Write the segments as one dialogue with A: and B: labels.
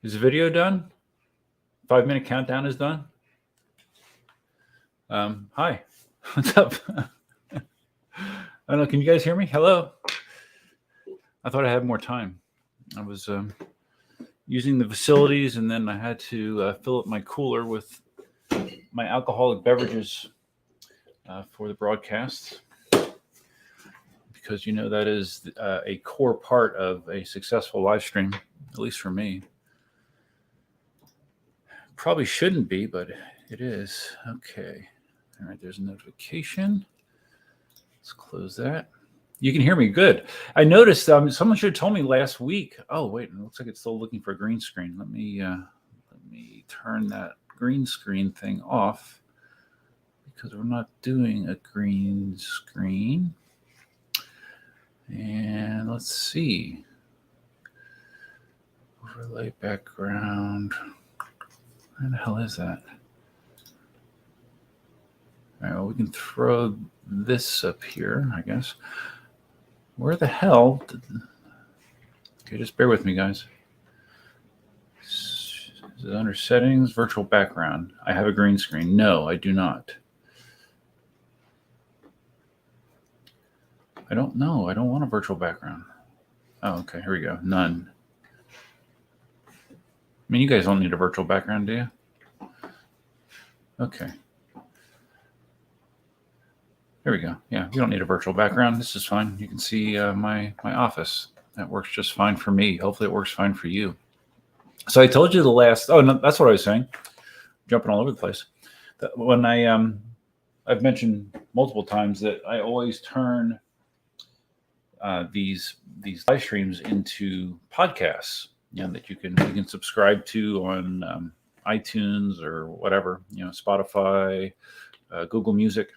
A: Is the video done? 5-minute countdown is done. Hi, what's up? I don't know. Can you guys hear me? Hello. I thought I had more time. I was using the facilities, and then I had to fill up my cooler with my alcoholic beverages for the broadcast, because you know that is a core part of a successful live stream, at least for me. Probably shouldn't be, but it is. Okay. All right, there's a notification. Let's close that. You can hear me good. I noticed someone should have told me last week. Oh, wait, it looks like it's still looking for a green screen. Let me turn that green screen thing off, because we're not doing a green screen. And let's see. Overlay background. Where the hell is that? All right, well, we can throw this up here, I guess. Where the hell okay, just bear with me, guys. Is it under settings, virtual background? I have a green screen. No, I do not. I don't know. I don't want a virtual background. Oh, okay, here we go. None. I mean, you guys don't need a virtual background, do you? Okay. There we go. Yeah, you don't need a virtual background. This is fine. You can see my office. That works just fine for me. Hopefully it works fine for you. So I told you the last, oh, no, that's what I was saying. Jumping all over the place. When I've mentioned multiple times that I always turn these live streams into podcasts, that you can subscribe to on iTunes or whatever, Spotify, Google Music.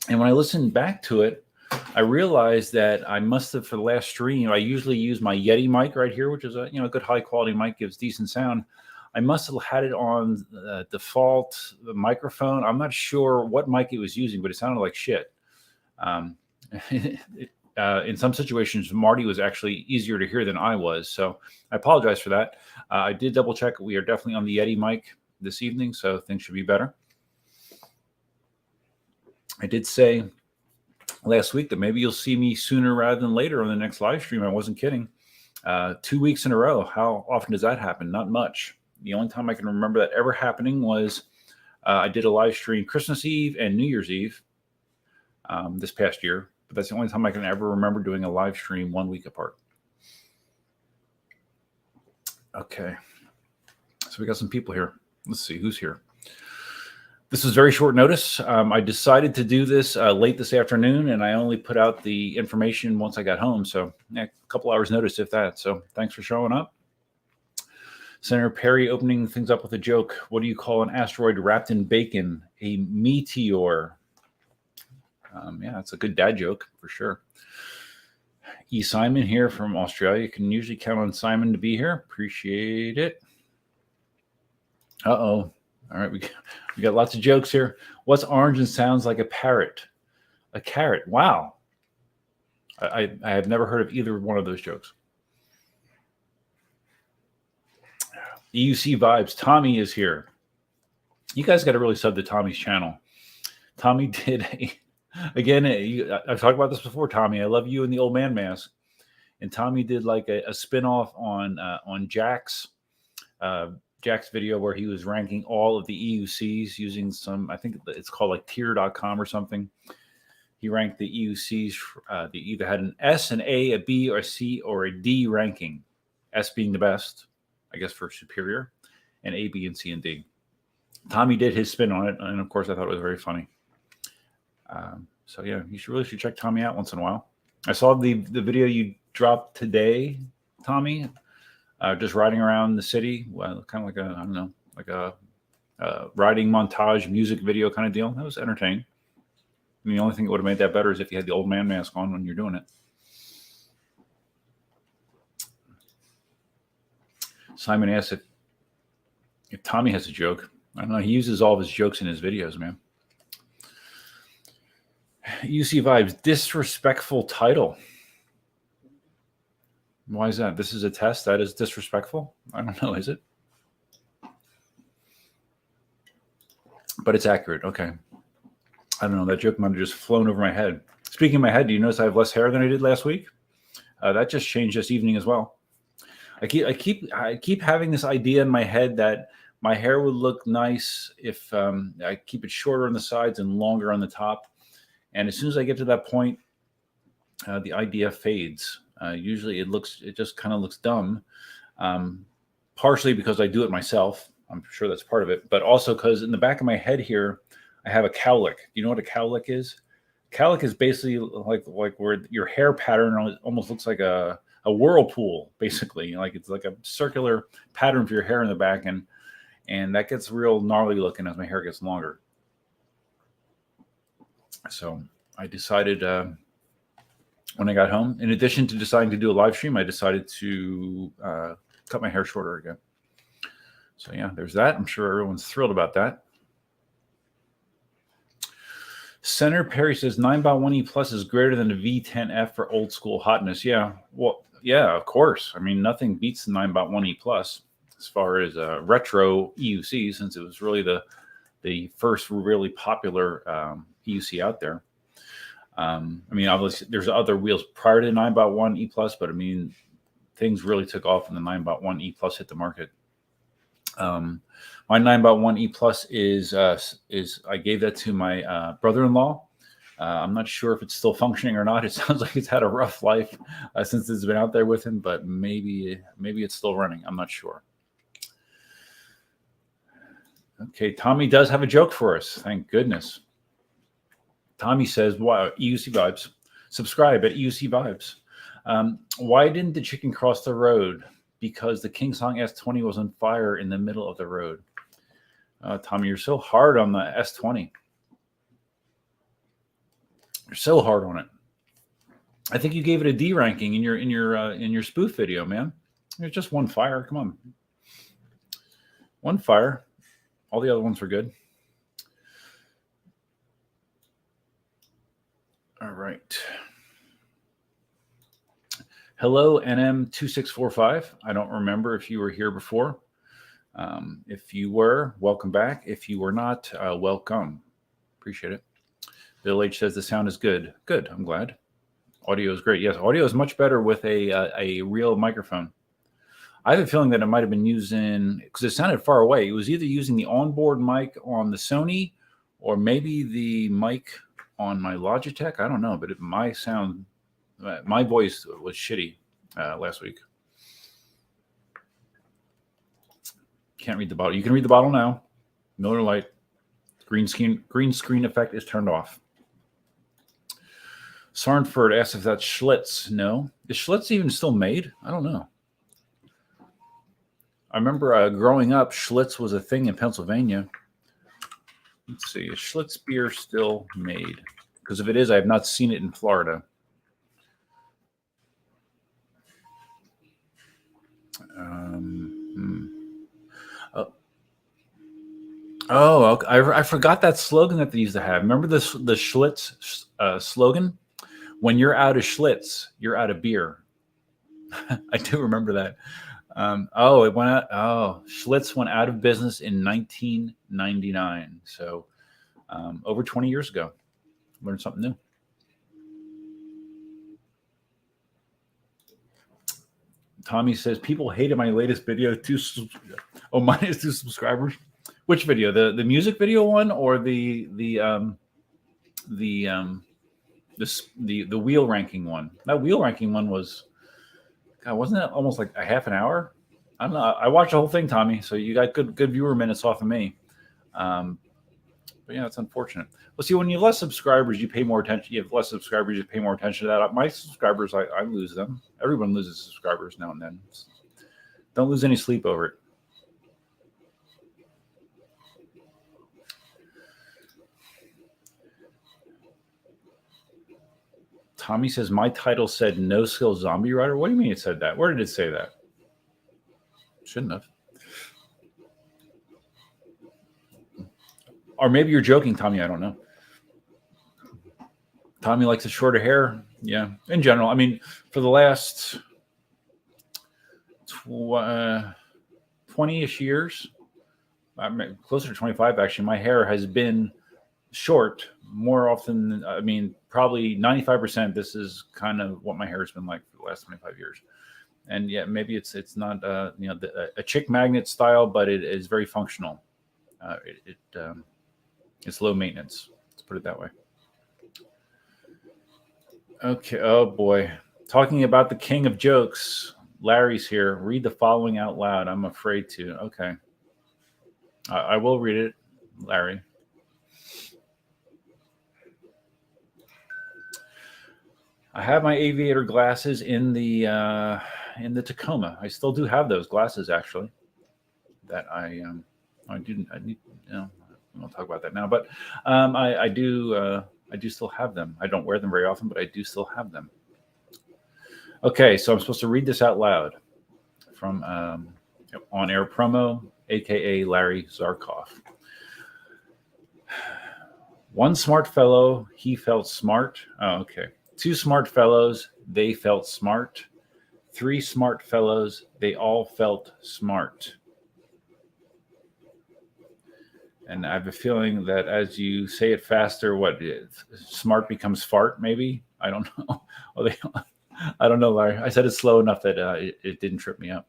A: And when I listened back to it, I realized that I must have, for the last stream, I usually use my Yeti mic right here, which is a good high quality mic, gives decent sound. I must have had it on default microphone. I'm not sure what mic it was using, but it sounded like shit. In some situations, Marty was actually easier to hear than I was. So I apologize for that. I did double check. We are definitely on the Yeti mic this evening, so things should be better. I did say last week that maybe you'll see me sooner rather than later on the next live stream. I wasn't kidding. 2 weeks in a row. How often does that happen? Not much. The only time I can remember that ever happening was I did a live stream Christmas Eve and New Year's Eve this past year. But that's the only time I can ever remember doing a live stream 1 week apart. Okay. So we got some people here. Let's see who's here. This was very short notice. I decided to do this late this afternoon, and I only put out the information once I got home. So a couple hours notice, if that. So thanks for showing up. Senator Perry opening things up with a joke. What do you call an asteroid wrapped in bacon? A meteor. Yeah, it's a good dad joke for sure. E. Simon here from Australia. You can usually count on Simon to be here. Appreciate it. Uh-oh. All right, we got lots of jokes here. What's orange and sounds like a parrot? A carrot. Wow. I have never heard of either one of those jokes. EUC Vibes. Tommy is here. You guys got to really sub to Tommy's channel. Tommy did again, I've talked about this before, Tommy. I love you and the old man mask. And Tommy did like a spin-off on Jack's video where he was ranking all of the EUCs using some, I think it's called like tier.com or something. He ranked the EUCs. They either had an S, an A, a B, or a C, or a D ranking. S being the best, I guess, for superior, and A, B, and C, and D. Tommy did his spin on it, and of course I thought it was very funny. So yeah, you should check Tommy out once in a while. I saw the video you dropped today, Tommy, just riding around the city. Well, kind of like a riding montage music video kind of deal. That was entertaining. I mean, the only thing that would have made that better is if you had the old man mask on when you're doing it. Simon asked if Tommy has a joke. I don't know. He uses all of his jokes in his videos, man. EUC Vibes, disrespectful title. Why is that? This is a test. That is disrespectful. I don't know. Is it? But it's accurate. Okay. I don't know. That joke might have just flown over my head. Speaking of my head, do you notice I have less hair than I did last week? That just changed this evening as well. I keep having this idea in my head that my hair would look nice if I keep it shorter on the sides and longer on the top. And as soon as I get to that point, the idea fades. Usually it just kind of looks dumb. Partially because I do it myself. I'm sure that's part of it, but also because in the back of my head here, I have a cowlick. Do you know what a cowlick is? Cowlick is basically like where your hair pattern almost looks like a whirlpool, basically. Like it's like a circular pattern for your hair in the back, and that gets real gnarly looking as my hair gets longer. So I decided when I got home, in addition to deciding to do a live stream, I decided to cut my hair shorter again. So yeah, there's that. I'm sure everyone's thrilled about that. Senator Perry says 9x1E Plus is greater than a V10F for old school hotness. Yeah, well, yeah, of course. I mean, nothing beats the 9x1E Plus as far as retro EUC, since it was really the first really popular EUC out there. I mean, obviously, there's other wheels prior to 9x1E Plus, but I mean, things really took off when the 9x1E Plus hit the market. My 9x1E Plus is I gave that to my brother-in-law. I'm not sure if it's still functioning or not. It sounds like it's had a rough life since it's been out there with him, but maybe it's still running. I'm not sure. Okay, Tommy does have a joke for us. Thank goodness. Tommy says, "Wow, EUC Vibes. Subscribe at EUC Vibes. Why didn't the chicken cross the road? Because the KingSong S20 was on fire in the middle of the road." Tommy, you're so hard on the S20. You're so hard on it. I think you gave it a D ranking in your spoof video, man. There's just one fire. Come on, one fire. All the other ones were good. All right. Hello, NM2645. I don't remember if you were here before. If you were, welcome back. If you were not, welcome. Appreciate it. Bill H says the sound is good. Good. I'm glad. Audio is great. Yes, audio is much better with a real microphone. I have a feeling that it might have been using, because it sounded far away. It was either using the onboard mic on the Sony or maybe the mic on my Logitech. I don't know, but my voice was shitty last week. Can't read the bottle. You can read the bottle now. Miller Lite. Green screen effect is turned off. Sarnford asks if that's Schlitz. No. Is Schlitz even still made? I don't know. I remember growing up, Schlitz was a thing in Pennsylvania. Let's see. Is Schlitz beer still made? Because if it is, I have not seen it in Florida. Oh, okay. I forgot that slogan that they used to have. Remember the Schlitz slogan? When you're out of Schlitz, you're out of beer. I do remember that. It went out. Oh, Schlitz went out of business in 1999. So over 20 years ago. Learned something new. Tommy says people hated my latest video. Minus 2 subscribers. Which video? The music video one or the wheel ranking one? That wheel ranking one was, God, wasn't that almost like a half an hour? I don't know. I watched the whole thing, Tommy. So you got good viewer minutes off of me. But yeah, it's unfortunate. Well, see, when you have less subscribers, you pay more attention. You have less subscribers, you pay more attention to that. My subscribers, I lose them. Everyone loses subscribers now and then. Don't lose any sleep over it. Tommy says, my title said no skill zombie rider. What do you mean it said that? Where did it say that? Shouldn't have. Or maybe you're joking, Tommy. I don't know. Tommy likes the shorter hair. Yeah. In general, I mean, for the last 20-ish years, closer to 25 actually, my hair has been short more often. I mean, probably 95%. This is kind of what my hair has been like for the last 25 years. And yeah, maybe it's not a chick magnet style, but it is very functional. It's low maintenance. Let's put it that way. Okay. Oh boy, talking about the king of jokes. Larry's here. Read the following out loud. I'm afraid to. Okay. I will read it, Larry. I have my aviator glasses in the Tacoma. I still do have those glasses, actually. That I need. We won't talk about that now, but I do still have them. I don't wear them very often, but I do still have them. Okay, so I'm supposed to read this out loud from On Air Promo, aka Larry Zarkov. One smart fellow, he felt smart. Oh, okay. 2 smart fellows, they felt smart. 3 smart fellows, they all felt smart. And I have a feeling that as you say it faster, smart becomes fart, maybe? I don't know. I don't know, Larry. I said it slow enough that it didn't trip me up.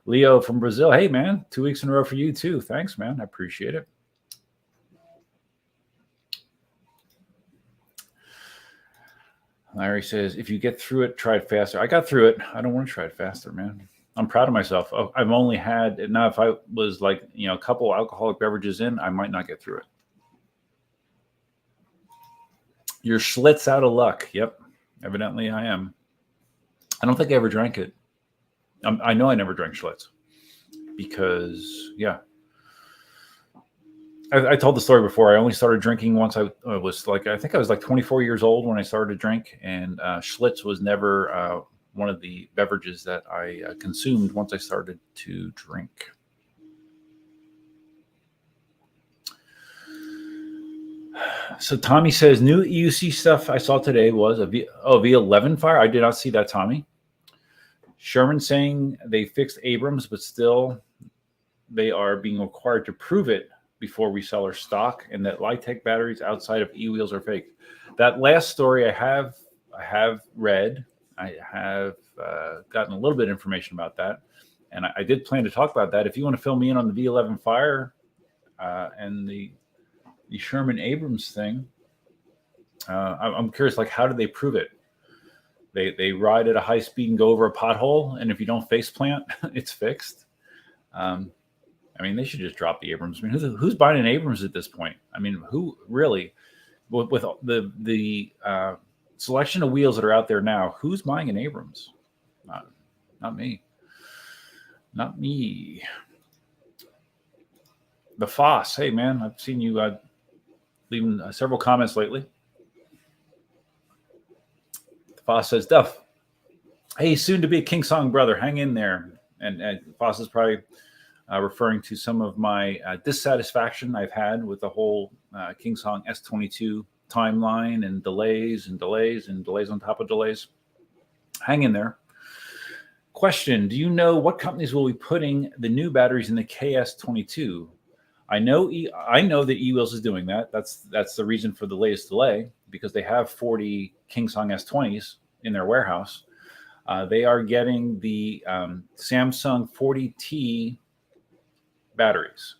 A: Leo from Brazil. Hey, man. 2 weeks in a row for you, too. Thanks, man. I appreciate it. Larry says, if you get through it, try it faster. I got through it. I don't want to try it faster, man. I'm proud of myself. I've only had, now if I was like, a couple alcoholic beverages in, I might not get through it. You're Schlitz out of luck. Yep. Evidently I am. I don't think I ever drank it. I know I never drank Schlitz because, yeah. I told the story before. I only started drinking once I was like, I think I was like 24 years old when I started to drink, and Schlitz was never one of the beverages that I consumed once I started to drink. So Tommy says, new EUC stuff I saw today was V11 fire. I did not see that, Tommy. Sherman saying they fixed Abrams, but still they are being required to prove it before we sell our stock, and that Litech batteries outside of e-wheels are fake. That last story I have read. I have gotten a little bit of information about that, and I did plan to talk about that. If you want to fill me in on the V11 fire and the Sherman Abrams thing, I'm curious. Like, how did they prove it? They ride at a high speed and go over a pothole, and if you don't face plant, it's fixed. I mean, they should just drop the Abrams. I mean, who's buying an Abrams at this point? I mean, who really, with the selection of wheels that are out there now, who's buying an Abrams? Not me. Not me. The Foss. Hey, man, I've seen you leaving several comments lately. The Foss says, Duff, hey, soon to be a KingSong brother. Hang in there. And Foss is probably referring to some of my dissatisfaction I've had with the whole KingSong S22 timeline and delays on top of delays. Hang in there. Question, do you know what companies will be putting the new batteries in the KS22? I know that eWheels is doing that. That's the reason for the latest delay, because they have 40 KingSong S20s in their warehouse. They are getting the Samsung 40T batteries.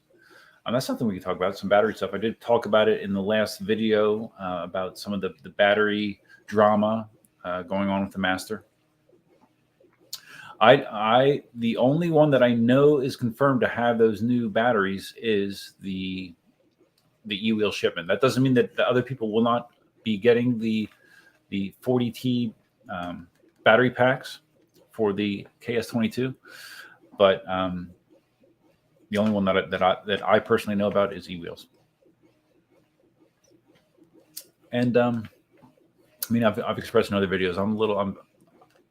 A: That's something we can talk about, some battery stuff. I did talk about it in the last video about some of the battery drama going on with the Master. The only one that I know is confirmed to have those new batteries is the e-wheel shipment. That doesn't mean that the other people will not be getting the 40T battery packs for the KS22, but the only one that I personally know about is e-wheels. And I mean, I've expressed in other videos,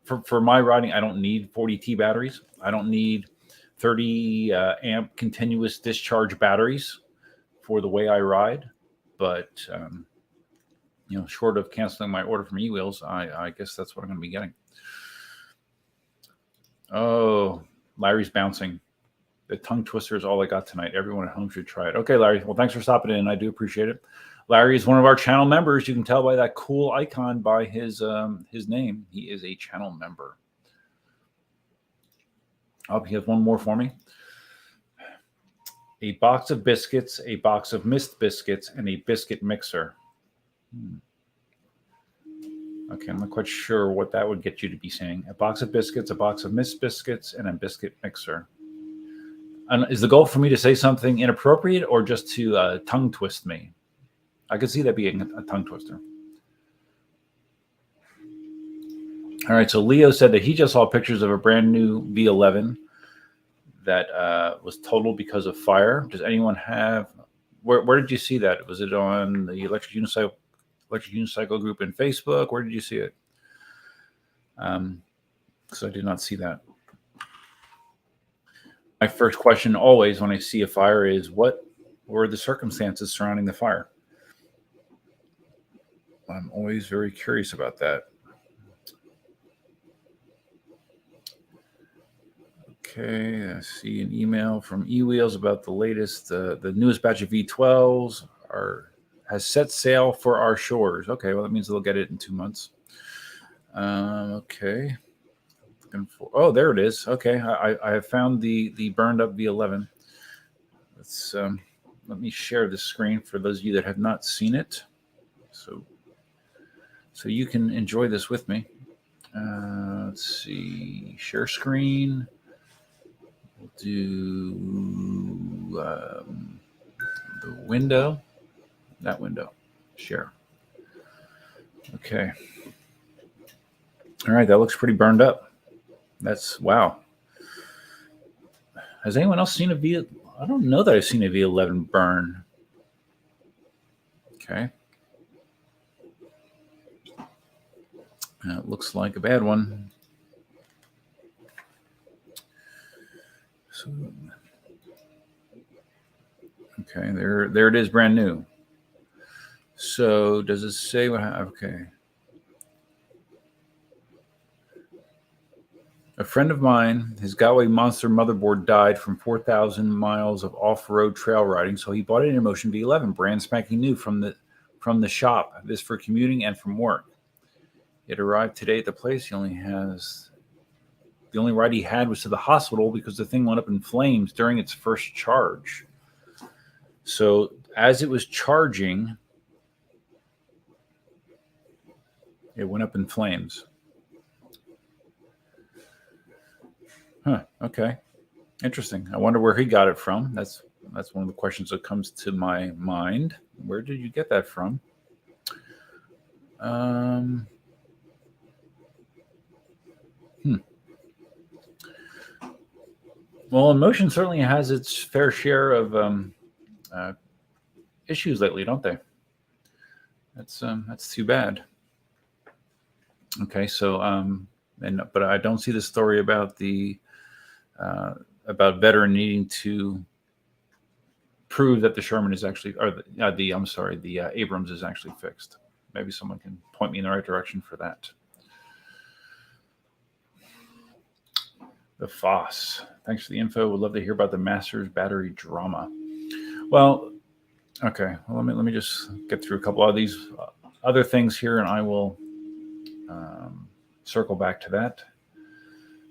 A: for my riding, I don't need 40T batteries. I don't need 30 amp continuous discharge batteries for the way I ride. But short of canceling my order from eWheels, I guess that's what I'm going to be getting. Oh, Larry's bouncing. The tongue twister is all I got tonight. Everyone at home should try it. Okay, Larry. Well, thanks for stopping in. I do appreciate it. Larry is one of our channel members. You can tell by that cool icon by his name. He is a channel member. Oh, he has one more for me. A box of biscuits, a box of mist biscuits, and a biscuit mixer. Okay, I'm not quite sure what that would get you to be saying. A box of biscuits, a box of mist biscuits, and a biscuit mixer. And is the goal for me to say something inappropriate or just to tongue twist me? I could see that being a tongue twister. All right, so Leo said that he just saw pictures of a brand new V11 that was totaled because of fire. Does anyone have? Where did you see that? Was it on the electric unicycle group in Facebook? Where did you see it? Because I did not see that. My first question always when I see a fire is, what were the circumstances surrounding the fire? I'm always very curious about that. Okay, I see an email from eWheels about the latest, the newest batch of V12s has set sail for our shores. Okay, well, that means they'll get it in 2 months. Okay. Oh, there it is. Okay, I have found the burned up V11. Let's let me share the screen for those of you that have not seen it, so you can enjoy this with me. Let's see, share screen. We'll do the window, that window, share. Okay. All right, that looks pretty burned up. That's wow. Has anyone else seen a V? I don't know that I've seen a V11 burn. Okay. It looks like a bad one. So, okay, there it is, brand new. So does it say what? Okay. A friend of mine, his Gotway Monster motherboard died from 4,000 miles of off-road trail riding, so he bought an Inmotion V11, brand spanking new from the shop. This for commuting and from work. It arrived today at the place. The only ride he had was to the hospital because the thing went up in flames during its first charge. So as it was charging, it went up in flames. Huh. Okay. Interesting. I wonder where he got it from. That's one of the questions that comes to my mind. Where did you get that from? Well, Inmotion certainly has its fair share of issues lately, don't they? That's too bad. Okay, so but I don't see the story about about veteran needing to prove that the Sherman is actually, or the Abrams is actually fixed. Maybe someone can point me in the right direction for that. The Foss. Thanks for the info. Would love to hear about the Masters battery drama. Well, okay. Well, let me just get through a couple of these other things here, and I will circle back to that.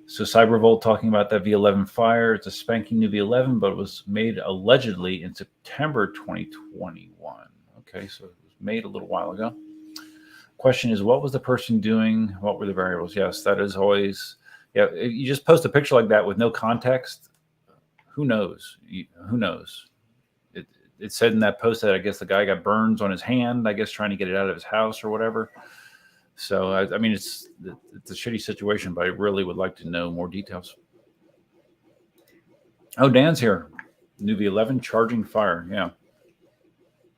A: So Cybervolt talking about that V11 fire. It's a spanking new V11, but it was made allegedly in September 2021. Okay, so it was made a little while ago. Question is, what was the person doing? What were the variables? Yes, that is always... Yeah, you just post a picture like that with no context. Who knows? Who knows? It said in that post that I guess the guy got burns on his hand, I guess trying to get it out of his house or whatever. So, I mean, it's a shitty situation, but I really would like to know more details. Oh, Dan's here. New V11 charging fire. Yeah.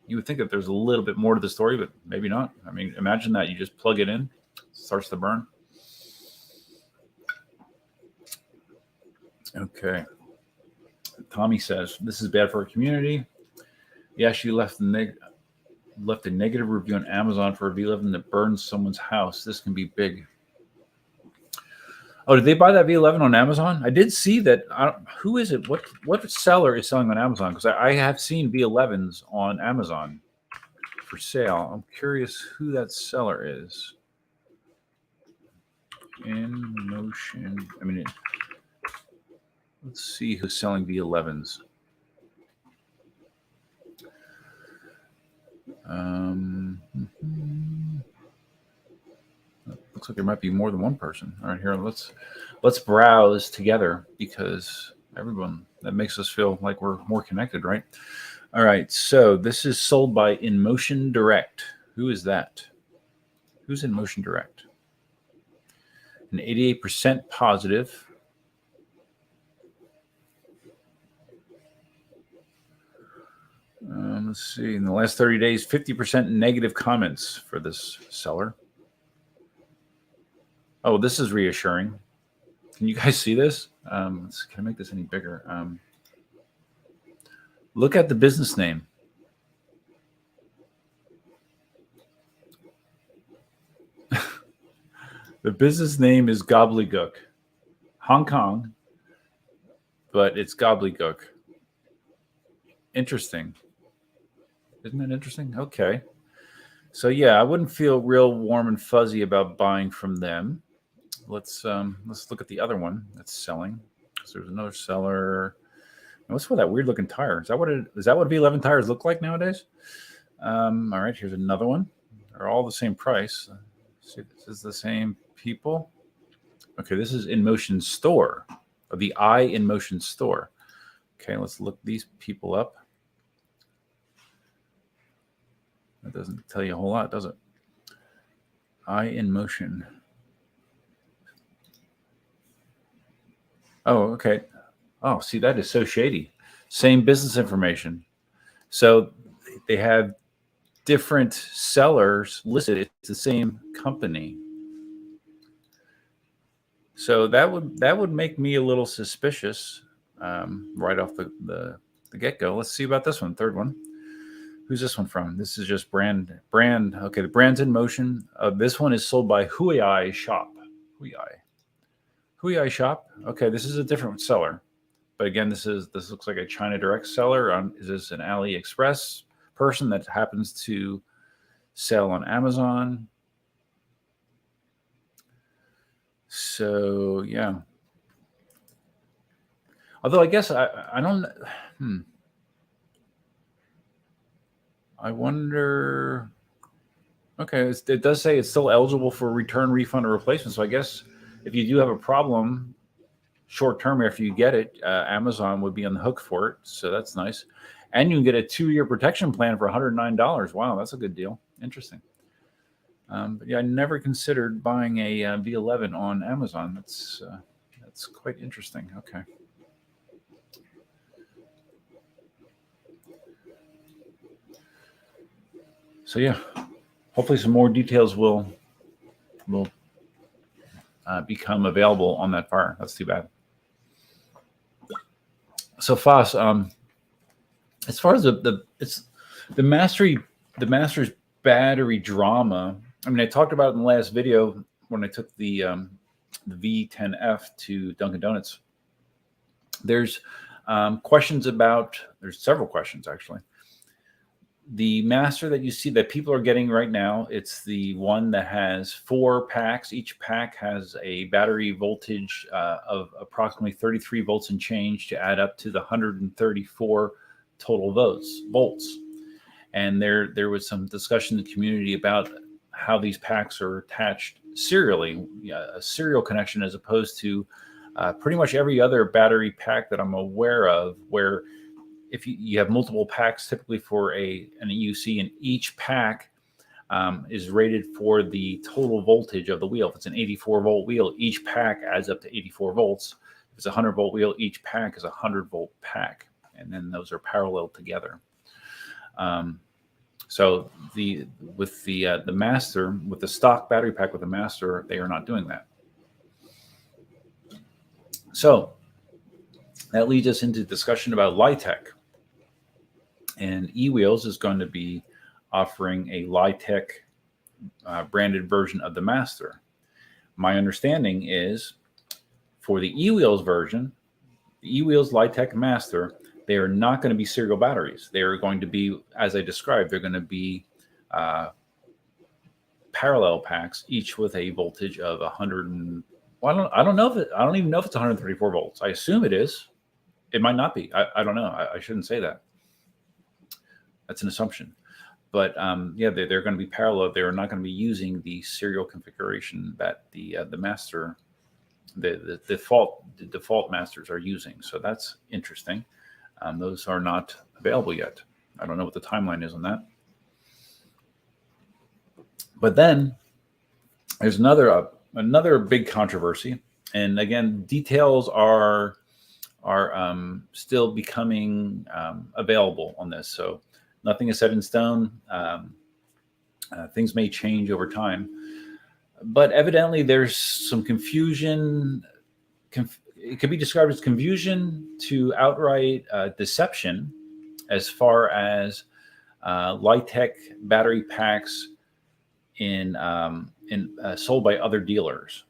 A: You would think that there's a little bit more to the story, but maybe not. I mean, imagine that. You just plug it in, starts to burn. Okay. Tommy says, this is bad for our community. Yeah, she left a negative review on Amazon for a V11 that burns someone's house. This can be big. Oh, did they buy that V11 on Amazon? I did see that. Who is it? What seller is selling on Amazon? Because I have seen V11s on Amazon for sale. I'm curious who that seller is. Inmotion. I mean, let's see who's selling V11s. Looks like there might be more than one person. All right, here, let's browse together, because everyone, that makes us feel like we're more connected, right? All right, so this is sold by Inmotion Direct. Who is that? Who's Inmotion Direct? An 88% positive. Let's see. In the last 30 days, 50% negative comments for this seller. Oh, this is reassuring. Can you guys see this? Can I make this any bigger? Look at the business name. The business name is Gobbledygook. Hong Kong, but it's Gobbledygook. Interesting. Isn't that interesting? Okay. So yeah, I wouldn't feel real warm and fuzzy about buying from them. Let's look at the other one that's selling. So there's another seller. What's with that weird looking tire? Is that what V11 tires look like nowadays? All right, here's another one. They're all the same price. Let's see if this is the same people. Okay, this is Inmotion Store, or the Inmotion Store. Okay, let's look these people up. That doesn't tell you a whole lot, does it? Inmotion. Oh, okay. Oh, see, that is so shady. Same business information. So they have different sellers listed. It's the same company. So that would make me a little suspicious right off the get-go. Let's see about this one, third one. Who's this one from? This is just brand. Okay, the brand's Inmotion. This one is sold by Huai Shop. Huai Shop. Okay, this is a different seller. But again, this looks like a China Direct seller. Is this an AliExpress person that happens to sell on Amazon? So yeah. Although I guess I don't. I wonder. Okay, it does say it's still eligible for return, refund, or replacement. So I guess if you do have a problem short term after you get it, Amazon would be on the hook for it. So that's nice. And you can get a 2-year protection plan for $109. Wow, that's a good deal. Interesting. But yeah, I never considered buying a V11 on Amazon. That's quite interesting. Okay. So yeah, hopefully some more details will become available on that fire. That's too bad. So Foss, as far as the Master's battery drama, I mean, I talked about it in the last video when I took the V10F to Dunkin' Donuts. There's questions about. There's several questions actually. The Master that you see that people are getting right now, it's the one that has 4 packs. Each pack has a battery voltage of approximately 33 volts and change to add up to the 134 total volts. And there was some discussion in the community about how these packs are attached serially, a serial connection, as opposed to pretty much every other battery pack that I'm aware of, where if you have multiple packs, typically for an EUC, and each pack is rated for the total voltage of the wheel. If it's an 84 volt wheel, each pack adds up to 84 volts. If it's a 100 volt wheel, each pack is a 100 volt pack, and then those are parallel together. So with the Master, with the stock battery pack with the Master, they are not doing that. So that leads us into discussion about Litech. And eWheels is going to be offering a Litech branded version of the Master. My understanding is For the e-wheels version, the e-wheels Litech Master, they are not going to be serial batteries. They are going to be, as I described, they're going to be parallel packs, each with a voltage of 100. Well, I don't even know if it's 134 volts. I assume it is. It might not be. I don't know. I shouldn't say that. That's an assumption. But yeah, they're going to be parallel. They're not going to be using the serial configuration that the master, the default masters are using. So that's interesting. Those are not available yet. I don't know what the timeline is on that. But then there's another big controversy, and again, details are still becoming available on this. So nothing is set in stone. Things may change over time, but evidently there's some confusion. It could be described as confusion to outright deception as far as Litech battery packs in sold by other dealers.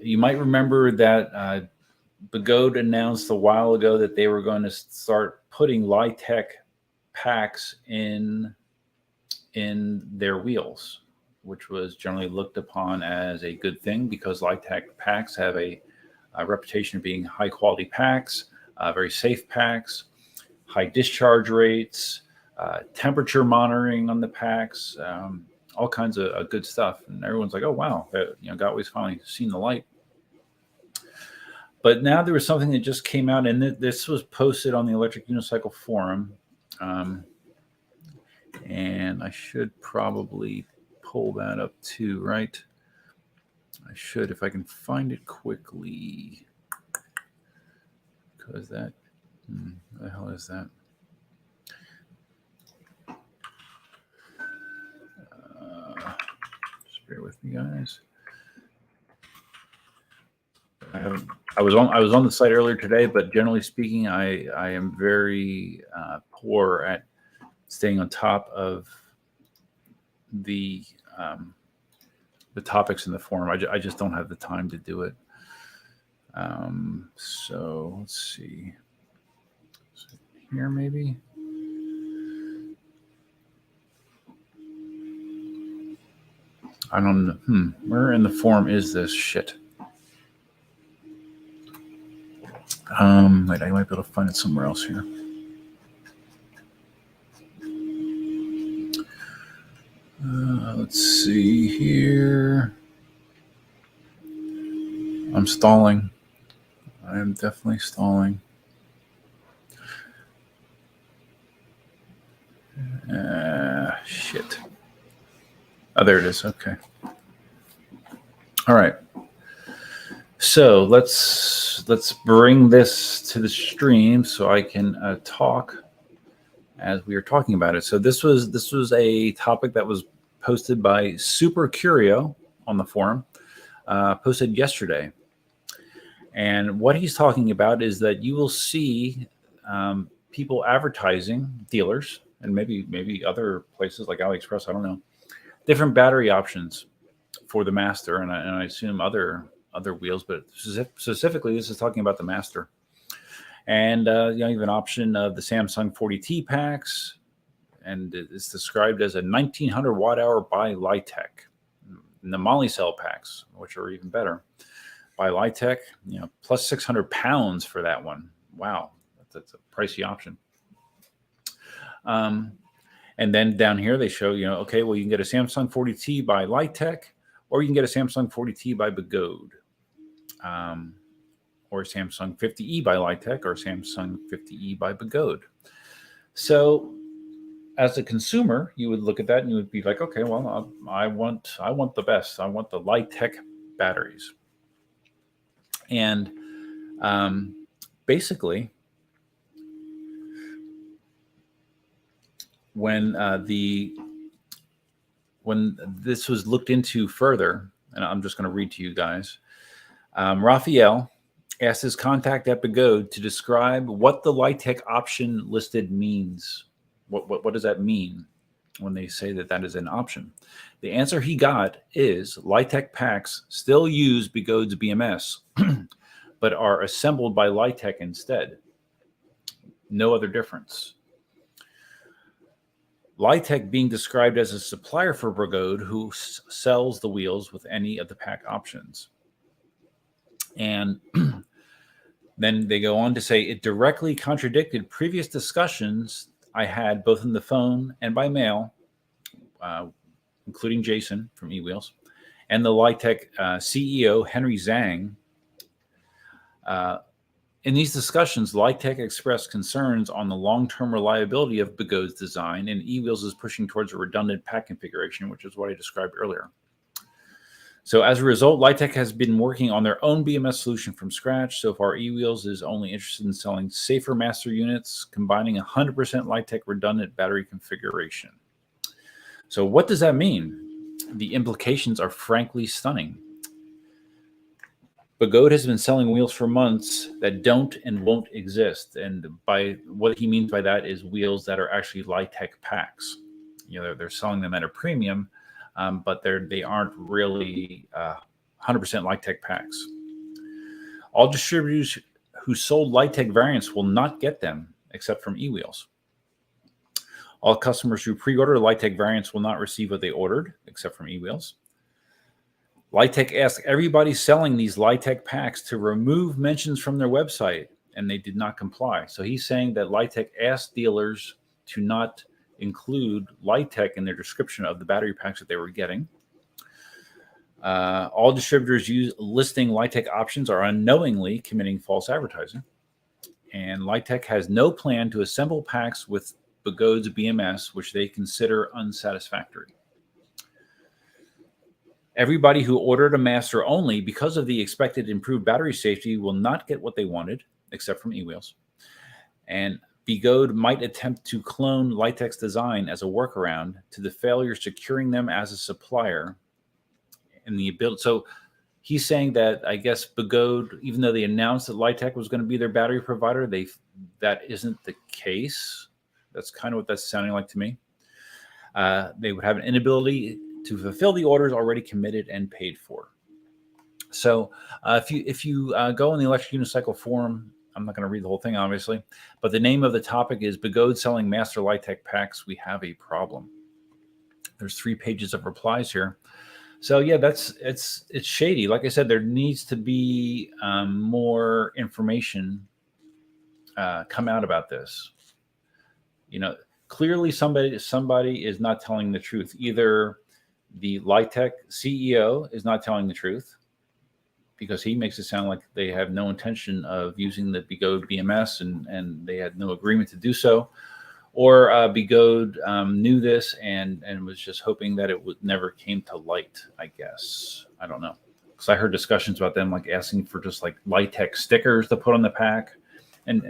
A: You might remember that Begode announced a while ago that they were going to start putting Litech packs in their wheels, which was generally looked upon as a good thing because Litech packs have a reputation of being high quality packs, very safe packs, high discharge rates, temperature monitoring on the packs, all kinds of good stuff. And everyone's like, oh, wow, Gotway's finally seen the light. But now there was something that just came out, and this was posted on the Electric Unicycle forum. And I should probably pull that up too, right? I should, if I can find it quickly. Because that, what the hell is that? Just bear with me, guys. I was on the site earlier today, but generally speaking, I am very poor at staying on top of the topics in the forum. I just don't have the time to do it. So let's see. Here maybe. I don't know. Where in the forum is this shit? Wait, I might be able to find it somewhere else here. Let's see here. I'm stalling. I am definitely stalling. Shit. Oh, there it is. Okay. All right. So let's bring this to the stream so I can talk as we are talking about it. So this was a topic that was posted by Super Curio on the forum, posted yesterday. And what he's talking about is that you will see people advertising, dealers, and maybe other places like AliExpress, I don't know, different battery options for the Master, and I assume other wheels, but specifically this is talking about the Master. And you have an option of the Samsung 40T packs, and it's described as a 1900 watt hour by Litech. And the Molly cell packs, which are even better, by Litech, plus 600 pounds for that one. Wow, that's a pricey option. And then down here they show, okay, well, you can get a Samsung 40T by Litech, or you can get a Samsung 40T by Begode, or Samsung 50E by Litech, or Samsung 50E by Begode. So as a consumer, you would look at that and you would be like, okay, well, I want the best. I want the Litech batteries. And basically, when this was looked into further, and I'm just going to read to you guys, Raphael asked his contact at Begode to describe what the Litech option listed means. What does that mean? when they say that that is an option. The answer he got is Litech packs still use Begode's BMS, but are assembled by Litech instead. No other difference. Litech being described as a supplier for Begode who sells the wheels with any of the pack options. And then they go on to say it directly contradicted previous discussions I had both on the phone and by mail, including Jason from eWheels, and the Litech CEO, Henry Zhang. In these discussions, Litech expressed concerns on the long-term reliability of Begode's design, and eWheels is pushing towards a redundant pack configuration, which is what I described earlier. So as a result, Litech has been working on their own BMS solution from scratch. So far, eWheels is only interested in selling safer master units, combining 100% Litech redundant battery configuration. So what does that mean? The implications are frankly stunning. Begode has been selling wheels for months that don't and won't exist. And by what he means by that is wheels that are actually Litech packs. You know, they're selling them at a premium, but they aren't really 100% Litech packs. All distributors who sold Litech variants will not get them except from eWheels. All customers who pre-order Litech variants will not receive what they ordered except from eWheels. Litech asked everybody selling these Litech packs to remove mentions from their website, and they did not comply. So he's saying that Litech asked dealers to not include Litech in their description of the battery packs that they were getting. All distributors listing Litech options are unknowingly committing false advertising. And Litech has no plan to assemble packs with Begode's BMS, which they consider unsatisfactory. Everybody who ordered a master only because of the expected improved battery safety will not get what they wanted, except from eWheels. And Begode might attempt to clone Litech's design as a workaround to the failure securing them as a supplier. And the ability, so he's saying that I guess Begode, even though they announced that Litech was going to be their battery provider, that isn't the case. That's kind of what that's sounding like to me. They would have an inability to fulfill the orders already committed and paid for. So if you go on the Electric Unicycle forum, I'm not going to read the whole thing, obviously, but the name of the topic is Begode selling master Litech packs. We have a problem. There's 3 pages of replies here. So yeah, it's shady. Like I said, there needs to be more information come out about this. You know, clearly somebody is not telling the truth. Either the Litech CEO is not telling the truth because he makes it sound like they have no intention of using the Begode BMS and they had no agreement to do so, or Begode knew this and was just hoping that it would never came to light, I guess. I don't know. Because I heard discussions about them like asking for just like Litech stickers to put on the pack. And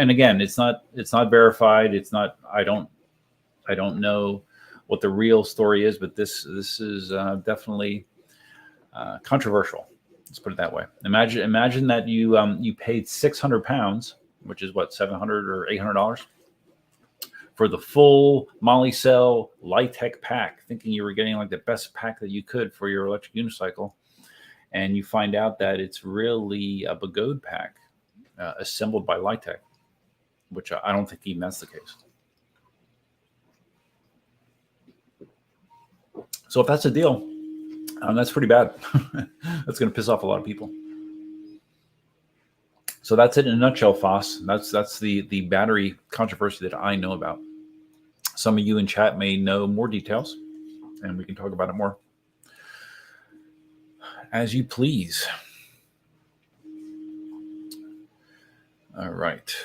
A: again, it's not verified. It's not, I don't know what the real story is, but this is definitely controversial. Let's put it that way. Imagine that you paid £600, which is what, $700 or $800 for the full Molly Cell Litech pack, thinking you were getting like the best pack that you could for your electric unicycle, and you find out that it's really a Begode pack assembled by Litech, which I don't think even that's the case. So if that's a deal, that's pretty bad. That's going to piss off a lot of people. So that's it in a nutshell, Foss. That's the battery controversy that I know about. Some of you in chat may know more details, and we can talk about it more. As you please. All right.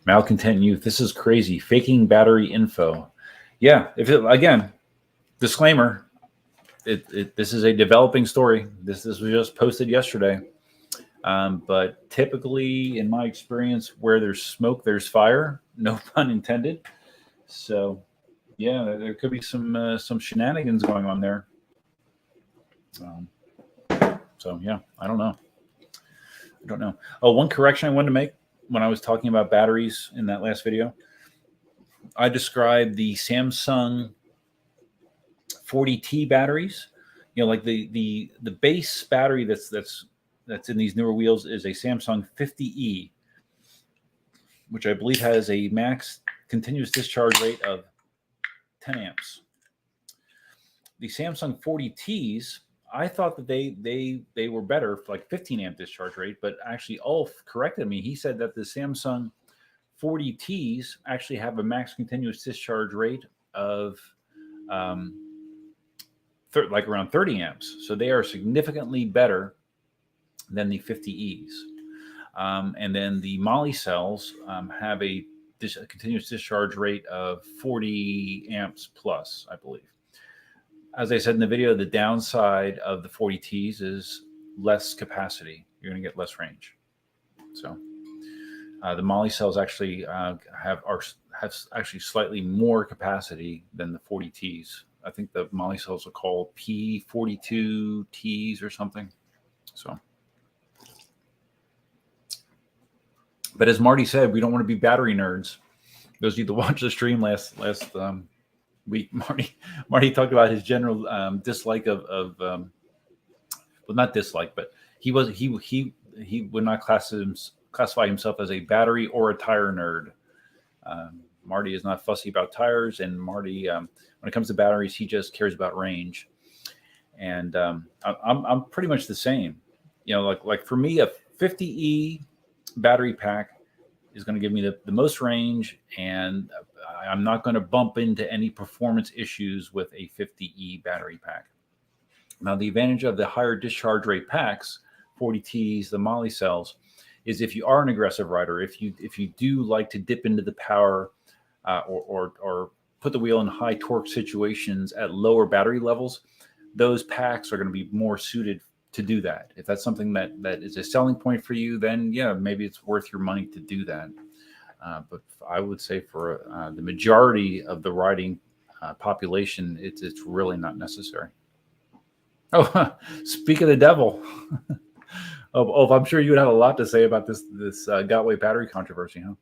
A: Malcontent Youth. This is crazy. Faking battery info. Yeah. Again, disclaimer. This is a developing story. This was just posted yesterday. But typically, in my experience, where there's smoke, there's fire. No pun intended. So, yeah, there could be some shenanigans going on there. So, yeah, I don't know. Oh, one correction I wanted to make when I was talking about batteries in that last video. I described the Samsung 40T batteries. You know, like the base battery that's in these newer wheels is a Samsung 50E, which I believe has a max continuous discharge rate of 10 amps. The Samsung 40Ts, I thought that they were better for like 15 amp discharge rate, but actually Ulf corrected me. He said that the Samsung 40Ts actually have a max continuous discharge rate of like around 30 amps. So they are significantly better than the 50Es. And then the Moly cells have a continuous discharge rate of 40 amps plus, I believe. As I said in the video, the downside of the 40Ts is less capacity. You're going to get less range. So the Moly cells actually have actually slightly more capacity than the 40Ts. I think the Moly cells are called P42Ts or something. So, but as Marty said, we don't want to be battery nerds. Those of you that watched the stream last week, Marty talked about his general dislike of well, not dislike, but he would not classify himself as a battery or a tire nerd. Marty is not fussy about tires, and Marty, when it comes to batteries, he just cares about range. And I'm pretty much the same. You know, like for me, a 50E battery pack is going to give me the most range, and I'm not going to bump into any performance issues with a 50E battery pack. Now, the advantage of the higher discharge rate packs, 40Ts, the Moly cells, is if you are an aggressive rider, if you do like to dip into the power or put the wheel in high torque situations at lower battery levels, those packs are going to be more suited to do that. If that's something that is a selling point for you, then yeah, maybe it's worth your money to do that. But I would say for the majority of the riding population, it's really not necessary. Oh, speak of the devil. Oh, I'm sure you would have a lot to say about this Gotway battery controversy, huh?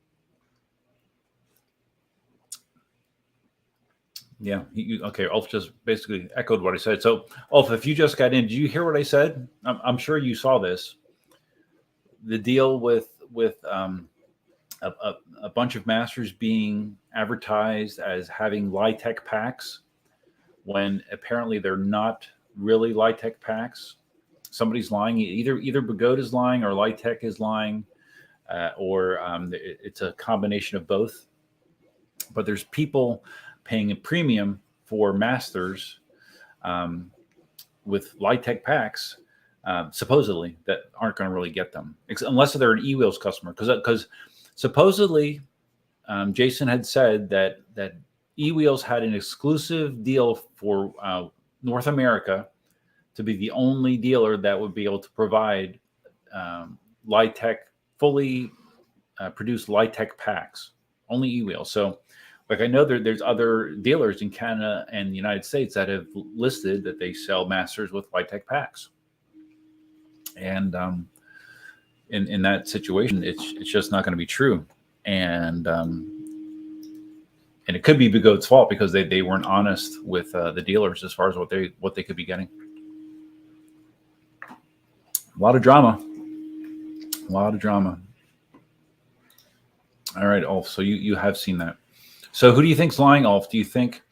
A: Yeah. Okay. Ulf just basically echoed what I said. So, Ulf, if you just got in, did you hear what I said? I'm sure you saw this. The deal with a bunch of masters being advertised as having Litech packs when apparently they're not really Litech packs. Somebody's lying. Either Begode is lying or Litech is lying, or it's a combination of both. But there's people paying a premium for masters with Litech packs, supposedly, that aren't going to really get them, unless they're an eWheels customer. Because supposedly, Jason had said that eWheels had an exclusive deal for North America to be the only dealer that would be able to provide Litech, fully produced Litech packs, only eWheels. So, like, I know there's other dealers in Canada and the United States that have listed that they sell masters with Litech packs. And in that situation, it's just not going to be true. And it could be Begode's fault because they weren't honest with the dealers as far as what they could be getting. A lot of drama. All right, Ulf. So you have seen that. So who do you think's lying, Ulf? Do you think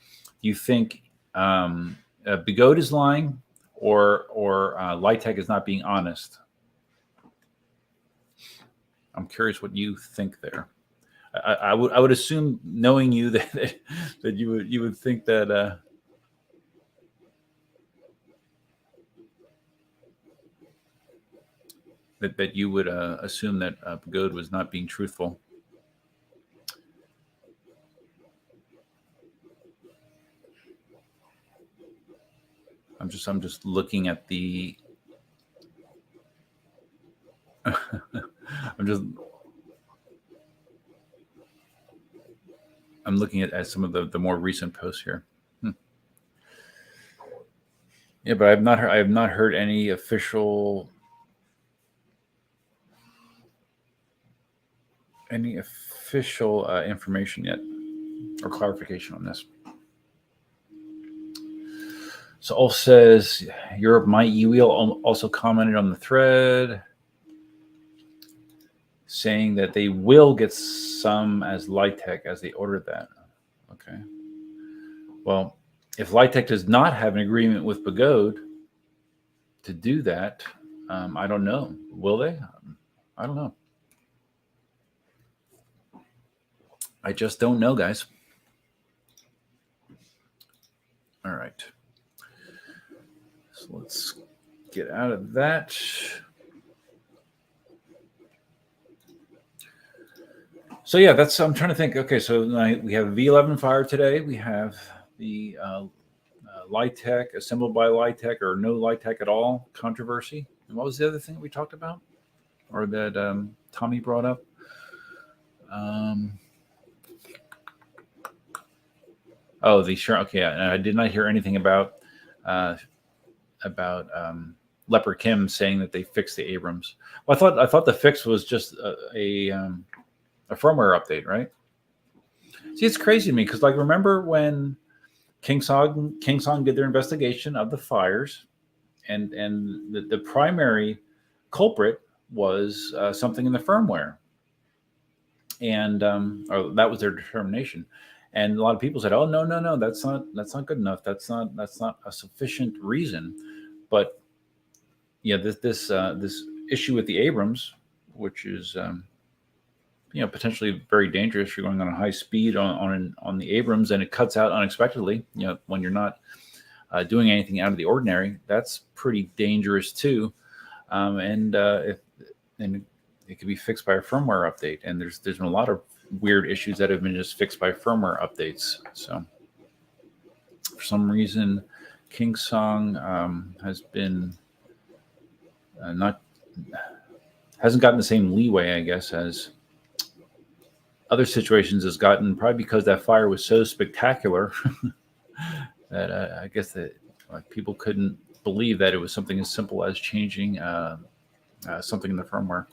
A: Begode is lying, or Litech is not being honest? I'm curious what you think there. I would assume, knowing you, that you would think that that you would assume that Begode was not being truthful. I'm just looking at the. I'm looking at some of the more recent posts here. Yeah, but I have not heard any official information yet. or clarification on this. So Ulf says, Europe might e-wheel also commented on the thread saying that they will get some as Litech as they ordered that. Okay. Well, if Litech does not have an agreement with Begode to do that, I don't know. Will they? I don't know. I just don't know, guys. All right. So let's get out of that. So yeah, I'm trying to think. Okay, so we have a V11 Fire today. We have the Litech, assembled by Litech or no Litech at all controversy. And what was the other thing we talked about, or that Tommy brought up? Okay, I did not hear anything about Leopard Kim saying that they fixed the Abrams. Well, I thought the fix was just a firmware update, right? See, it's crazy to me because, like, remember when KingSong did their investigation of the fires, and the primary culprit was something in the firmware, and or that was their determination. And a lot of people said, "Oh, no, that's not good enough. That's not a sufficient reason." But yeah, this issue with the Abrams, which is potentially very dangerous. You're going on a high speed on the Abrams, and it cuts out unexpectedly. When you're not doing anything out of the ordinary, that's pretty dangerous too. And it could be fixed by a firmware update. And there's been a lot of weird issues that have been just fixed by firmware updates. So for some reason, KingSong has been hasn't gotten the same leeway, I guess, as other situations has gotten, probably because that fire was so spectacular that I guess that people couldn't believe that it was something as simple as changing something in the firmware.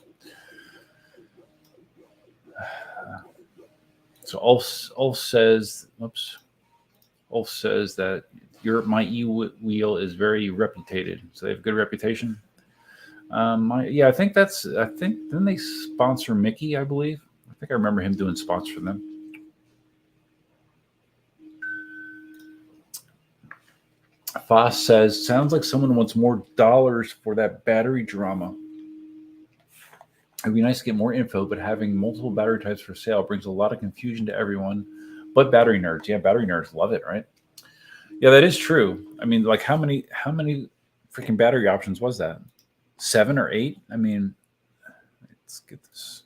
A: So Ulf says that Europe, my e-wheel is very reputated. So they have a good reputation. I think didn't they sponsor Mickey, I believe? I think I remember him doing spots for them. Foss says, sounds like someone wants more dollars for that battery drama. It'd be nice to get more info, but having multiple battery types for sale brings a lot of confusion to everyone, but battery nerds. Yeah, battery nerds love it, right? Yeah, that is true. I mean, like how many freaking battery options was that? 7 or 8? I mean, let's get this.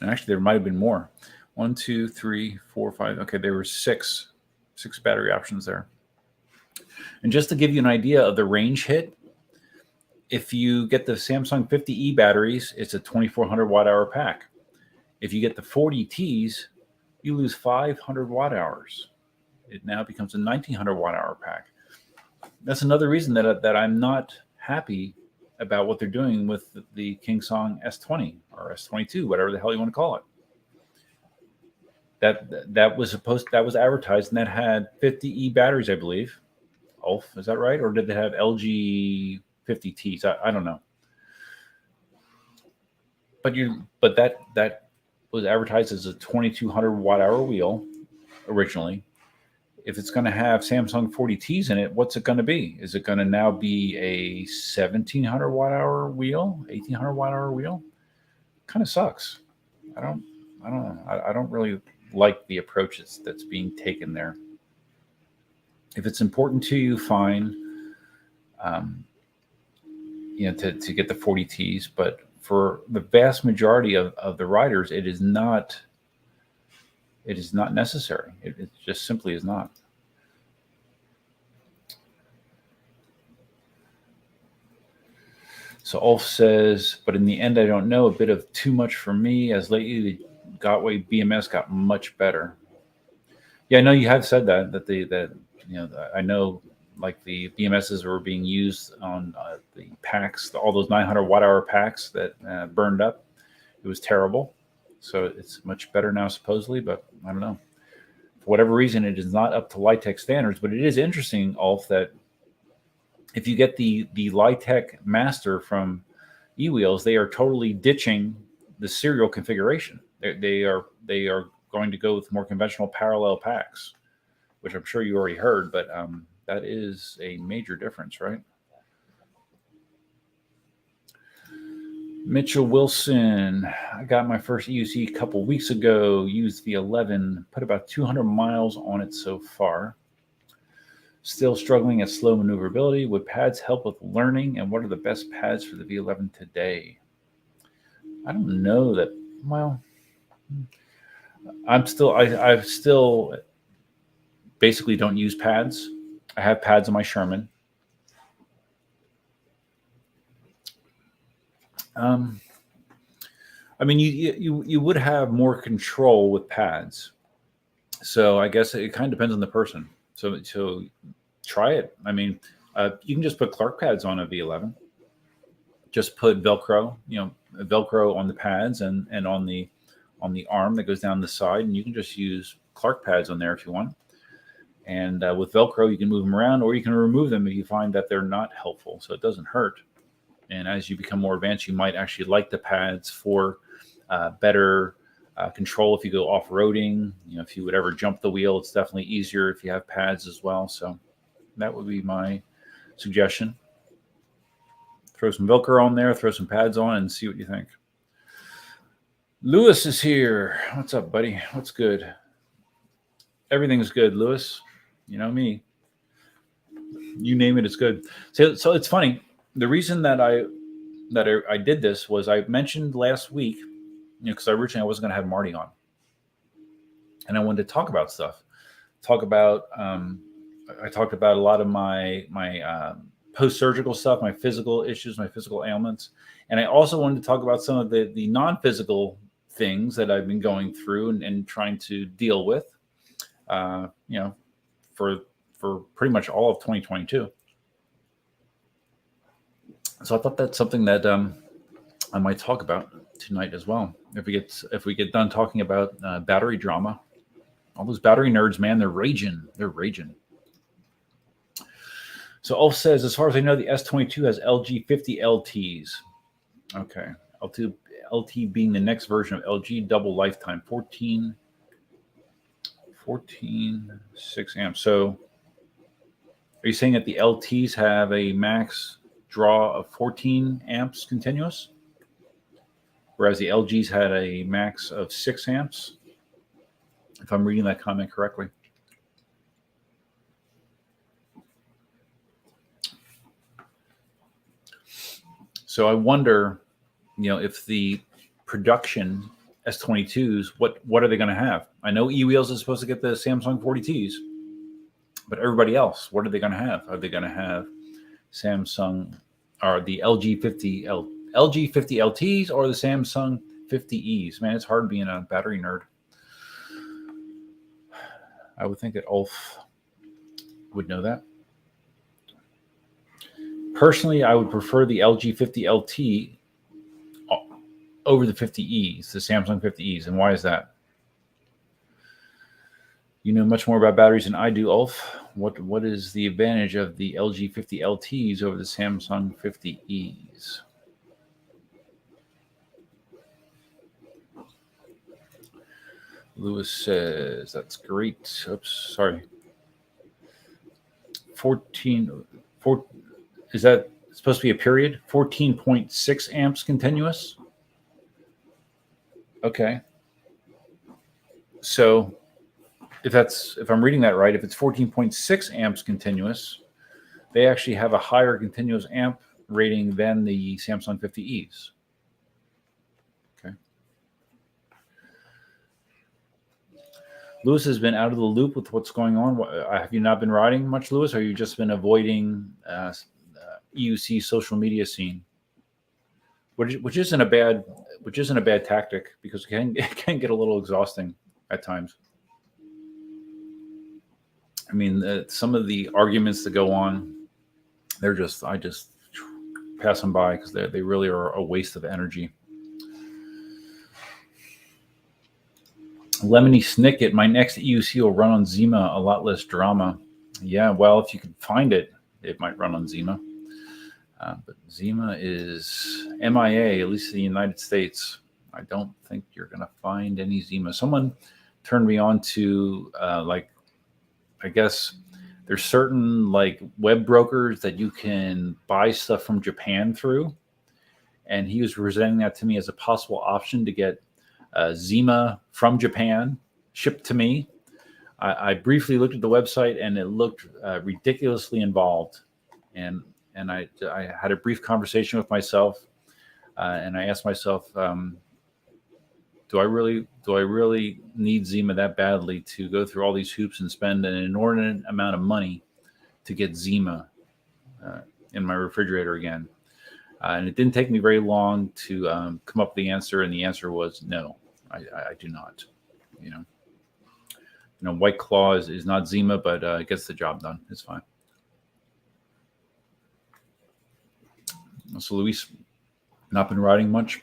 A: And actually, there might have been more. 1, 2, 3, 4, 5. Okay, there were six battery options there. And just to give you an idea of the range hit, if you get the Samsung 50E batteries, it's a 2400 watt hour pack. If you get the 40Ts, you lose 500 watt hours. It now becomes a 1900 watt hour pack. That's another reason that I'm not happy about what they're doing with the KingSong S20 or S22, whatever the hell you want to call it. That was advertised, and that had 50E batteries, I believe. Ulf, is that right? Or did they have LG 50Ts? I don't know. But that was advertised as a 2200 watt hour wheel originally. If it's going to have Samsung 40Ts in it, what's it going to be? Is it going to now be a 1700 watt hour wheel, 1800 watt hour wheel? Kind of sucks. I don't know. I don't really like the approach that's being taken there. If it's important to you, fine. To get the 40Ts, but for the vast majority of the riders, it is not necessary. It just simply is not. So Ulf says, but in the end, I don't know, a bit of too much for me, as lately the Gotway BMS got much better. Yeah, I know you have said that I know, like, the BMSs were being used on the packs, all those 900 watt hour packs that burned up. It was terrible. So it's much better now, supposedly, but I don't know. For whatever reason, it is not up to Litech standards, but it is interesting, Ulf, that if you get the Litech Master from eWheels, they are totally ditching the serial configuration. They are going to go with more conventional parallel packs, which I'm sure you already heard, but that is a major difference, right? Mitchell Wilson, I got my first EUC a couple weeks ago, used the 11, put about 200 miles on it so far. Still struggling at slow maneuverability. Would pads help with learning? And what are the best pads for the V11 today? I don't know that. Well, I still basically don't use pads. I have pads on my Sherman. I mean, you would have more control with pads. So I guess it kind of depends on the person. So try it. I mean, you can just put Clark pads on a V11. Just put Velcro, Velcro on the pads and on the arm that goes down the side, and you can just use Clark pads on there if you want. And with Velcro, you can move them around, or you can remove them if you find that they're not helpful. So it doesn't hurt. And as you become more advanced, you might actually like the pads for better control if you go off-roading. If you would ever jump the wheel, it's definitely easier if you have pads as well. So that would be my suggestion. Throw some Velcro on there, throw some pads on, and see what you think. Lewis is here. What's up, buddy? What's good? Everything's good, Lewis. You know me. You name it, it's good. So it's funny. The reason that I did this was I mentioned last week, because originally I wasn't going to have Marty on, and I wanted to talk about stuff. I talked about a lot of my post-surgical stuff, my physical issues, my physical ailments, and I also wanted to talk about some of the non-physical things that I've been going through and trying to deal with, for pretty much all of 2022. So I thought that's something that I might talk about tonight as well. If we get done talking about battery drama, all those battery nerds, man, they're raging. They're raging. So Ulf says, as far as I know, the S22 has LG 50 LTs. Okay, LT being the next version of LG, double lifetime, 14 6 amps. So are you saying that the LTs have a max draw of 14 amps continuous, whereas the LGs had a max of 6 amps? If I'm reading that comment correctly. So I wonder, if the production S22s, what are they going to have? I know eWheels is supposed to get the Samsung 40Ts, but everybody else, what are they going to have? Are they going to have Samsung or the LG 50 LTs or the Samsung 50Es? Man, it's hard being a battery nerd. I would think that Ulf would know that. Personally, I would prefer the LG 50 LT over the 50Es, the Samsung 50Es. And why is that? You know much more about batteries than I do, Ulf. What is the advantage of the LG 50 LTs over the Samsung 50Es? Lewis says, that's great. Oops, sorry. 14, is that supposed to be a period? 14.6 amps continuous? Okay. So if I'm reading that right, if it's 14.6 amps continuous, they actually have a higher continuous amp rating than the Samsung 50Es. Okay. Lewis has been out of the loop with what's going on. Have you not been riding much, Lewis, or have you just been avoiding EUC social media scene? Which isn't a bad tactic, because it can get a little exhausting at times. I mean, some of the arguments that go on, I just pass them by because they really are a waste of energy. Lemony Snicket, my next EUC will run on Zima, a lot less drama. Yeah, well, if you can find it, it might run on Zima. But Zima is MIA, at least in the United States. I don't think you're going to find any Zima. Someone turned me on to, like, I guess there's certain like web brokers that you can buy stuff from Japan through. And he was presenting that to me as a possible option to get Zima from Japan shipped to me. I briefly looked at the website and it looked ridiculously involved. And I had a brief conversation with myself, and I asked myself, do I really need Zima that badly to go through all these hoops and spend an inordinate amount of money to get Zima in my refrigerator again? And it didn't take me very long to come up with the answer, and the answer was no, I do not. You know, White Claw is not Zima, but it gets the job done. It's fine. So Luis, not been riding much.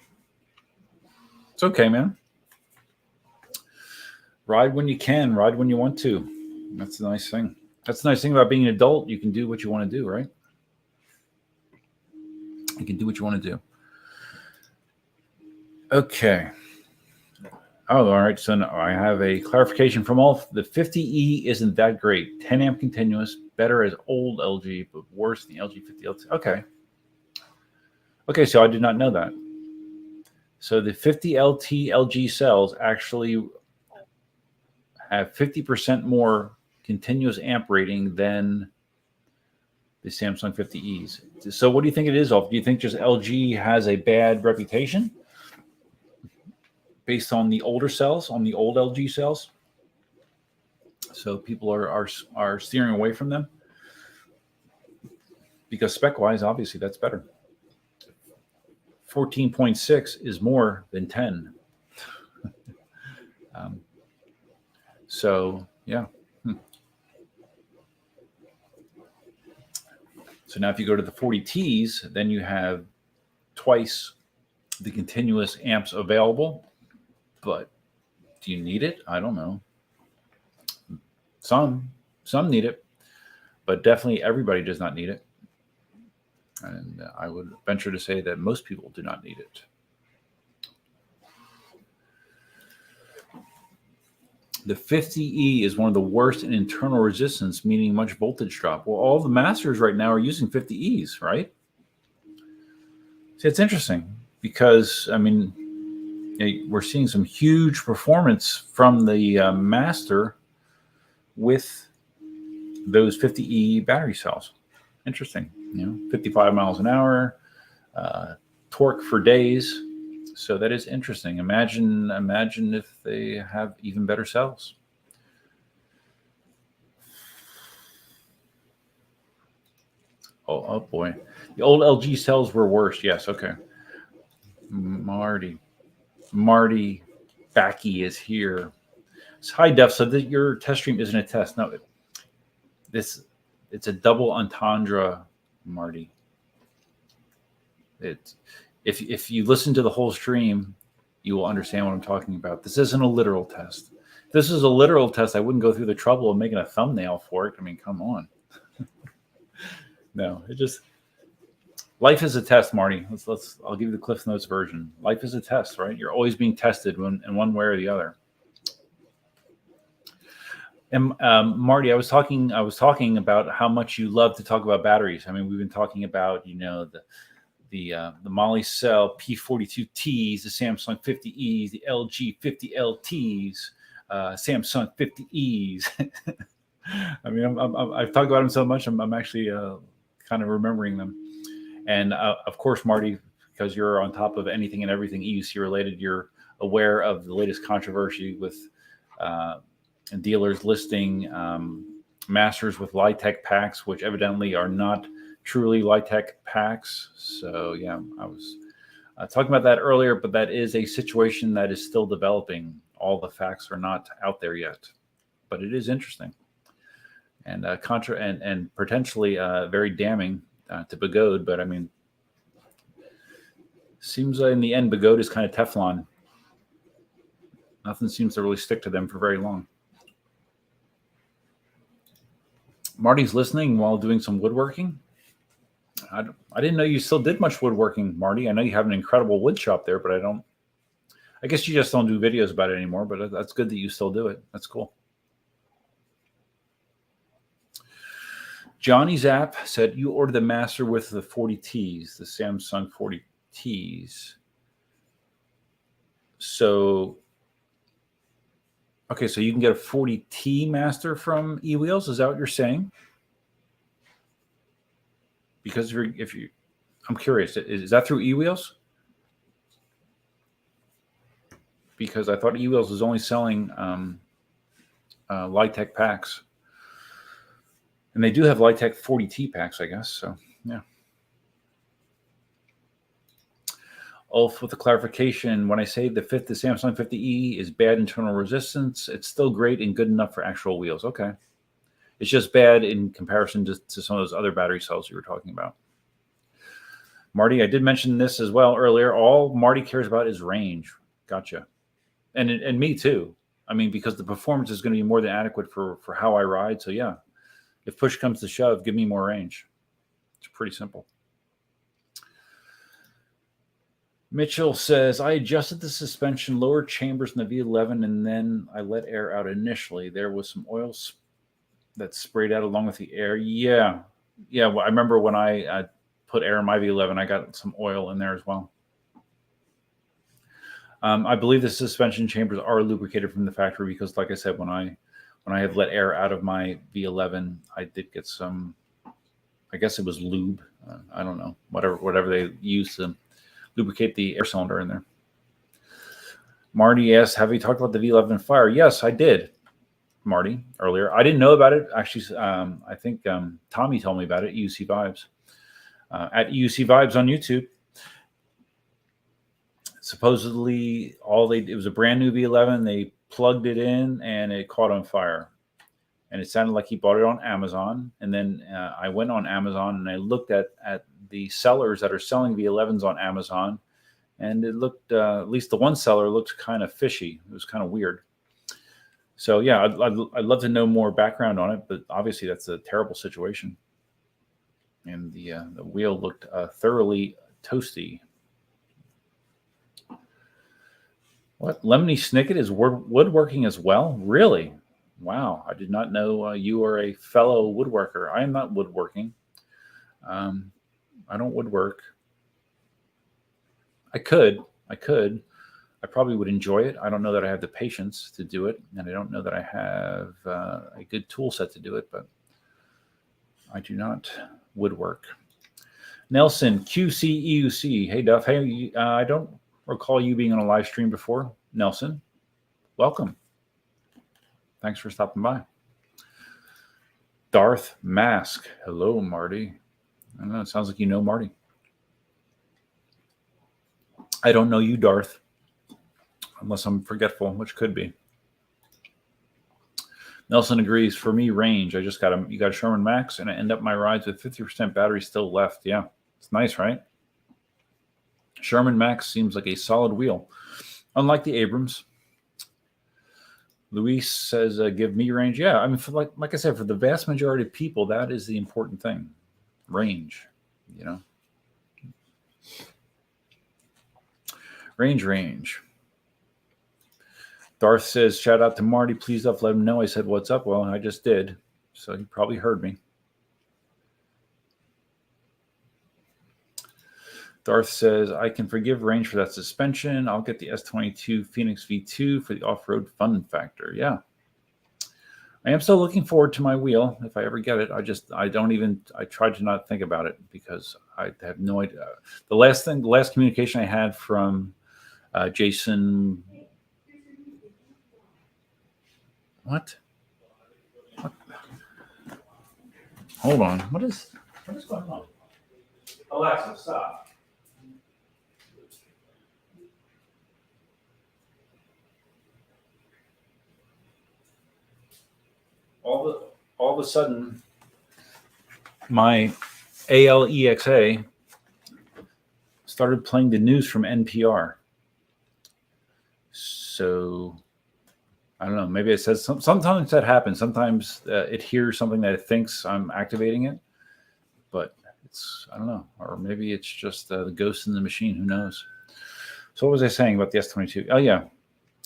A: It's okay, man. Ride when you can, ride when you want to. That's the nice thing. That's the nice thing about being an adult. You can do what you want to do, right? You can do what you want to do. Okay. Oh, all right. So I have a clarification from all. The 50E isn't that great. 10 amp continuous, better as old LG, but worse than the LG 50LT. Okay. Okay, so I did not know that. So the 50LT LG cells actually have 50% more continuous amp rating than the Samsung 50Es. So what do you think it is, Ulf? Do you think just LG has a bad reputation based on the older cells, on the old LG cells? So people are steering away from them? Because spec-wise, obviously, that's better. 14.6 is more than 10. So, yeah. So now if you go to the 40Ts, then you have twice the continuous amps available. But do you need it? I don't know. Some need it, but definitely everybody does not need it. And I would venture to say that most people do not need it. The 50E is one of the worst in internal resistance, meaning much voltage drop. Well, all the masters right now are using 50Es, right? See, it's interesting because, I mean, we're seeing some huge performance from the master with those 50E battery cells. Interesting. 55 miles an hour, torque for days. So that is interesting. Imagine if they have even better cells. Oh boy. The old LG cells were worse. Yes. Okay. Marty Backy is here. It's high def. So that your test stream isn't a test. No, it's a double entendre, Marty. If you listen to the whole stream, you will understand what I'm talking about. This isn't a literal test. If this is a literal test, I wouldn't go through the trouble of making a thumbnail for it. I mean, come on. No, life is a test, Marty. I'll give you the Cliff Notes version. Life is a test, right? You're always being tested in one way or the other. And Marty, I was talking about how much you love to talk about batteries. I mean, we've been talking about, the Molicel P42Ts, the Samsung 50Es, the LG 50LTs, Samsung 50Es. I mean, I've talked about them so much, I'm actually kind of remembering them. And of course, Marty, because you're on top of anything and everything EUC related, you're aware of the latest controversy with dealers listing masters with Litech packs, which evidently are not truly Litech packs. So yeah, I was talking about that earlier, but that is a situation that is still developing. All the facts are not out there yet, but it is interesting and and potentially very damning to Begode. But I mean, seems in the end Begode is kind of Teflon. Nothing seems to really stick to them for very long. Marty's listening while doing some woodworking. I didn't know you still did much woodworking, Marty. I know you have an incredible wood shop there, but I guess you just don't do videos about it anymore, but that's good that you still do it. That's cool. Johnny's app said you ordered the master with the 40Ts, the Samsung 40Ts. So, okay, so you can get a 40T master from eWheels. Is that what you're saying? Because I'm curious, is that through eWheels? Because I thought eWheels was only selling Litech packs. And they do have Litech 40T packs, I guess. So, yeah. Ulf with the clarification, when I say the Samsung 50E is bad internal resistance, it's still great and good enough for actual wheels. Okay. It's just bad in comparison to some of those other battery cells you were talking about. Marty, I did mention this as well earlier. All Marty cares about is range. Gotcha. And me too. I mean, because the performance is going to be more than adequate for how I ride. So, yeah. If push comes to shove, give me more range. It's pretty simple. Mitchell says, I adjusted the suspension, lower chambers in the V11, and then I let air out initially. There was some oil that sprayed out along with the air. Yeah. Well, I remember when I put air in my V11, I got some oil in there as well. I believe the suspension chambers are lubricated from the factory because, like I said, when I have let air out of my V11, I did get some, I guess it was lube. I don't know, whatever they use to lubricate the air cylinder in there. Marty asked, have you talked about the V11 fire? Yes, I did, Marty, earlier. I didn't know about it. Actually, I think Tommy told me about it, EUC Vibes. At EUC Vibes on YouTube. Supposedly, it was a brand new V11. They plugged it in and it caught on fire. And it sounded like he bought it on Amazon. And then I went on Amazon and I looked at the sellers that are selling V11s on Amazon. And it looked, at least the one seller looked kind of fishy. It was kind of weird. So, yeah, I'd love to know more background on it. But obviously, that's a terrible situation. And the wheel looked thoroughly toasty. What? Lemony Snicket is woodworking as well? Really? Wow. I did not know you are a fellow woodworker. I am not woodworking. I don't woodwork. I could. I probably would enjoy it. I don't know that I have the patience to do it. And I don't know that I have a good tool set to do it. But I do not woodwork. Nelson, QC EUC. Hey, Duff. Hey, I don't recall you being on a live stream before. Nelson, welcome. Thanks for stopping by. Darth Mask. Hello, Marty. I don't know. It sounds like you know Marty. I don't know you, Darth, unless I'm forgetful, which could be. Nelson agrees. For me, range. You got a Sherman Max, and I end up my rides with 50% battery still left. Yeah, it's nice, right? Sherman Max seems like a solid wheel, unlike the Abrams. Luis says, give me range. Yeah, I mean, like I said, for the vast majority of people, that is the important thing. Range, you know. Range. Darth says, shout out to Marty. Please let him know I said what's up. Well, I just did. So he probably heard me. Darth says, I can forgive range for that suspension. I'll get the S22 Phoenix V2 for the off-road fun factor. Yeah. I am still looking forward to my wheel if I ever get it. I tried to not think about it because I have no idea. The last communication I had from Jason. What? Hold on. What is going on? Alexa, stop. All of a sudden, my ALEXA started playing the news from NPR. So I don't know. Maybe it says sometimes that happens. Sometimes it hears something that it thinks I'm activating it, but I don't know. Or maybe it's just the ghost in the machine. Who knows? So what was I saying about the S22? Oh yeah,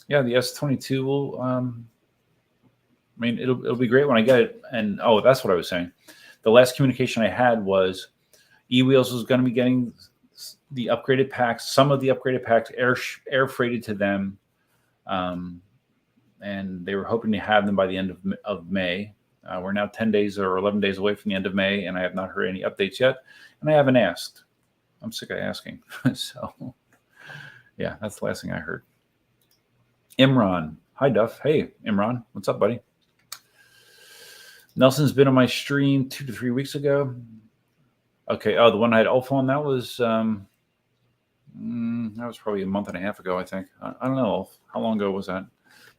A: the S22 will. I mean, it'll be great when I get it. And that's what I was saying. The last communication I had was eWheels was going to be getting the upgraded packs. Some of the upgraded packs air freighted to them. And they were hoping to have them by the end of May. We're now 10 days or 11 days away from the end of May, and I have not heard any updates yet, and I haven't asked. I'm sick of asking. So, yeah, that's the last thing I heard. Imran. Hi, Duff. Hey, Imran. What's up, buddy? Nelson's been on my stream 2 to 3 weeks ago. Okay. Oh, the one I had Ulf on, that was probably a month and a half ago, I think. I don't know, Ulf. How long ago was that?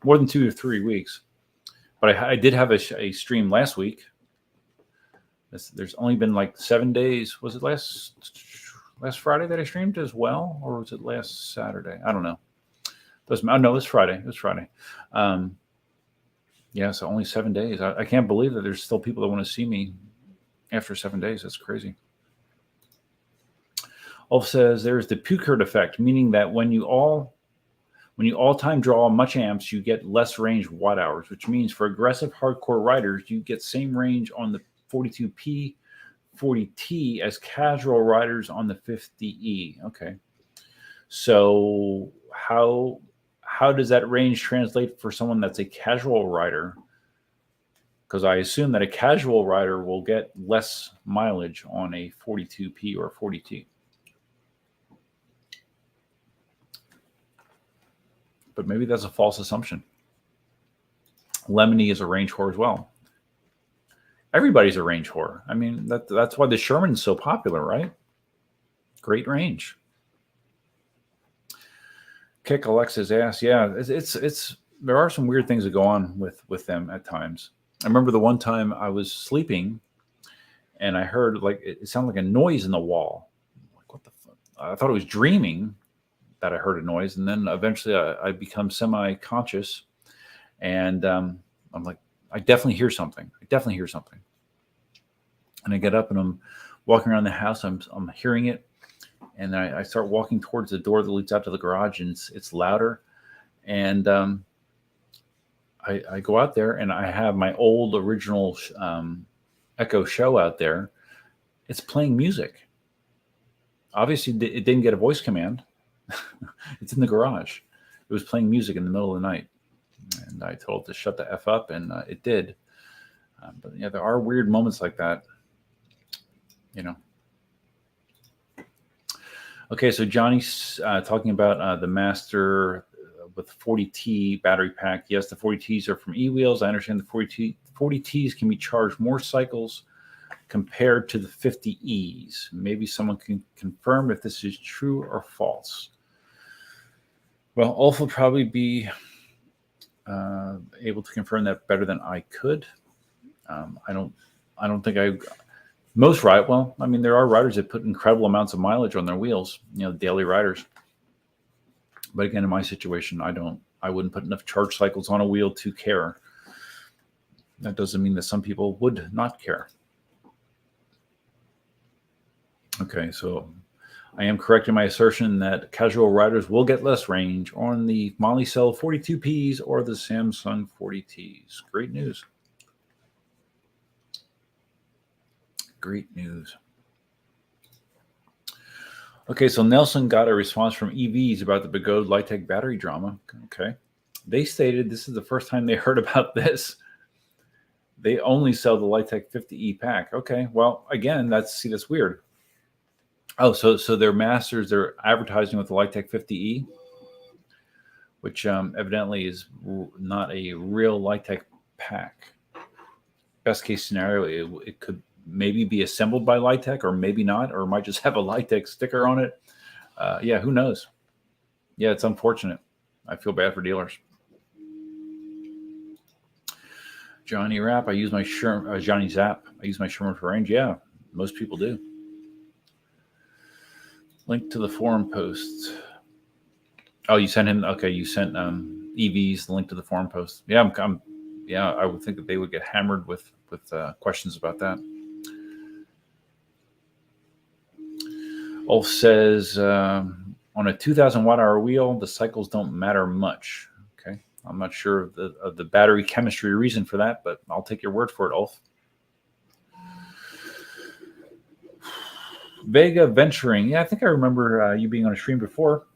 A: More than 2 to 3 weeks. But I did have a stream last week. There's only been like 7 days. Was it last Friday that I streamed as well? Or was it last Saturday? I don't know. No, it was Friday. It was Friday. So only 7 days. I can't believe that there's still people that want to see me after 7 days. That's crazy. Ulf says there's the Puchert effect, meaning that when you all-time draw much amps, you get less range watt hours, which means for aggressive hardcore riders, you get same range on the 42P 40T as casual riders on the 50E. Okay. So how does that range translate for someone that's a casual rider? Because I assume that a casual rider will get less mileage on a 42P or 40T. But maybe that's a false assumption. Lemony is a range whore as well. Everybody's a range whore. I mean, that's why the Sherman's so popular, right? Great range. Kick Alexa's ass. Yeah, it's there are some weird things that go on with them at times. I remember the one time I was sleeping and I heard like it sounded like a noise in the wall. Like, what the fuck? I thought I was dreaming that I heard a noise, and then eventually I become semi-conscious, and I'm like, I definitely hear something. And I get up and I'm walking around the house. I'm hearing it, and I start walking towards the door that leads out to the garage, and it's louder. And I go out there, and I have my old original Echo Show out there. It's playing music. Obviously, it didn't get a voice command. It's in the garage. It was playing music in the middle of the night, and I told it to shut the F up, and it did. But yeah, there are weird moments like that, you know. Okay, so Johnny's talking about the Master with 40T battery pack. Yes, the 40Ts are from eWheels. I understand the 40Ts can be charged more cycles compared to the 50Es. Maybe someone can confirm if this is true or false. Well, Ulf will probably be able to confirm that better than I could. I don't think most ride. Well, I mean, there are riders that put incredible amounts of mileage on their wheels, daily riders. But again, in my situation, I wouldn't put enough charge cycles on a wheel to care. That doesn't mean that some people would not care. Okay, so I am correct in my assertion that casual riders will get less range on the Molicel 42Ps or the Samsung 40Ts. Great news. Great news. Okay, so Nelson got a response from EVs about the Begode Litech battery drama. Okay. They stated this is the first time they heard about this. They only sell the Litech 50E pack. Okay, well, again, that's weird. Oh, so their masters, they're advertising with the Litech 50E, which evidently is not a real Litech pack. Best case scenario, it could maybe be assembled by Litech, or maybe not, or it might just have a Litech sticker on it. Yeah, who knows? Yeah, it's unfortunate. I feel bad for dealers. Johnny Rapp, I use my Johnny Zap. I use my Sherman for range. Yeah, most people do. Link to the forum posts. Oh, you sent him. Okay, you sent EVs, the link to the forum post. Yeah, I would think that they would get hammered with questions about that. Ulf says, on a 2,000 watt-hour wheel, the cycles don't matter much. Okay, I'm not sure of the battery chemistry reason for that, but I'll take your word for it, Ulf. Vega Venturing. Yeah, I think I remember you being on a stream before.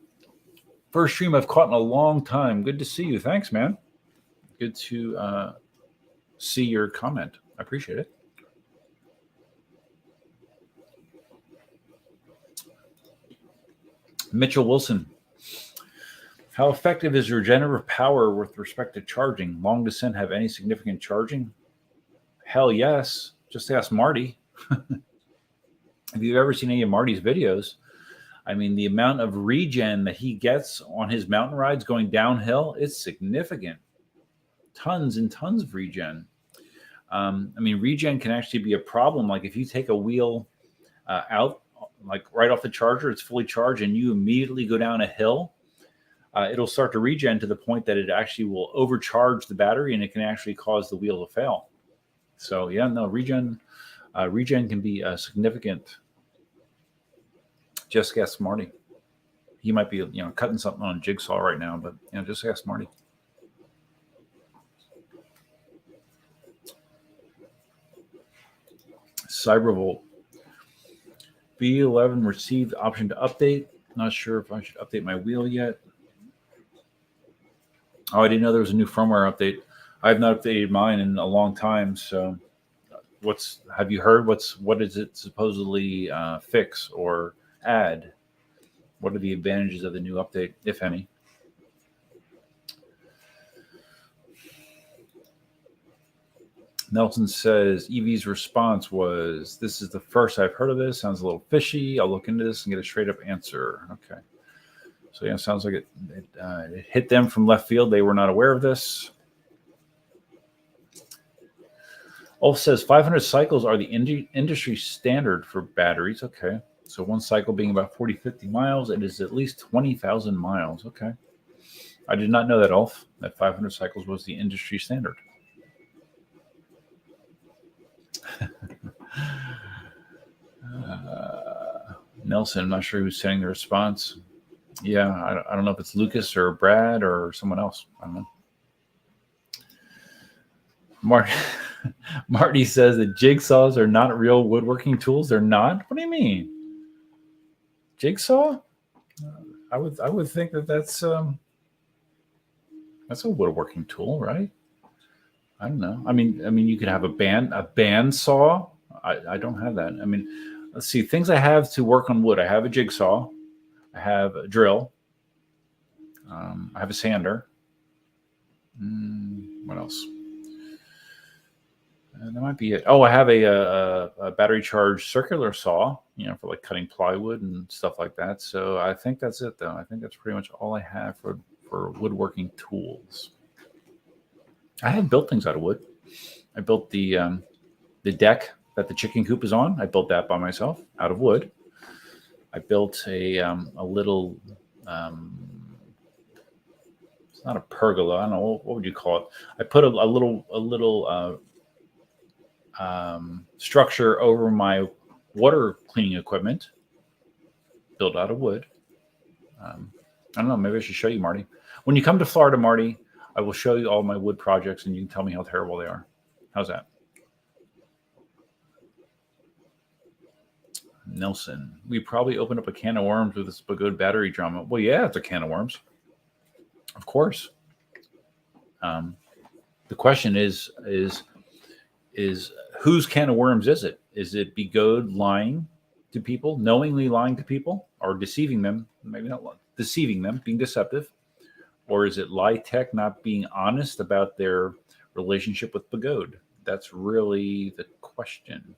A: First stream I've caught in a long time. Good to see you. Thanks, man. Good to see your comment. I appreciate it. Mitchell Wilson. How effective is regenerative power with respect to charging? Long descent have any significant charging? Hell yes. Just ask Marty. If you've ever seen any of Marty's videos, I mean, the amount of regen that he gets on his mountain rides going downhill, it's significant. Tons and tons of regen. I mean, regen can actually be a problem. Like if you take a wheel out, like right off the charger, it's fully charged, and you immediately go down a hill, it'll start to regen to the point that it actually will overcharge the battery, and it can actually cause the wheel to fail. So yeah, no, regen can be significant. Just ask Marty. He might be, cutting something on a jigsaw right now, but just ask Marty. Cybervolt. B11 received option to update. Not sure if I should update my wheel yet. Oh, I didn't know there was a new firmware update. I have not updated mine in a long time. So, have you heard? What is it supposedly fix or add? What are the advantages of the new update, if any? Nelson says EV's response was, "This is the first I've heard of this. Sounds a little fishy. I'll look into this and get a straight up answer." Okay. So yeah, it sounds like it hit them from left field. They were not aware of this. Ulf says 500 cycles are the industry standard for batteries. Okay. So one cycle being about 40, 50 miles. It is at least 20,000 miles. Okay. I did not know that, Ulf, that 500 cycles was the industry standard. Nelson, I'm not sure who's sending the response. Yeah, I don't know if it's Lucas or Brad or someone else. I don't know. Marty says that jigsaws are not real woodworking tools. They're not? What do you mean? Jigsaw? I would think that's a woodworking tool, right? I don't know. I mean, you could have a band saw. I don't have that. I mean, let's see. Things I have to work on wood. I have a jigsaw. I have a drill. I have a sander. What else? That might be it. Oh, I have a battery charged circular saw, for like cutting plywood and stuff like that. So I think that's it, though. I think that's pretty much all I have for woodworking tools. I have built things out of wood. I built the deck that the chicken coop is on. I built that by myself out of wood. I built a little. It's not a pergola. I don't know what would you call it. I put a little structure over my water cleaning equipment, built out of wood. I don't know. Maybe I should show you, Marty. When you come to Florida, Marty, I will show you all my wood projects, and you can tell me how terrible they are. How's that? Nelson, we probably opened up a can of worms with this Begode battery drama. Well, yeah, it's a can of worms. Of course. The question is whose can of worms is it? Is it Begode lying to people, knowingly lying to people, or deceiving them? Maybe not deceiving them, being deceptive. Or is it Litech not being honest about their relationship with Begode? That's really the question.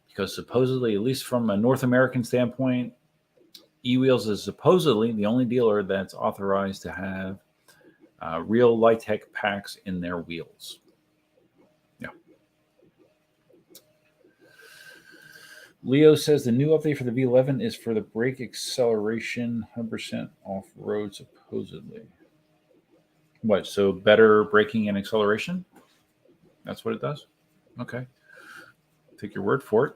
A: Because supposedly, at least from a North American standpoint, eWheels is supposedly the only dealer that's authorized to have real Litech packs in their wheels. Yeah. Leo says the new update for the V11 is for the brake acceleration, 100% off-road, supposedly. What? So better braking and acceleration? That's what it does? Okay. Take your word for it.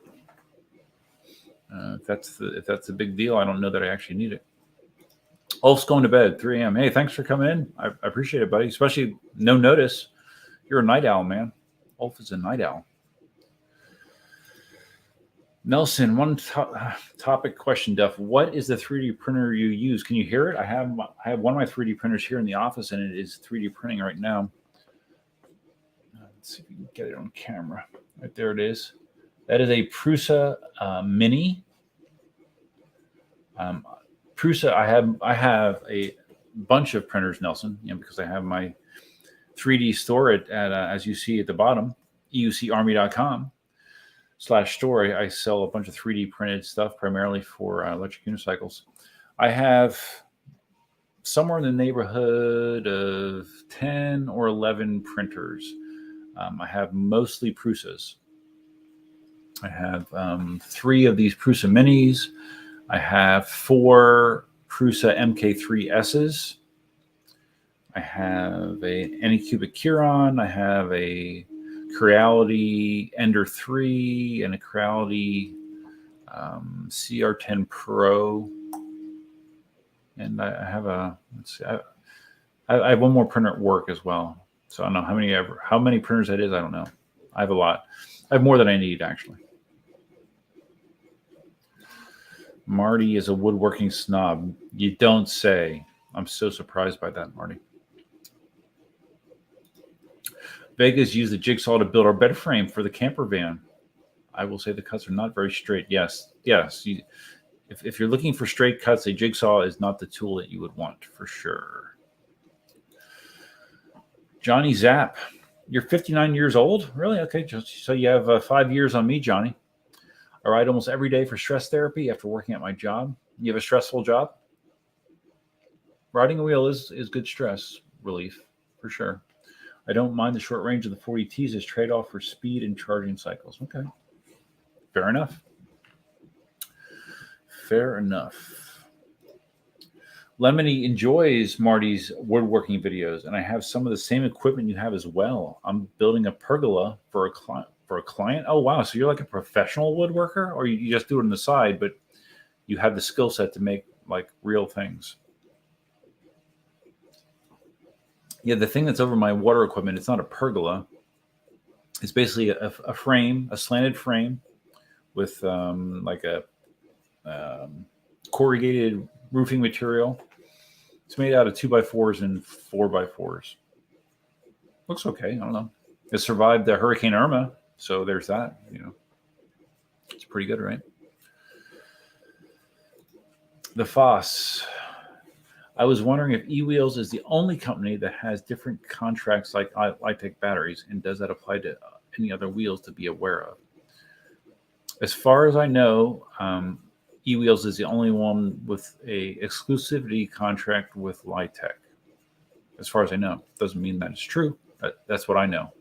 A: If that's a big deal, I don't know that I actually need it. Ulf's going to bed, 3 a.m. Hey, thanks for coming in. I appreciate it, buddy. Especially no notice. You're a night owl, man. Ulf is a night owl. Nelson, one topic question, Duff. What is the 3D printer you use? Can you hear it? I have one of my 3D printers here in the office, and it is 3D printing right now. Let's see if we can get it on camera. Right there it is. That is a Prusa Mini. Prusa, I have a bunch of printers, Nelson, because I have my 3D store at as you see at the bottom, eucarmy.com/store. I sell a bunch of 3D printed stuff primarily for electric unicycles. I have somewhere in the neighborhood of 10 or 11 printers. I have mostly Prusas. I have 3 of these Prusa Minis. I have 4 Prusa MK3Ss. I have a Anycubic Curon. I have a Creality Ender 3 and a Creality CR10 Pro. And I have let's see, I have one more printer at work as well. So I don't know how many printers that is. I don't know. I have a lot. I have more than I need, actually. Marty is a woodworking snob. You don't say. I'm so surprised by that, Marty. Vegas used the jigsaw to build our bed frame for the camper van. I will say the cuts are not very straight. Yes. If you're looking for straight cuts, a jigsaw is not the tool that you would want, for sure. Johnny Zapp, you're 59 years old? Really? Okay, so you have 5 years on me, Johnny. I ride almost every day for stress therapy after working at my job. You have a stressful job? Riding a wheel is good stress relief, for sure. I don't mind the short range of the 40Ts as trade-off for speed and charging cycles. Okay. Fair enough. Lemony enjoys Marty's woodworking videos, and I have some of the same equipment you have as well. I'm building a pergola for a client. Oh, wow. So you're like a professional woodworker, or you just do it on the side, but you have the skill set to make like real things? Yeah, the thing that's over my water equipment, it's not a pergola. It's basically a frame, a slanted frame with like a corrugated roofing material. It's made out of 2x4s and 4x4s. Looks okay. I don't know. It survived the Hurricane Irma, so there's that. It's pretty good, right? The Foss. I was wondering if eWheels is the only company that has different contracts like Litech batteries, and does that apply to any other wheels to be aware of? As far as I know, eWheels is the only one with a exclusivity contract with Litech. As far as I know, doesn't mean that it's true. That's what I know.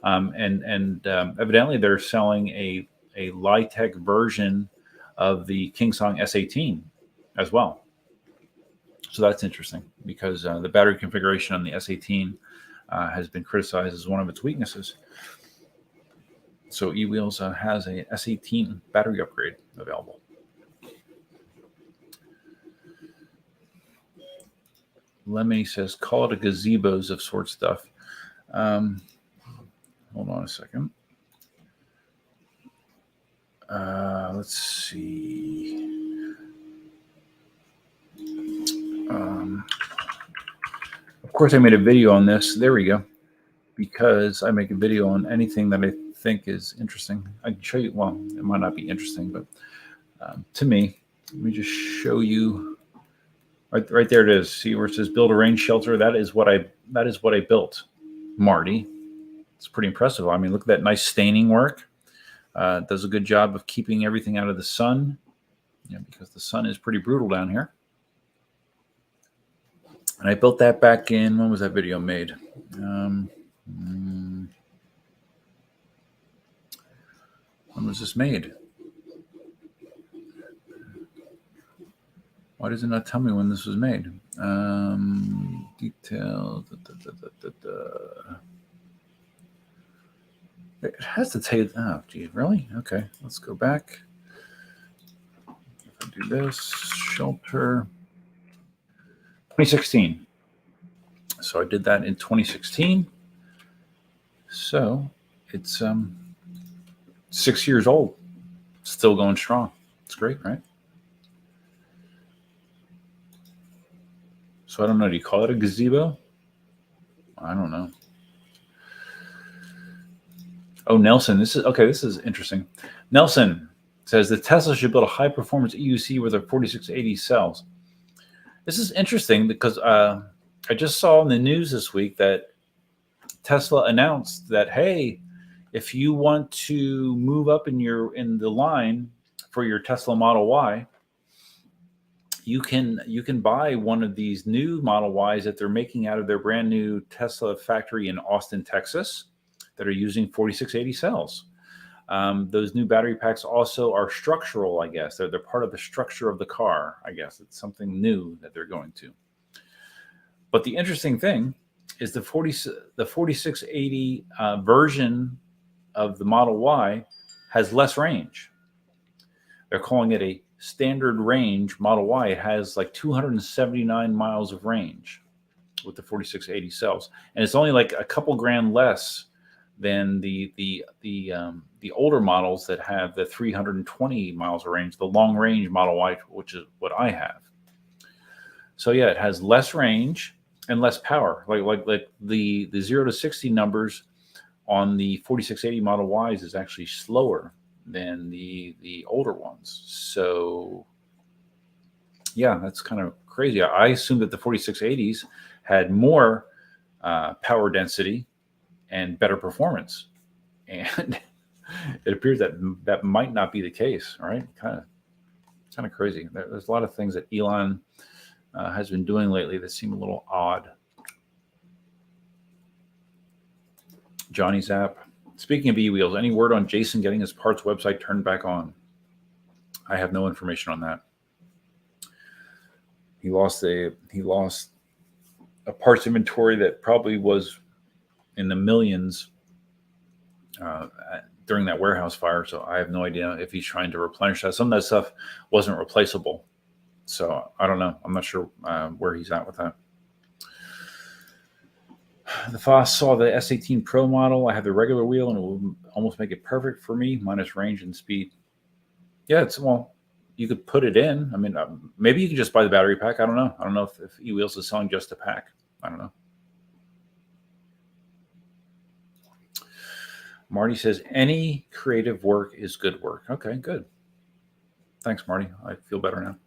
A: Evidently, they're selling a Litech version of the KingSong S18 as well. So that's interesting because the battery configuration on the S18 has been criticized as one of its weaknesses. So eWheels has a S18 battery upgrade available. Lemmy says, call it a gazebos of sort stuff. Hold on a second. Let's see. Of course, I made a video on this. There we go. Because I make a video on anything that I think is interesting. I can show you. Well, it might not be interesting, but to me, let me just show you. Right there it is. See where it says build a rain shelter? That is what I built, Marty. It's pretty impressive. I mean, look at that nice staining work. Does a good job of keeping everything out of the sun. Because the sun is pretty brutal down here. And I built that back in, when was that video made? When was this made? Why does it not tell me when this was made? Details. It has to tell you. Oh, geez, really? Okay, let's go back. If I do this, shelter. 2016. So I did that in 2016. So it's 6 years old. Still going strong. It's great, right? So I don't know. Do you call it a gazebo? I don't know. Oh, Nelson, this is interesting. Nelson says the Tesla should build a high-performance EUC with their 4680 cells. This is interesting because I just saw in the news this week that Tesla announced that, hey, if you want to move up in the line for your Tesla Model Y, you can buy one of these new Model Ys that they're making out of their brand new Tesla factory in Austin, Texas, that are using 4680 cells. Those new battery packs also are structural, I guess. They're part of the structure of the car, I guess. It's something new that they're going to. But the interesting thing is the 4680 version of the Model Y has less range. They're calling it a standard range Model Y. It has like 279 miles of range with the 4680 cells. And it's only like a couple grand less than the older models that have the 320 miles of range, the long range Model Y, which is what I have. So yeah, it has less range and less power. Like the 0 to 60 numbers on the 4680 Model Ys is actually slower than the older ones. So yeah, that's kind of crazy. I assumed that the 4680s had more power density and better performance, and it appears that might not be the case. All right, kind of crazy. There's a lot of things that Elon has been doing lately that seem a little odd. Johnny's app. Speaking of e-wheels, any word on Jason getting his parts website turned back on? I have no information on that. He lost a parts inventory that probably was in the millions during that warehouse fire. So I have no idea if he's trying to replenish that. Some of that stuff wasn't replaceable. So I don't know. I'm not sure where he's at with that. The Foss saw the S18 Pro model. I have the regular wheel, and it will almost make it perfect for me, minus range and speed. Yeah, you could put it in. I mean, maybe you can just buy the battery pack. I don't know. I don't know if eWheels is selling just a pack. I don't know. Marty says, any creative work is good work. Okay, good. Thanks, Marty. I feel better now.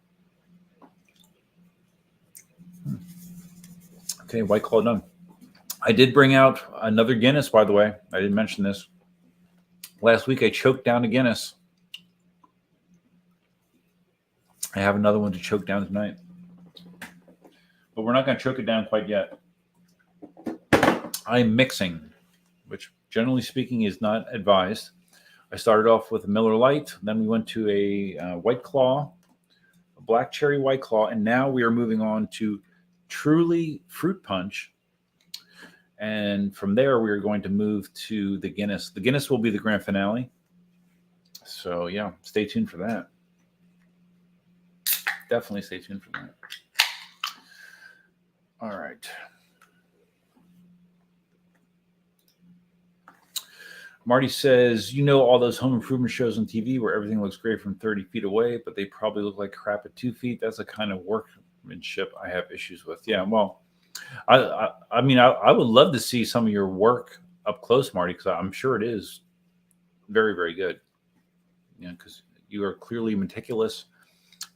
A: Okay, White Claw done. I did bring out another Guinness, by the way. I didn't mention this. Last week, I choked down a Guinness. I have another one to choke down tonight. But we're not going to choke it down quite yet. I'm mixing, which generally speaking is not advised. I started off with a Miller Lite. Then we went to a White Claw, a black cherry White Claw. And now we are moving on to Truly Fruit Punch. And from there, we are going to move to the Guinness. The Guinness will be the grand finale. So, yeah, stay tuned for that. Definitely stay tuned for that. All right. Marty says, all those home improvement shows on TV where everything looks great from 30 feet away, but they probably look like crap at 2 feet. That's the kind of workmanship I have issues with. Yeah, well, I mean, I would love to see some of your work up close, Marty, because I'm sure it is very, very good. Because you are clearly meticulous,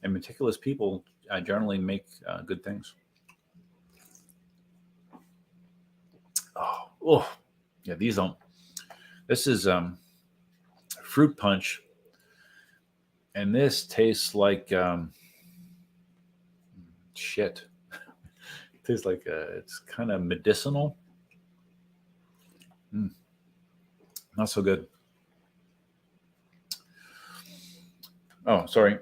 A: and meticulous people generally make good things. Oh, yeah, these don't. This is fruit punch, and this tastes like shit. It tastes like it's kind of medicinal. Not so good. Oh, sorry.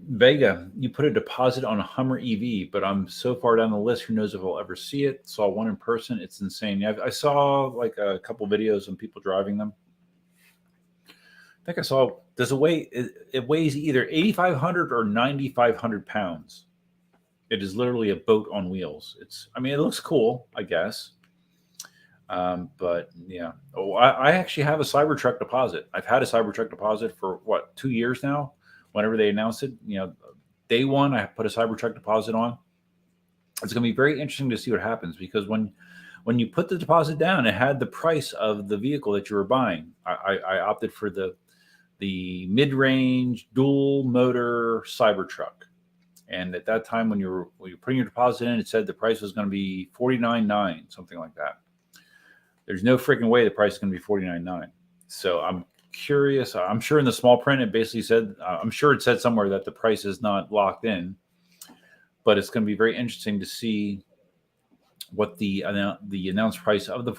A: Vega, you put a deposit on a Hummer EV, but I'm so far down the list. Who knows if I'll ever see it? Saw one in person. It's insane. I saw like a couple videos of people driving them. I think I saw. Does it weigh? It weighs either 8,500 or 9,500 pounds. It is literally a boat on wheels. I mean, it looks cool, I guess. But yeah. Oh, I actually have a Cybertruck deposit. I've had a Cybertruck deposit for what, 2 years now. Whenever they announced it, day one, I put a Cybertruck deposit on. It's going to be very interesting to see what happens, because when you put the deposit down, it had the price of the vehicle that you were buying. I opted for the mid-range dual motor Cybertruck. And at that time, when you're putting your deposit in, it said the price was going to be $49,900, something like that. There's no freaking way the price is going to be $49,900. So I'm curious. I'm sure in the small print it basically said, I'm sure it said somewhere that the price is not locked in, but it's going to be very interesting to see what the announced price of the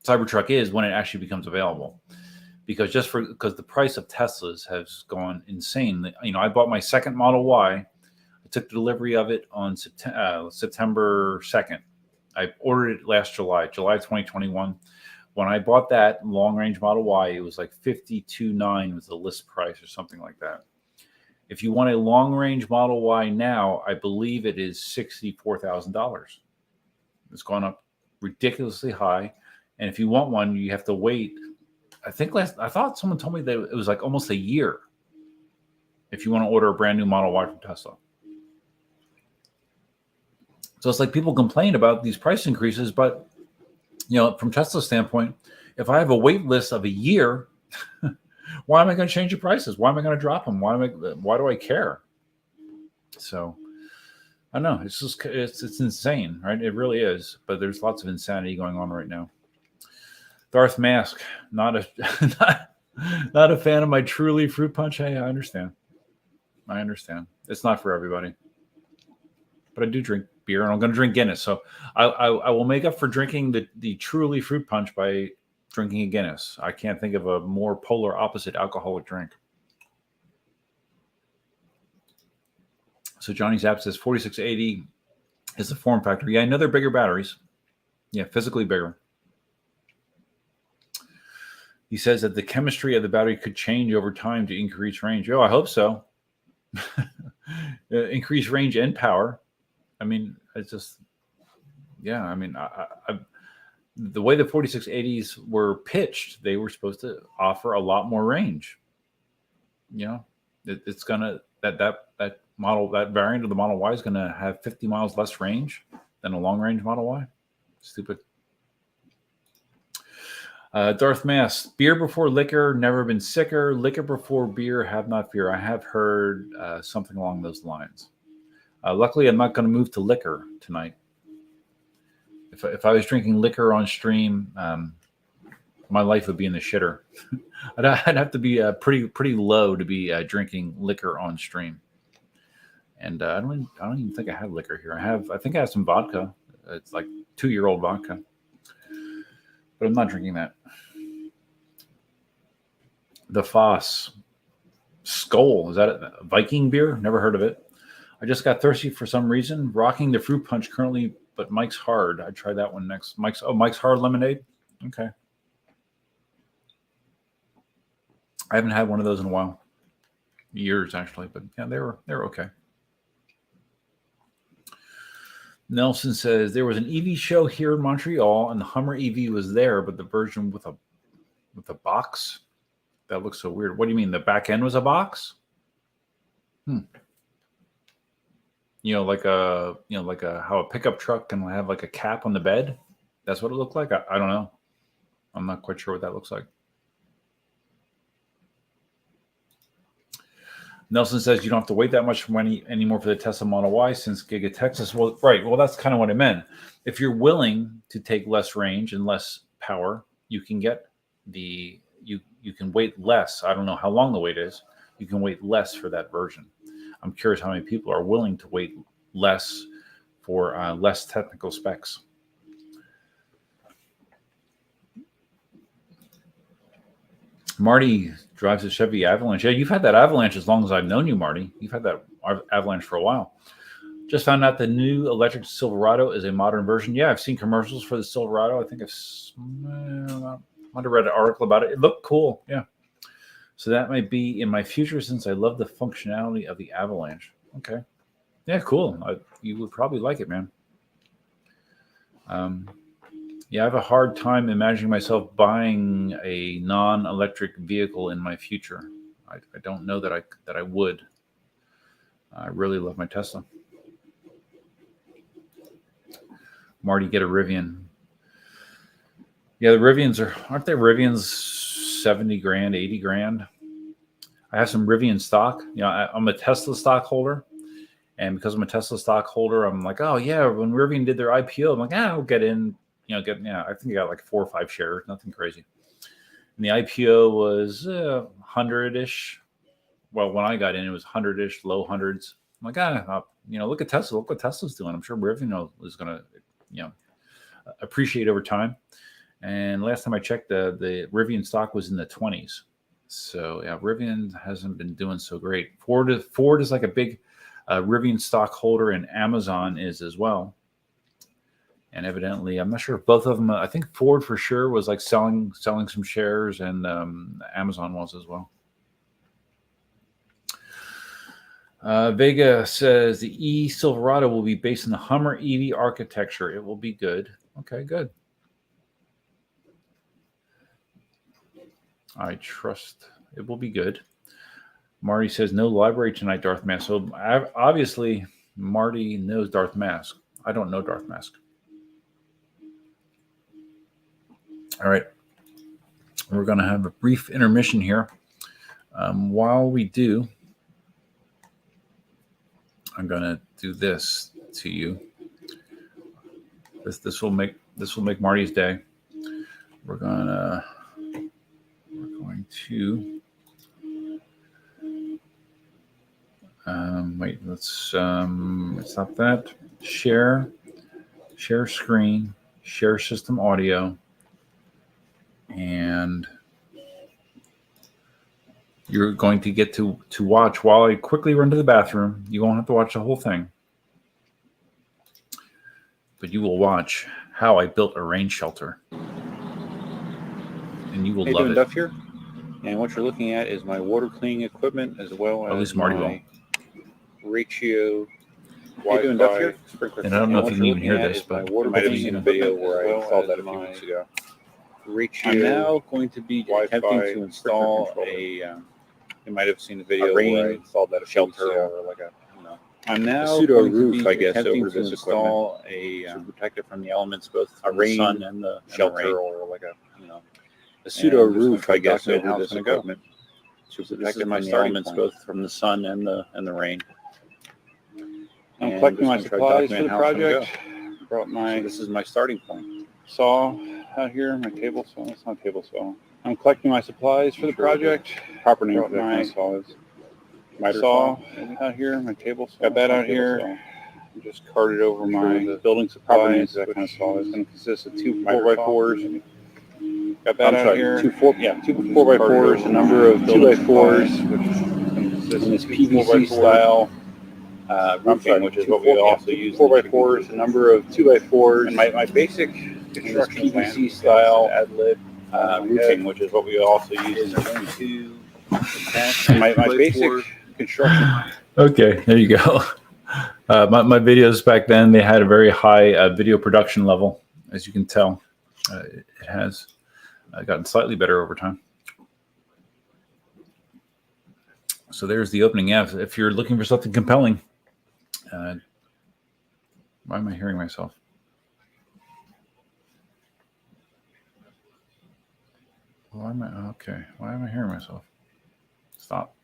A: Cybertruck is when it actually becomes available. Because the price of Teslas has gone insane. I bought my second Model Y. I took the delivery of it on September 2nd. I ordered it last July 2021. When I bought that long-range Model Y, it was like $52,900 was the list price or something like that. If you want a long-range Model Y now, I believe it is $64,000. It's gone up ridiculously high. And if you want one, you have to wait. I thought someone told me that it was like almost a year if you want to order a brand new Model Y from Tesla. So it's like people complain about these price increases, but from Tesla's standpoint, if I have a wait list of a year, why am I going to change the prices? Why am I going to drop them? Why do I care? So I don't know. It's just it's insane, right? It really is. But there's lots of insanity going on right now. Darth Mask, not a fan of my Truly fruit punch. Hey, I understand. It's not for everybody, but I do drink beer, and I'm going to drink Guinness. So I will make up for drinking the Truly fruit punch by drinking a Guinness. I can't think of a more polar opposite alcoholic drink. So Johnny Zapp says 4680 is the form factor. Yeah, I know they're bigger batteries. Yeah, physically bigger. He says that the chemistry of the battery could change over time to increase range. Oh, I hope so. Increase range and power. I mean, it's just, yeah. I mean, the way the 4680s were pitched, they were supposed to offer a lot more range. It's gonna that model, that variant of the Model Y is gonna have 50 miles less range than a long range Model Y. Stupid. Darth Mass, beer before liquor, never been sicker. Liquor before beer, have not fear. I have heard something along those lines. Luckily, I'm not going to move to liquor tonight. If I was drinking liquor on stream, my life would be in the shitter. I'd have to be pretty low to be drinking liquor on stream. And I don't even think I have liquor here. I think I have some vodka. It's like 2-year-old vodka, but I'm not drinking that. The Foss Skull, is that a Viking beer? Never heard of it. I just got thirsty for some reason. Rocking the fruit punch currently, but Mike's Hard. I'd try that one next. Mike's Hard lemonade. Okay. I haven't had one of those in a while. Years actually, but yeah, they're okay. Nelson says there was an EV show here in Montreal, and the Hummer EV was there, but the version with a box. That looks so weird. What do you mean? The back end was a box? Like how a pickup truck can have like a cap on the bed. That's what it looked like. I don't know. I'm not quite sure what that looks like. Nelson says you don't have to wait that much anymore for the Tesla Model Y since Giga Texas. Well, right. Well, that's kind of what I meant. If you're willing to take less range and less power, you can get you can wait less. I don't know how long the wait is. You can wait less for that version. I'm curious how many people are willing to wait less for less technical specs. Marty drives a Chevy Avalanche. Yeah, you've had that Avalanche as long as I've known you, Marty. You've had that Avalanche for a while. Just found out the new electric Silverado is a modern version. Yeah, I've seen commercials for the Silverado. I think I might have read an article about it. It looked cool. Yeah. So that might be in my future since I love the functionality of the Avalanche. Okay. Yeah, cool. You would probably like it, man. Yeah, I have a hard time imagining myself buying a non-electric vehicle in my future. I don't know that I would. I really love my Tesla. Marty, get a Rivian. Yeah, the Rivians aren't they Rivians 70 grand, 80 grand? I have some Rivian stock. You know, I'm a Tesla stockholder. And because I'm a Tesla stockholder, I'm like, oh yeah, when Rivian did their IPO, I'm like, I'll get in, I think I got like 4 or 5 shares, nothing crazy. And the IPO was 100-ish. Well, when I got in, it was 100-ish, low hundreds. I'm like, look at Tesla. Look what Tesla's doing. I'm sure Rivian is going to, appreciate over time. And last time I checked, the Rivian stock was in the 20s. So yeah, Rivian hasn't been doing so great. Ford is like a big Rivian stockholder, and Amazon is as well. And evidently, I'm not sure if both of them. I think Ford for sure was like selling some shares, and Amazon was as well. Vega says the E Silverado will be based on the Hummer EV architecture. It will be good. Okay, good. I trust it will be good. Marty says no library tonight, Darth Mask. So obviously, Marty knows Darth Mask. I don't know Darth Mask. All right. We're going to have a brief intermission here. While we do, I'm going to do this to you. This will make Marty's day. We're going to wait. Let's stop that. Share screen. Share system audio. And you're going to get to watch while I quickly run to the bathroom. You won't have to watch the whole thing, but you will watch how I built a rain shelter, and you will love it.
B: Duff here, and what you're looking at is my water cleaning equipment as well as
A: at least Marty
B: my ratio.
A: Hey, doing Duff here? And I don't know if you can even hear this, but
B: you might have seen a video where I installed that a few weeks ago. Ratio. I'm now going to be attempting to install you might have seen a video where I installed that a shelter or like a I'm now a pseudo roof, I guess, over this equipment to protect it from the elements, both from the sun and the shelter, or like a pseudo roof, I guess, over this equipment to protect it from the elements, both from the sun and the rain. I'm collecting my supplies for the project. This is my starting point. Saw out here, my table saw. It's not a table saw. I'm collecting my supplies for the project. Proper name for that kind of saw is miter saw out here. My table saw. Got that out here. Just carted over my building supplies. That kind of saw is going to consist of 2 4x4s. Got that out here. 2 4x4s. A number of 2x4s, which is this PVC style. Roofing, which is what we also use. 4x4s, a number of 2x4s, and my basic construction PVC style ad-lib roofing, which is what we also use. My basic construction.
A: Okay, there you go. My videos back then, they had a very high video production level, as you can tell. It has gotten slightly better over time. So there's the opening. Yeah, if you're looking for something compelling. Why am I hearing myself? Why am I hearing myself? Stop.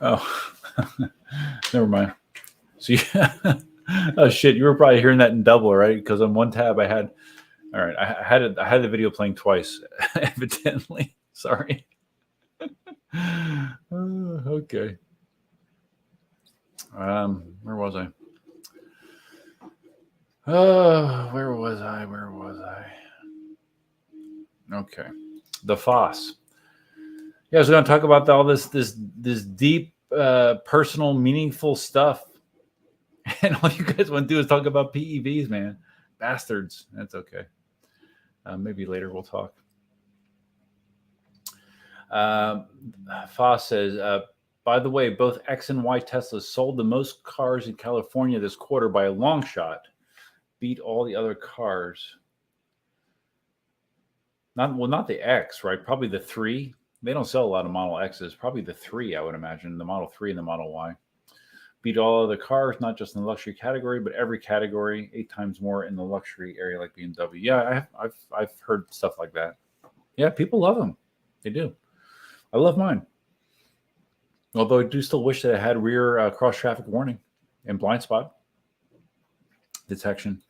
A: Oh, never mind. See, oh shit, you were probably hearing that in double, right? Because on one tab I had. All right, I had the video playing twice, evidently. Sorry. Okay. Where was I? Oh, where was I? Okay. The FOSS. Yeah, I was going to talk about all this deep, personal, meaningful stuff. And all you guys want to do is talk about PEVs, man. Bastards. That's okay. Maybe later we'll talk. Foss says, by the way, both X and Y Teslas sold the most cars in California this quarter by a long shot. Beat all the other cars. Not the X, right? Probably the 3. They don't sell a lot of Model X's. Probably the 3, I would imagine. The Model 3 and the Model Y. Beat all other cars, not just in the luxury category, but every category. 8 times more in the luxury area like BMW. Yeah, I've heard stuff like that. Yeah, people love them. They do. I love mine. Although I do still wish that it had rear cross traffic warning and blind spot detection.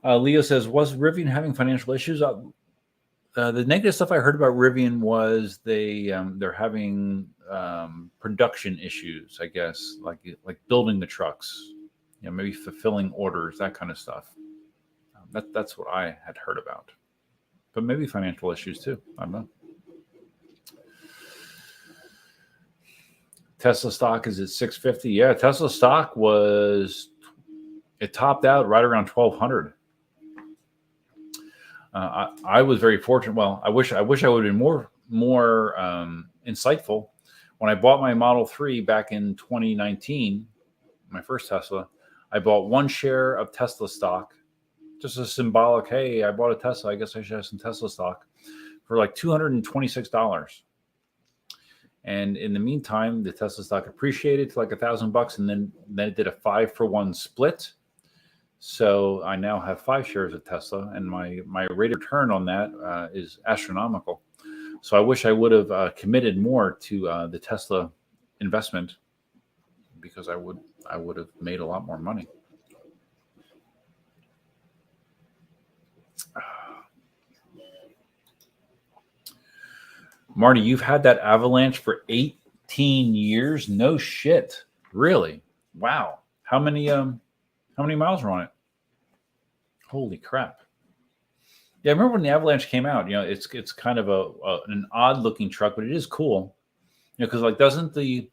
A: Leo says, was Rivian having financial issues? The negative stuff I heard about Rivian was they're having production issues, I guess, like building the trucks, maybe fulfilling orders, that kind of stuff. That's what I had heard about, but maybe financial issues too. I don't know. Tesla stock is at 650. Yeah, Tesla stock it topped out right around 1200. I was very fortunate. Well, I wish I would have been more insightful. When I bought my Model 3 back in 2019, my first Tesla, I bought 1 share of Tesla stock, just a symbolic, hey, I bought a Tesla. I guess I should have some Tesla stock for like $226. And in the meantime, the Tesla stock appreciated to like $1,000, and then it did a 5-for-1 split. So I now have 5 shares of Tesla, and my rate of return on that is astronomical. So I wish I would have committed more to the Tesla investment, because I would have made a lot more money. Marty, you've had that Avalanche for 18 years? No shit. Really? Wow. How many miles were on it? Holy crap. Yeah, I remember when the Avalanche came out, it's kind of an odd looking truck, but it is cool. Because like doesn't the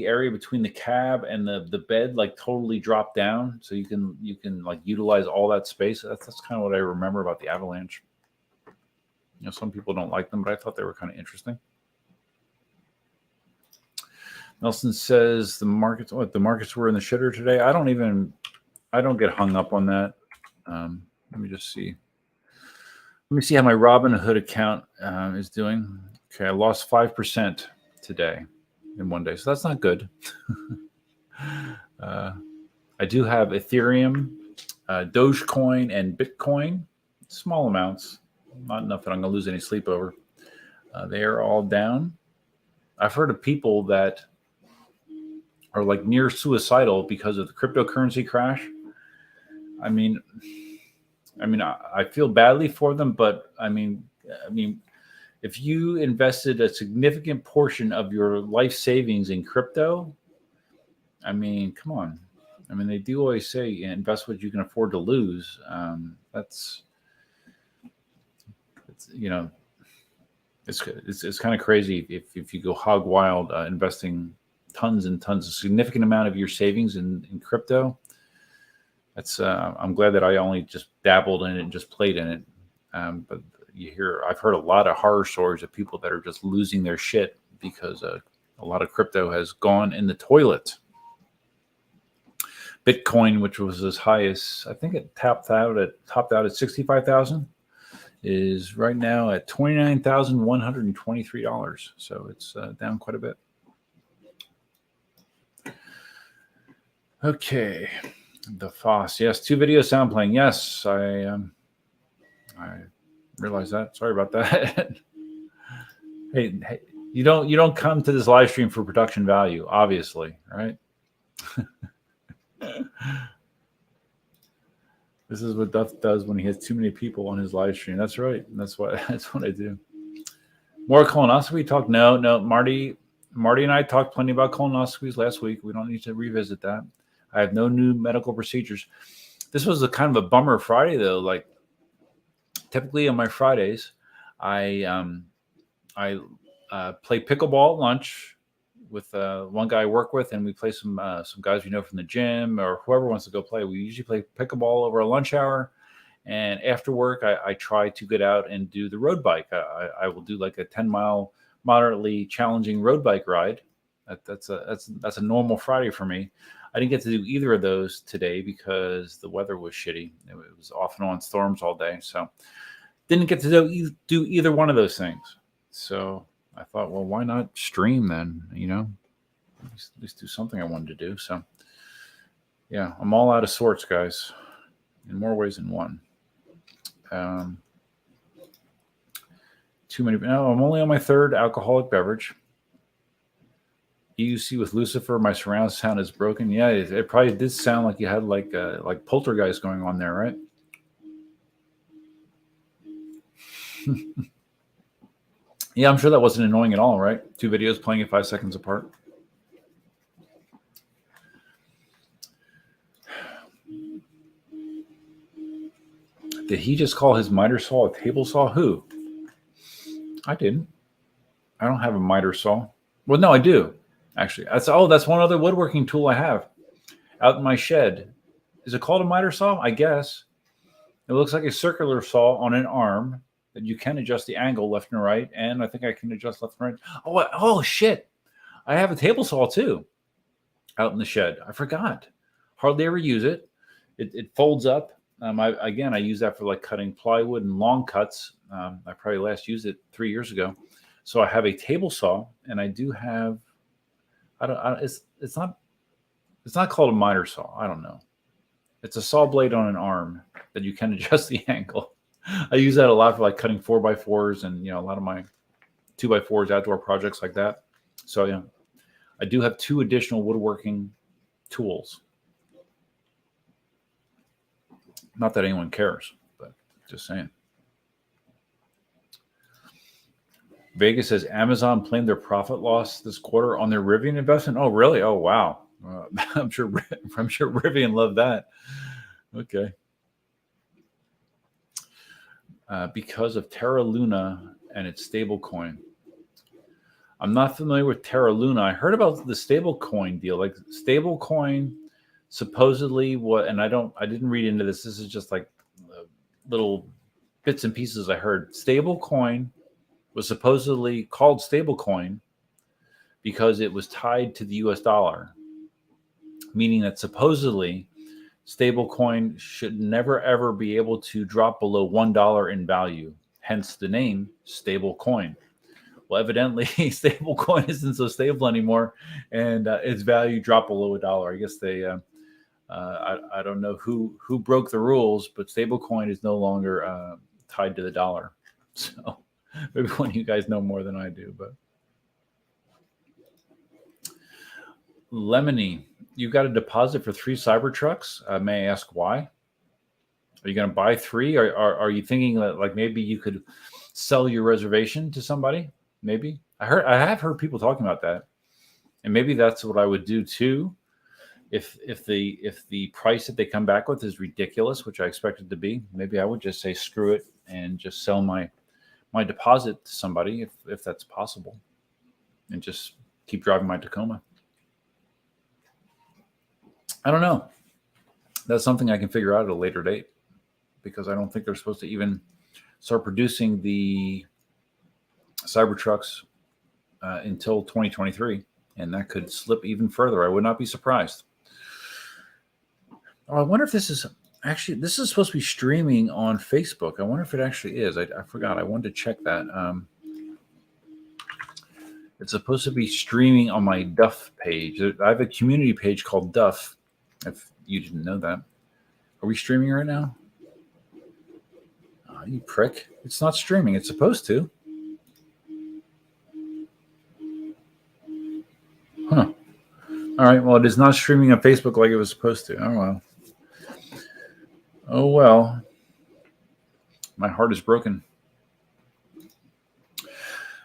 A: area between the cab and the bed like totally drop down, so you can like utilize all that space? That's kind of what I remember about the Avalanche. Some people don't like them, but I thought they were kind of interesting. Nelson says the markets were in the shitter today. I don't get hung up on that. Let me just see. Let me see how my Robinhood account is doing. Okay, I lost 5% today in one day, so that's not good. I do have Ethereum, Dogecoin, and Bitcoin, small amounts. Not enough that I'm going to lose any sleep over. They are all down. I've heard of people that are like near suicidal because of the cryptocurrency crash. I mean, I feel badly for them, but I mean, if you invested a significant portion of your life savings in crypto, I mean, come on. I mean, they do always say invest what you can afford to lose. It's kind of crazy if you go hog wild investing tons and tons, a significant amount of your savings in crypto. That's I'm glad that I only just dabbled in it and just played in it. But I've heard a lot of horror stories of people that are just losing their shit because a lot of crypto has gone in the toilet. Bitcoin, which was as high as, I think it topped out at 65,000. Is right now at $29,123. So it's down quite a bit. Okay. The FOSS. Yes, 2 video sound playing. Yes, I realize that. Sorry about that. hey, you don't come to this live stream for production value, obviously, right? This is what Duff does when he has too many people on his live stream. That's right. That's what I do. More colonoscopy talk? No, Marty. Marty and I talked plenty about colonoscopies last week. We don't need to revisit that. I have no new medical procedures. This was a kind of a bummer Friday, though. Like, typically on my Fridays, I play pickleball at lunch with one guy I work with, and we play some guys we know from the gym or whoever wants to go play. We usually play pickleball over a lunch hour, and after work, I try to get out and do the road bike. I will do like a 10-mile, moderately challenging road bike ride. That's a normal Friday for me. I didn't get to do either of those today because the weather was shitty. It was off and on storms all day, so didn't get to do either one of those things. So I thought, well, why not stream then? You know, at least do something I wanted to do. So yeah, I'm all out of sorts, guys, in more ways than one. Too many. No, I'm only on my third alcoholic beverage. EUC with Lucifer, my surround sound is broken. Yeah, it probably did sound like you had like poltergeist going on there, right? Yeah, I'm sure that wasn't annoying at all, right? 2 videos playing at 5 seconds apart. Did he just call his miter saw a table saw? Who? I didn't. I don't have a miter saw. Well, no, I do. Actually, that's one other woodworking tool I have out in my shed. Is it called a miter saw? I guess. It looks like a circular saw on an arm that you can adjust the angle left and right, and I think I can adjust left and right. Oh shit! I have a table saw too out in the shed. I forgot. Hardly ever use it. It folds up. I use that for like cutting plywood and long cuts. I probably last used it 3 years ago. So I have a table saw, and I do have. It's not called a miter saw. I don't know. It's a saw blade on an arm that you can adjust the angle. I use that a lot for like cutting 4x4s and a lot of my 2x4s outdoor projects like that. So yeah, I do have 2 additional woodworking tools. Not that anyone cares, but just saying. Vegas says Amazon blamed their profit loss this quarter on their Rivian investment. Oh, really? Oh, wow. I'm sure Rivian loved that. Okay. Because of Terra Luna and its stable coin. I'm not familiar with Terra Luna. I heard about the stable coin deal. Like stable coin supposedly and I didn't read into this. This is just like little bits and pieces I heard. Stable coin was supposedly called stablecoin because it was tied to the US dollar, meaning that supposedly stablecoin should never ever be able to drop below $1 in value, hence the name stablecoin. Well, evidently stablecoin isn't so stable anymore, and its value dropped below $1. I guess they I don't know who broke the rules, but stablecoin is no longer tied to the dollar. So maybe one of you guys know more than I do, but Lemony, you got a deposit for 3 Cybertrucks. May I ask why? Are you going to buy 3? Or are you thinking that like maybe you could sell your reservation to somebody? Maybe I have heard people talking about that, and maybe that's what I would do too. If the price that they come back with is ridiculous, which I expect it to be, maybe I would just say screw it and just sell my deposit to somebody if that's possible, and just keep driving my Tacoma. I don't know. That's something I can figure out at a later date, because I don't think they're supposed to even start producing the Cybertrucks until 2023, and that could slip even further. I would not be surprised. Oh, I wonder if this is supposed to be streaming on Facebook. I wonder if it actually is. I forgot. I wanted to check that. It's supposed to be streaming on my Duff page. I have a community page called Duff, if you didn't know that. Are we streaming right now? Oh, you prick. It's not streaming. It's supposed to. Huh. All right. Well, it is not streaming on Facebook like it was supposed to. Oh, well. Oh, well. My heart is broken.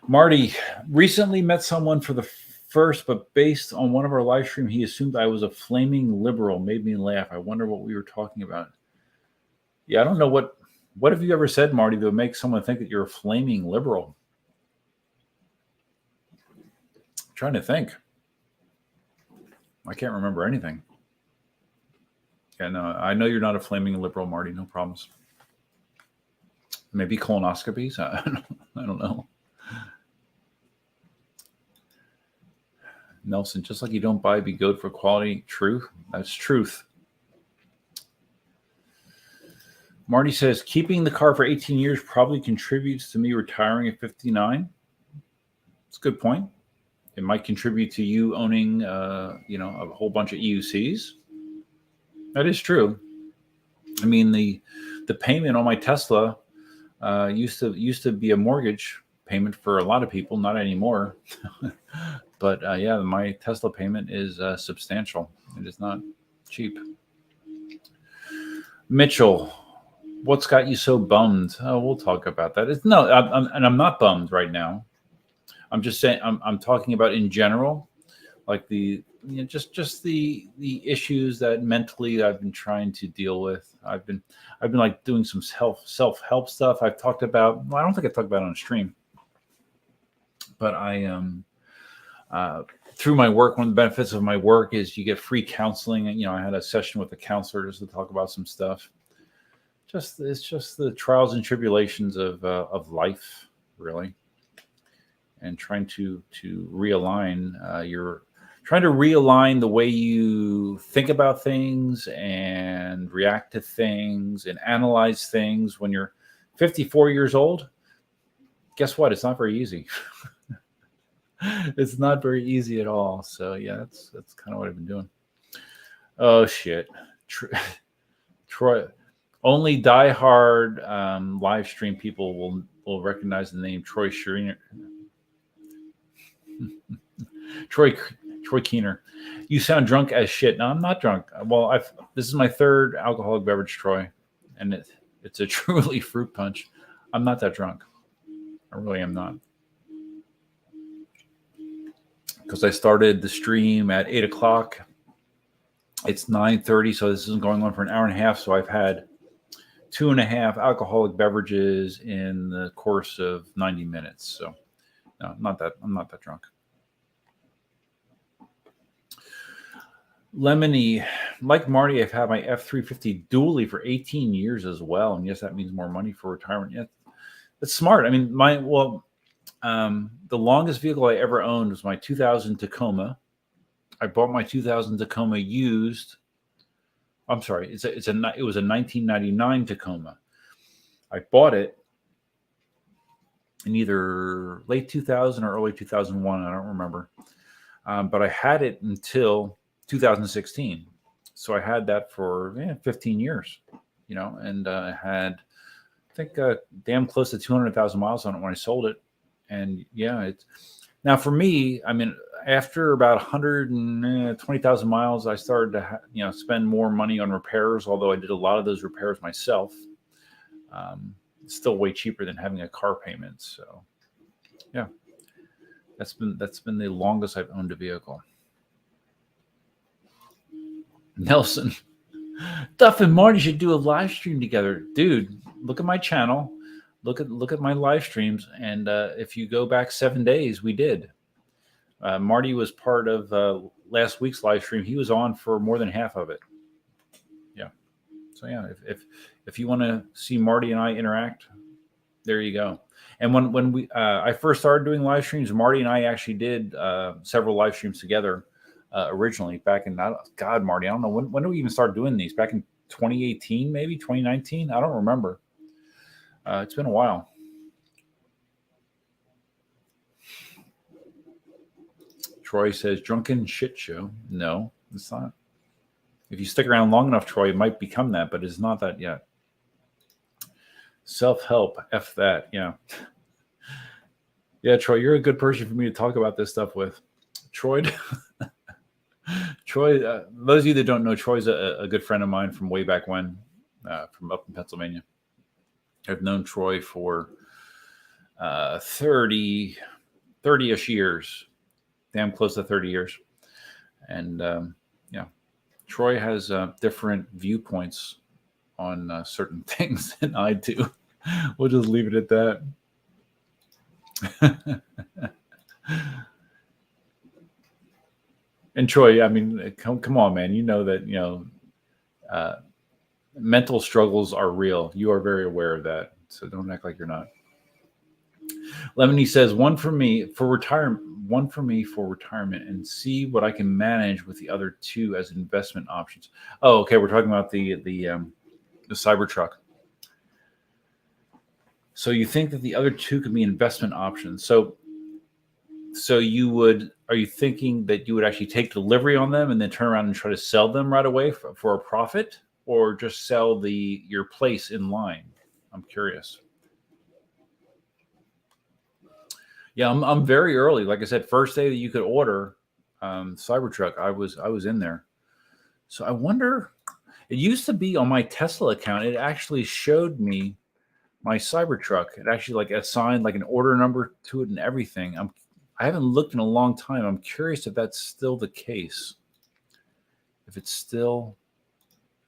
A: Marty, recently met someone for the first, but based on one of our live stream, he assumed I was a flaming liberal. Made me laugh. I wonder what we were talking about. Yeah, I don't know what have you ever said, Marty, that would make someone think that you're a flaming liberal? I'm trying to think. I can't remember anything. Yeah, no, I know you're not a flaming liberal, Marty. No problems. Maybe colonoscopies. I don't know. Nelson, just like you don't buy Begode for quality, truth. That's truth. Marty says, keeping the car for 18 years probably contributes to me retiring at 59. That's a good point. It might contribute to you owning, a whole bunch of EUCs. That is true. I mean, the payment on my Tesla used to be a mortgage payment for a lot of people, not anymore. But yeah, my Tesla payment is substantial. It is not cheap. Mitchell, what's got you so bummed? Oh, we'll talk about that. I'm not bummed right now. I'm just saying I'm talking about in general, like just the issues that mentally I've been trying to deal with. I've been like doing some self-help stuff. I've talked about. Well, I don't think I talked about it on stream, but I through my work, one of the benefits of my work is you get free counseling. And I had a session with a counselor just to talk about some stuff. It's just the trials and tribulations of life, really, and trying to realign trying to realign the way you think about things and react to things and analyze things when you're 54 years old. Guess what? It's not very easy. It's not very easy at all. So yeah, that's kind of what I've been doing. Oh shit. Troy, only diehard live stream people will recognize the name Troy Schreiner. Troy Keener. You sound drunk as shit. No, I'm not drunk. Well, this is my third alcoholic beverage, Troy, and it's a truly fruit punch. I'm not that drunk. I really am not. Because I started the stream at 8 o'clock. It's 9:30, so this isn't going on for an hour and a half. So I've had 2.5 alcoholic beverages in the course of 90 minutes. So no, I'm not that drunk. Lemony, like Marty, I've had my F-350 dually for 18 years as well. And yes, that means more money for retirement. Yeah, that's smart. I mean, the longest vehicle I ever owned was my 2000 Tacoma. I bought my 2000 Tacoma used. I'm sorry, it was a 1999 Tacoma. I bought it in either late 2000 or early 2001. I don't remember. But I had it until 2016. So I had that for 15 years, and I had, I think, damn close to 200,000 miles on it when I sold it. And yeah, now for me, I mean, after about 120,000 miles, I started to, spend more money on repairs, although I did a lot of those repairs myself. It's still way cheaper than having a car payment. So yeah, that's been the longest I've owned a vehicle. Nelson, Duff and Marty should do a live stream together. Dude, look at my channel. Look at my live streams. And if you go back 7 days, we did. Marty was part of last week's live stream. He was on for more than half of it. Yeah. So yeah, if you want to see Marty and I interact, there you go. And when I first started doing live streams, Marty and I actually did several live streams together. Originally back in, God, Marty, I don't know when do we even start doing these? Back in 2018, maybe 2019. I don't remember. It's been a while. Troy says drunken shit show. No, it's not. If you stick around long enough, Troy, it might become that, but it's not that yet. Self-help, F that. Yeah. Yeah, Troy, you're a good person for me to talk about this stuff with. Troy, those of you that don't know, Troy's a good friend of mine from way back when, from up in Pennsylvania. I've known Troy for 30-ish years. damn close to 30 years. And yeah, Troy has different viewpoints on certain things than I do. We'll just leave it at that. And Troy, I mean, come on, man. You know that, mental struggles are real. You are very aware of that. So don't act like you're not. Lemony says, one for me for retirement, and see what I can manage with the other two as investment options. Oh, okay. We're talking about the Cybertruck. So you think that the other two could be investment options. So are you thinking that you would actually take delivery on them and then turn around and try to sell them right away for a profit, or just sell your place in line? I'm curious. Yeah, I'm very early. Like I said, first day that you could order Cybertruck, I was in there. So I wonder, it used to be on my Tesla account, it actually showed me my Cybertruck. It actually like assigned like an order number to it and everything. I haven't looked in a long time. I'm curious if that's still the case. If it still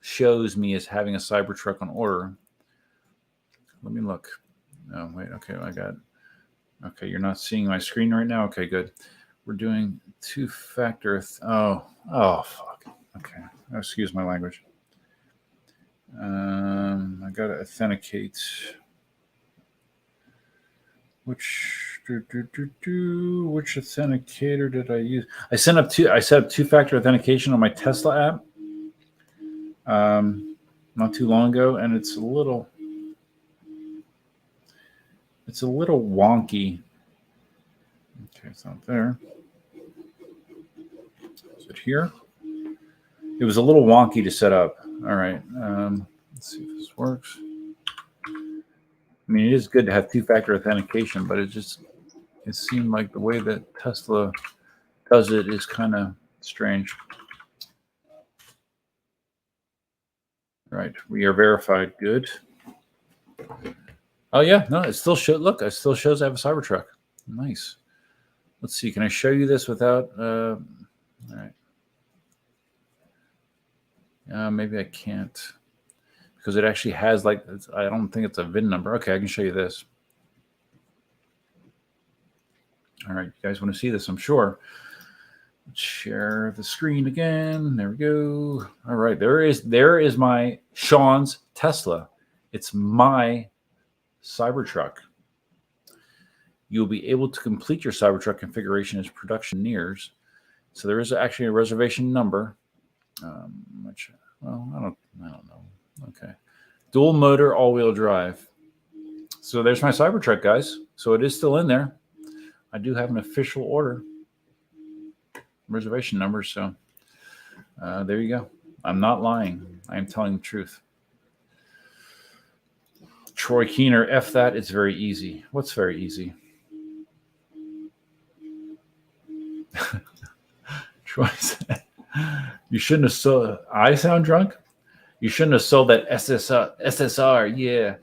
A: shows me as having a Cybertruck on order. Let me look. Oh, wait. Okay, okay, you're not seeing my screen right now? Okay, good. We're doing two-factor. Oh, fuck. Okay. Excuse my language. I got to authenticate. Which authenticator did I use? I set up two-factor authentication on my Tesla app not too long ago, and it's a little wonky. Okay, it's not there. Is it here? It was a little wonky to set up. All right. Let's see if this works. I mean, it is good to have two-factor authentication, but it seemed like the way that Tesla does it is kind of strange. All right, we are verified. Good. Oh yeah, no, it still shows. Look, it still shows I have a Cybertruck. Nice. Let's see. Can I show you this without? All right. Maybe I can't, because it actually has like, I don't think it's a VIN number. Okay, I can show you this. All right, you guys want to see this? I'm sure. Let's share the screen again. There we go. All right, there is my Sean's Tesla. It's my Cybertruck. You'll be able to complete your Cybertruck configuration as production nears. So there is actually a reservation number. Which, well, I don't know. Okay, dual motor, all-wheel drive. So there's my Cybertruck, guys. So it is still in there. I do have an official order reservation number. So there you go. I'm not lying. I am telling the truth. Troy Keener, F that. It's very easy. What's very easy? Troy said, you shouldn't have sold. I sound drunk? You shouldn't have sold that SSR. Yeah.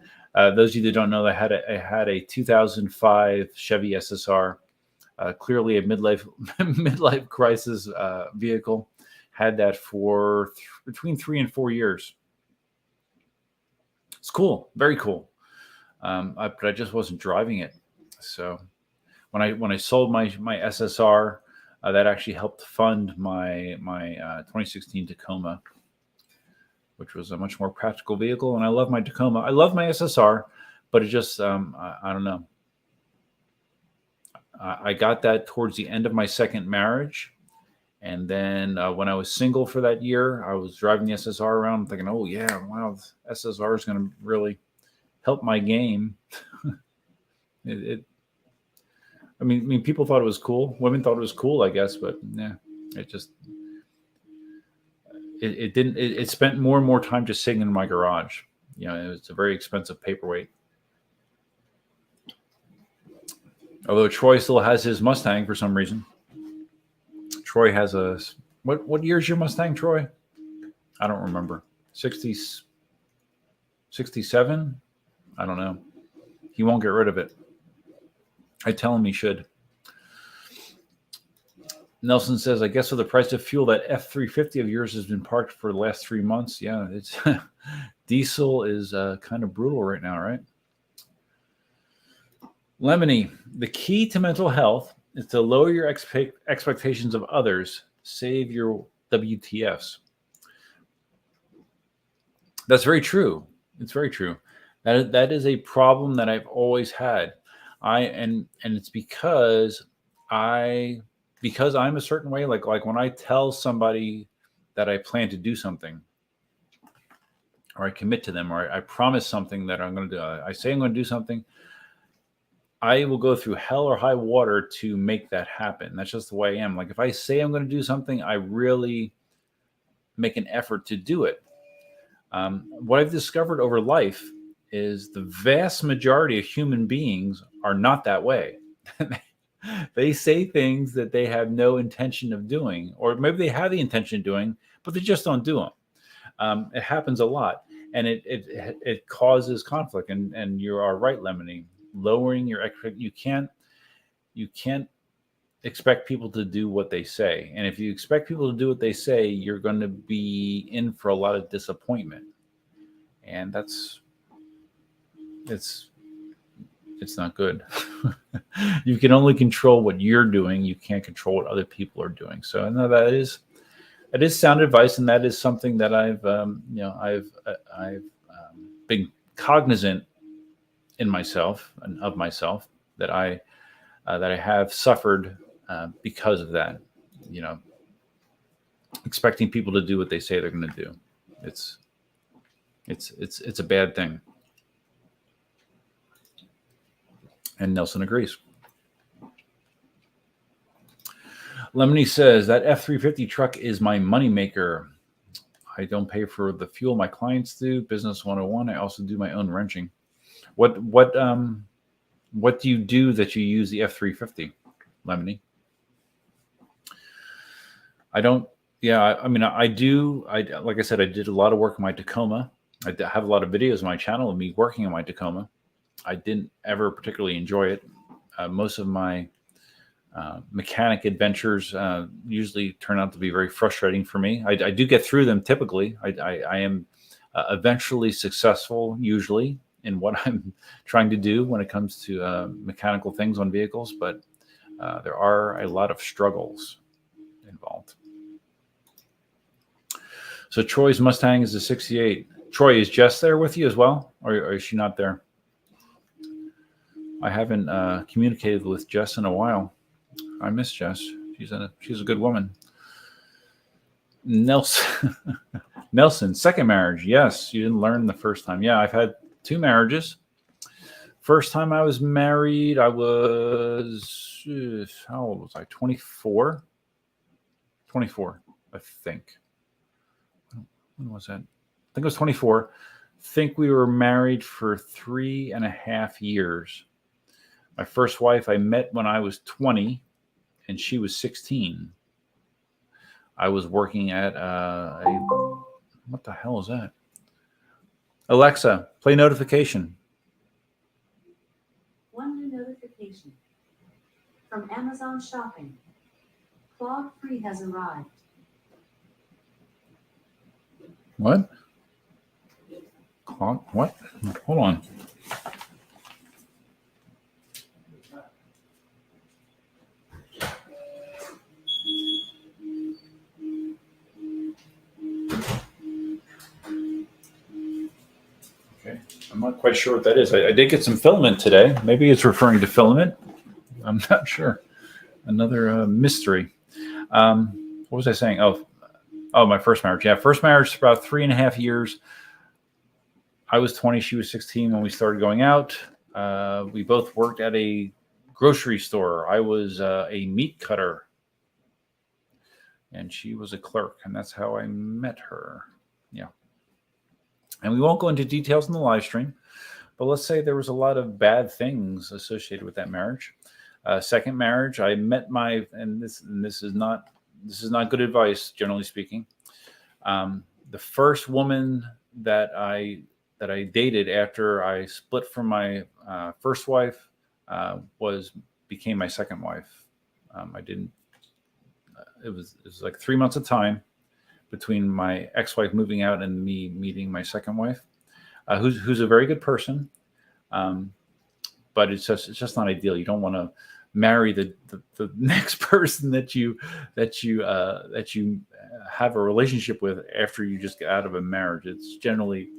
A: Those of you that don't know, I had a 2005 Chevy SSR. Clearly a midlife crisis vehicle. Had that for between 3 and 4 years. It's cool, very cool. But I just wasn't driving it. So when I sold my SSR, that actually helped fund my 2016 Tacoma, which was a much more practical vehicle. And I love my Tacoma. I love my SSR, but it just I don't know. I got that towards the end of my second marriage. And then when I was single for that year, I was driving the SSR around thinking, oh, yeah, wow, SSR is going to really help my game. I mean, people thought it was cool. Women thought it was cool, I guess. But yeah, it didn't. It spent more and more time just sitting in my garage. You know, it's a very expensive paperweight. Although Troy still has his Mustang for some reason. Troy has a what year is your Mustang, Troy? I don't remember. 60s, 67? I don't know. He won't get rid of it. I tell him he should. Nelson says, I guess with the price of fuel, that F-350 of yours has been parked for the last 3 months. Yeah, it's diesel is kind of brutal right now, right? Lemony, the key to mental health is to lower your expectations of others. Save your WTFs. That's very true. It's very true. That is a problem that I've always had. And it's because I'm a certain way. Like when I tell somebody that I plan to do something, or I commit to them, or I promise something that I'm going to do. I say I'm going to do something. I will go through hell or high water to make that happen. That's just the way I am. Like if I say I'm going to do something, I really make an effort to do it. What I've discovered over life is the vast majority of human beings are not that way. They say things that they have no intention of doing, or maybe they have the intention of doing, but they just don't do them. It happens a lot, and it causes conflict. And you are right, Lemony. Lowering your expectations. You can't expect people to do what they say. And if you expect people to do what they say, you're going to be in for a lot of disappointment. And it's not good. You can only control what you're doing. You can't control what other people are doing. So I know that is sound advice. And that is something that I've been cognizant in myself and of myself that I have suffered because of that, expecting people to do what they say they're going to do. It's a bad thing. And Nelson agrees. Lemony says that F-350 truck is my moneymaker. I don't pay for the fuel my clients do. Business 101. I also do my own wrenching. What do you do that you use the F-350, Lemony? I don't. Yeah, I mean, I do. Like I said, I did a lot of work on my Tacoma. I have a lot of videos on my channel of me working on my Tacoma. I didn't ever particularly enjoy it. Most of my mechanic adventures usually turn out to be very frustrating for me. I do get through them typically. I am eventually successful, usually, in what I'm trying to do when it comes to mechanical things on vehicles, but there are a lot of struggles involved. So Troy's Mustang is a 68. Troy, is Jess there with you as well, or is she not there? I haven't communicated with Jess in a while. I miss Jess. She's a good woman. Nelson, second marriage. Yes, you didn't learn the first time. Yeah, I've had 2 marriages. First time I was married, I was, how old was I? 24? 24, I think. When was that? I think it was 24. I think we were married for 3.5 years. My first wife I met when I was 20, and she was 16. I was working at what the hell is that? Alexa, play notification.
C: One new notification from Amazon Shopping. Clog free has arrived.
A: What? Clog? What? Hold on. I'm not quite sure what that is. I did get some filament today. Maybe it's referring to filament. I'm not sure. Another mystery. What was I saying? Oh, my first marriage. Yeah, first marriage for about 3.5 years. I was 20. She was 16 when we started going out. We both worked at a grocery store. I was a meat cutter, and she was a clerk, and that's how I met her. Yeah. And we won't go into details in the live stream, but let's say there was a lot of bad things associated with that marriage. Second marriage, I met this is not good advice, generally speaking. The first woman that I dated after I split from my first wife became my second wife. it was like 3 months of time between my ex-wife moving out and me meeting my second wife, who's a very good person. But it's just not ideal. You don't want to marry the next person that you have a relationship with after you just get out of a marriage. It's generally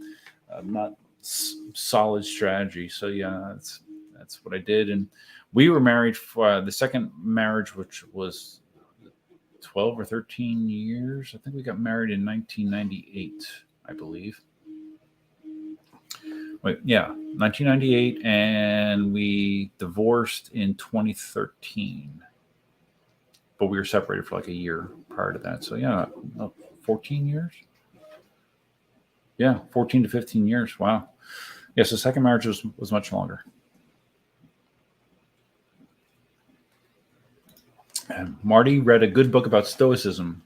A: not solid strategy. So yeah, that's what I did. And we were married for the second marriage, which was 12 or 13 years. I think we got married in 1998, I believe. Wait, yeah, 1998, and we divorced in 2013. But we were separated for like a year prior to that. So yeah, 14 years. Yeah, 14 to 15 years. Wow. Yes, the second marriage was much longer. And Marty read a good book about Stoicism.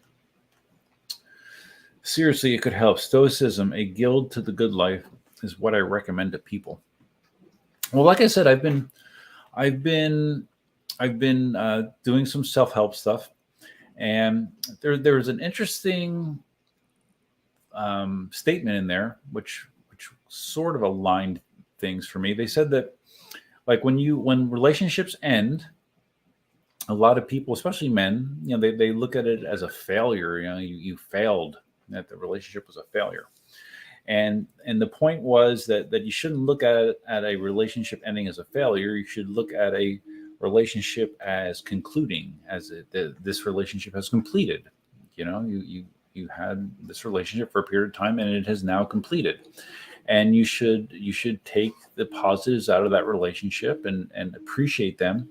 A: Seriously, it could help. Stoicism, a guide to the good life, is what I recommend to people. Well, like I said, I've been doing some self-help stuff, and there was an interesting statement in there, which sort of aligned things for me. They said that, like, when relationships end, a lot of people, especially men, they look at it as a failure. You failed, that the relationship was a failure. And the point was that you shouldn't look at a relationship ending as a failure. You should look at a relationship as concluding, this relationship has completed. You had this relationship for a period of time, and it has now completed. And you should take the positives out of that relationship and appreciate them.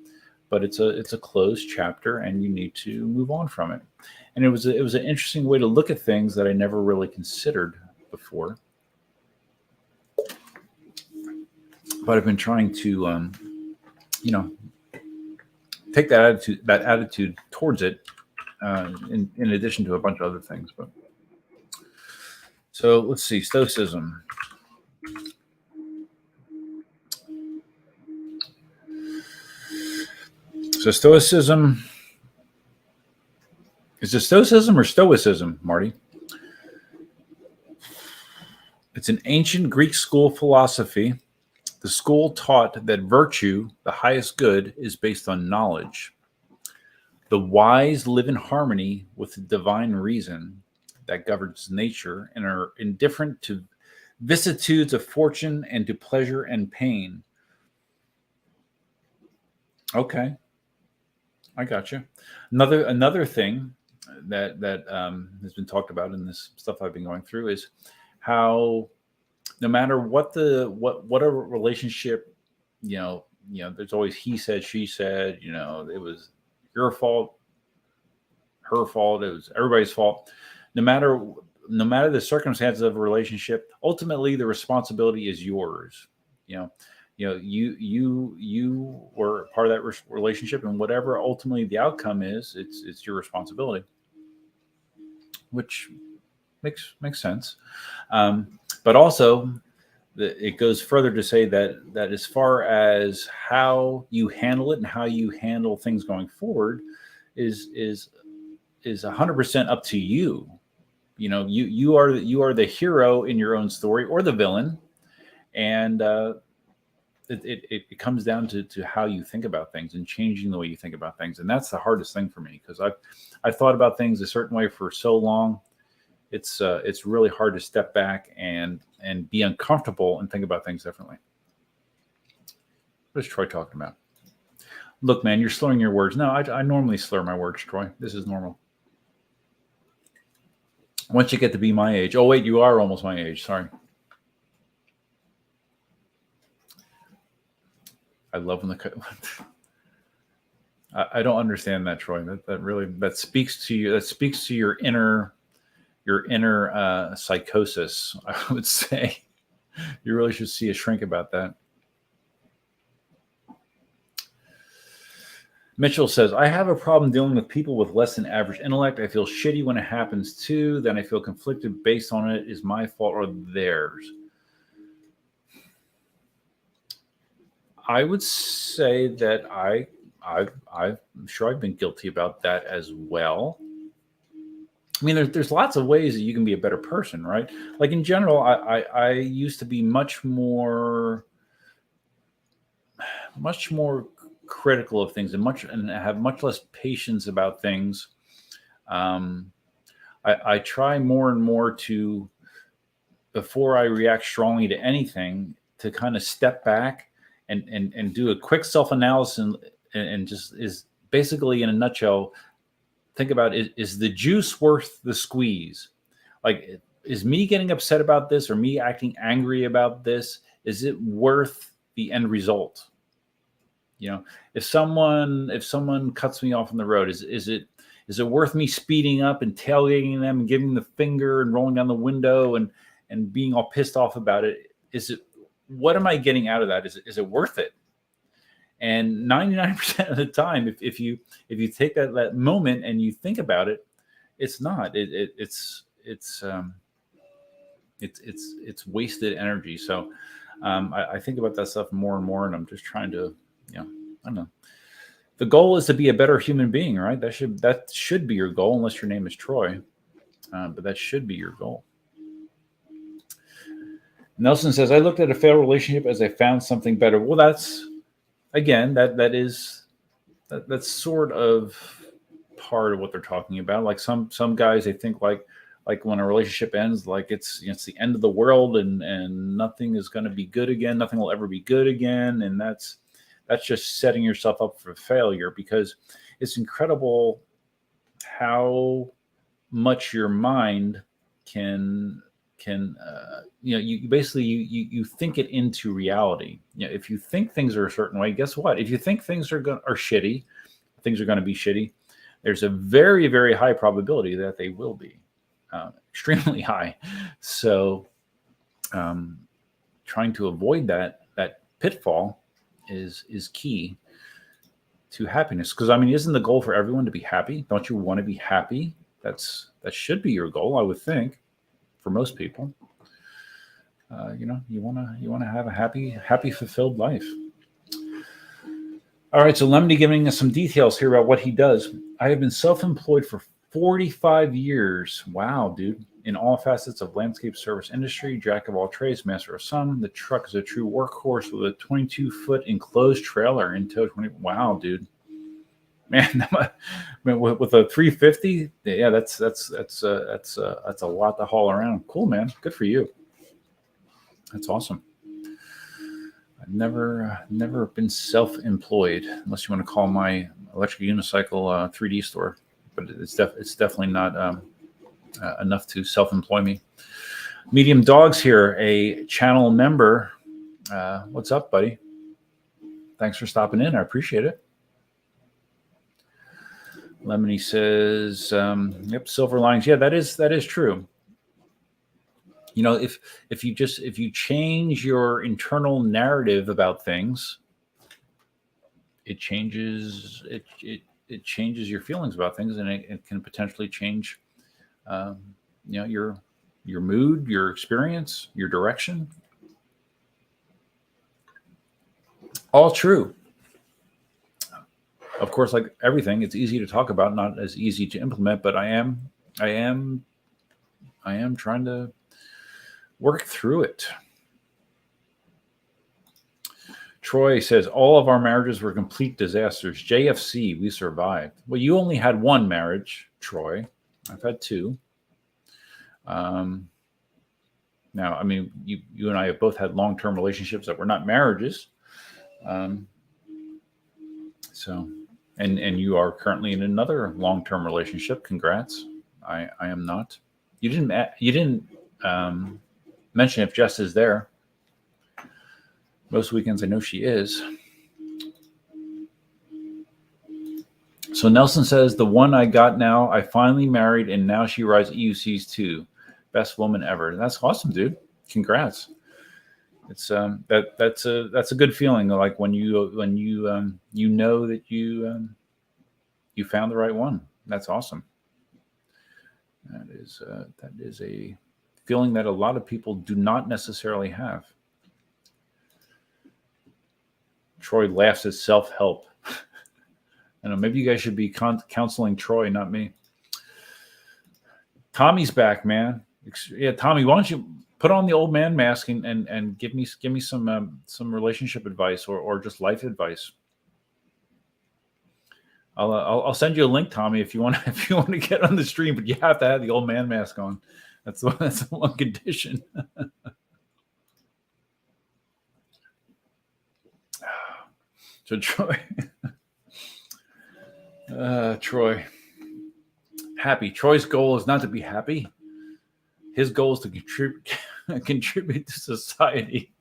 A: But it's a closed chapter, and you need to move on from it. And it was an interesting way to look at things that I never really considered before. But I've been trying to, take that attitude towards it, in addition to a bunch of other things. But so let's see, Stoicism. So Stoicism, is it Stoicism or Stoicism, Marty? It's an ancient Greek school philosophy. The school taught that virtue, the highest good, is based on knowledge. The wise live in harmony with the divine reason that governs nature and are indifferent to vicissitudes of fortune and to pleasure and pain. Okay. I got you. Another thing that has been talked about in this stuff I've been going through is how no matter what a relationship, there's always he said, she said, it was your fault, her fault, it was everybody's fault. No matter the circumstances of a relationship, ultimately the responsibility is yours. You were part of that relationship, and whatever ultimately the outcome is, it's your responsibility, which makes sense. But also, it goes further to say that as far as how you handle it and how you handle things going forward is 100% up to you. You are the hero in your own story, or the villain, and it comes down to how you think about things and changing the way you think about things. And that's the hardest thing for me, because I've thought about things a certain way for so long. It's really hard to step back and be uncomfortable and think about things differently. What is Troy talking about? Look, man, you're slurring your words. No, I normally slur my words, Troy. This is normal. Once you get to be my age. Oh, wait, you are almost my age. Sorry. I love when I don't understand that, Troy. That speaks to you. That speaks to your inner psychosis, I would say. You really should see a shrink about that. Mitchell says, I have a problem dealing with people with less than average intellect. I feel shitty when it happens too. Then I feel conflicted based on it is my fault or theirs. I would say that I'm sure I've been guilty about that as well. I mean, there's lots of ways that you can be a better person, right? Like in general, I used to be much more critical of things and have much less patience about things. I try more and more to, before I react strongly to anything, to kind of step back and do a quick self-analysis and just is basically in a nutshell, think about is the juice worth the squeeze? Like, is me getting upset about this or me acting angry about this, is it worth the end result? If someone cuts me off on the road, is it worth me speeding up and tailgating them and giving the finger and rolling down the window and being all pissed off about it? What am I getting out of that? Is it worth it? And 99% of the time, if you take that moment and you think about it, it's not. It's wasted energy. So I think about that stuff more and more, and I'm just trying to, I don't know. The goal is to be a better human being, right? That should be your goal, unless your name is Troy. But that should be your goal. Nelson says, I looked at a failed relationship as I found something better. Well, that's sort of part of what they're talking about. Like some guys, they think like when a relationship ends, like it's the end of the world and nothing is going to be good again. Nothing will ever be good again. And that's just setting yourself up for failure, because it's incredible how much your mind can you basically you think it into reality. If you think things are a certain way, guess what? If you think things are shitty, things are going to be shitty. There's a very, very high probability that they will be, extremely high. So, trying to avoid that pitfall is key to happiness. Because I mean, isn't the goal for everyone to be happy? Don't you want to be happy? That should be your goal, I would think. For most people, you want to have a happy, fulfilled life. All right, so Lemony giving us some details here about what he does. I have been self-employed for 45 years. Wow, dude! In all facets of landscape service industry, jack of all trades, master of some. The truck is a true workhorse with a 22-foot enclosed trailer in tow. Wow, dude! Man, with a 350, yeah, that's a lot to haul around. Cool, man. Good for you. That's awesome. I've never been self-employed, unless you want to call my electric unicycle 3D store, but it's definitely not enough to self-employ me. Medium Dogs here, a channel member. What's up, buddy? Thanks for stopping in. I appreciate it. Lemony says, "Yep, silver linings." Yeah, that is true. If you change your internal narrative about things, it changes your feelings about things, and it can potentially change, your mood, your experience, your direction. All true. Of course, like everything, it's easy to talk about, not as easy to implement. But I am trying to work through it. Troy says, all of our marriages were complete disasters. JFC, we survived. Well, you only had one marriage, Troy. I've had two. Now, I mean, you and I have both had long-term relationships that were not marriages. And you are currently in another long-term relationship. Congrats. I am not. You didn't mention if Jess is there. Most weekends I know she is. So Nelson says, the one I got now, I finally married, and now she rides EUCs too. Best woman ever. That's awesome, dude. Congrats. It's that's a good feeling. Like when you know that you found the right one. That's awesome. That is a feeling that a lot of people do not necessarily have. Troy laughs at self-help. I know, maybe you guys should be counseling Troy, not me. Tommy's back, man. Yeah, Tommy, why don't you put on the old man mask and give me some relationship advice or just life advice. I'll send you a link, Tommy, if you want to get on the stream, but you have to have the old man mask on. That's the one condition. So Troy, happy. Troy's goal is not to be happy. His goal is to contribute to society.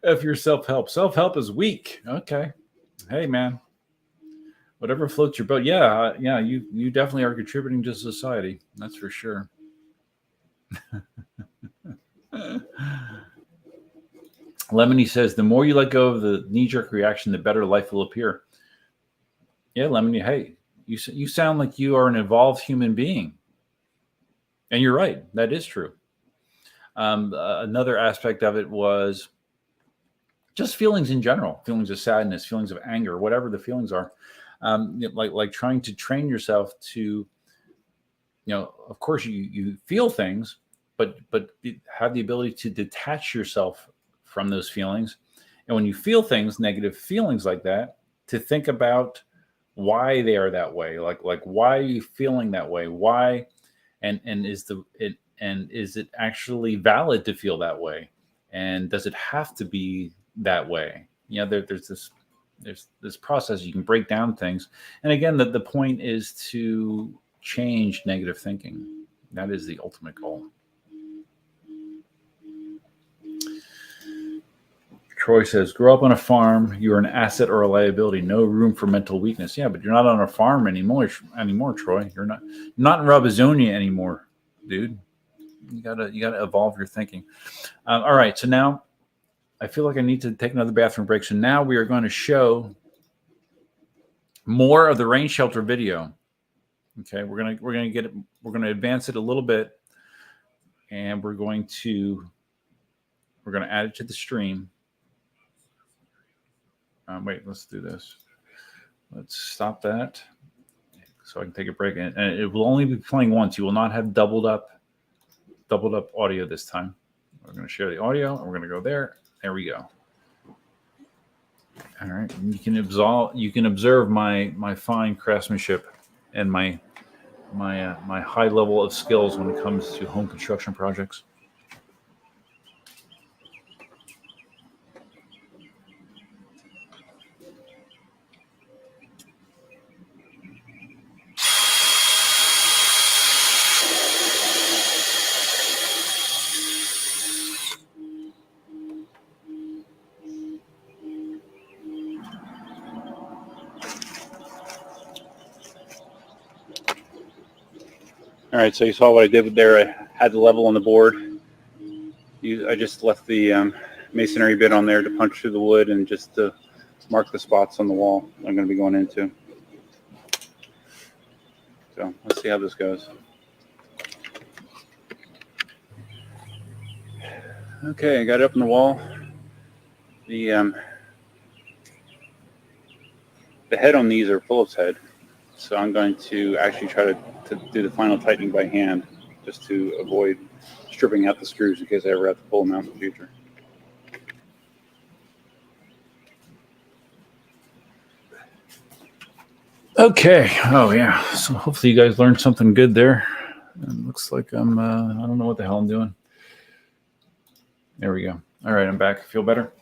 A: If your self-help is weak. Okay. Hey, man. Whatever floats your boat. Yeah, you definitely are contributing to society. That's for sure. Lemony says, the more you let go of the knee-jerk reaction, the better life will appear. Yeah, Lemony, hey, you sound like you are an evolved human being. And you're right. That is true. Another aspect of it was just feelings in general, feelings of sadness, feelings of anger, whatever the feelings are. Like trying to train yourself to, of course you feel things, but have the ability to detach yourself from those feelings. And when you feel things, negative feelings like that, to think about why they are that way. Like why are you feeling that way? Why? And is it actually valid to feel that way? And does it have to be that way? There's this process. You can break down things. And again, the point is to change negative thinking. That is the ultimate goal. Troy says, grow up on a farm. You're an asset or a liability. No room for mental weakness. Yeah, but you're not on a farm anymore, Troy. You're not in Robizonia anymore, dude. You gotta evolve your thinking. All right, so now I feel like I need to take another bathroom break. So now we are going to show more of the rain shelter video. Okay, we're gonna advance it a little bit, and we're going to add it to the stream. Wait, let's do this. Let's stop that so I can take a break. And it will only be playing once. You will not have doubled up audio this time. We're going to share the audio, and we're going to go there. There we go. All right. And you can observe my fine craftsmanship and my high level of skills when it comes to home construction projects.
B: All right, so you saw what I did there. I had the level on the board. I just left the masonry bit on there to punch through the wood and just to mark the spots on the wall I'm going to be going into. So let's see how this goes. Okay, I got it up on the wall. The head on these are Phillips head, so I'm going to actually try to do the final tightening by hand, just to avoid stripping out the screws in case I ever have to pull them out in the future.
A: Okay. Oh yeah. So hopefully you guys learned something good there. It looks like I don't know what the hell I'm doing. There we go. All right, I'm back. Feel better?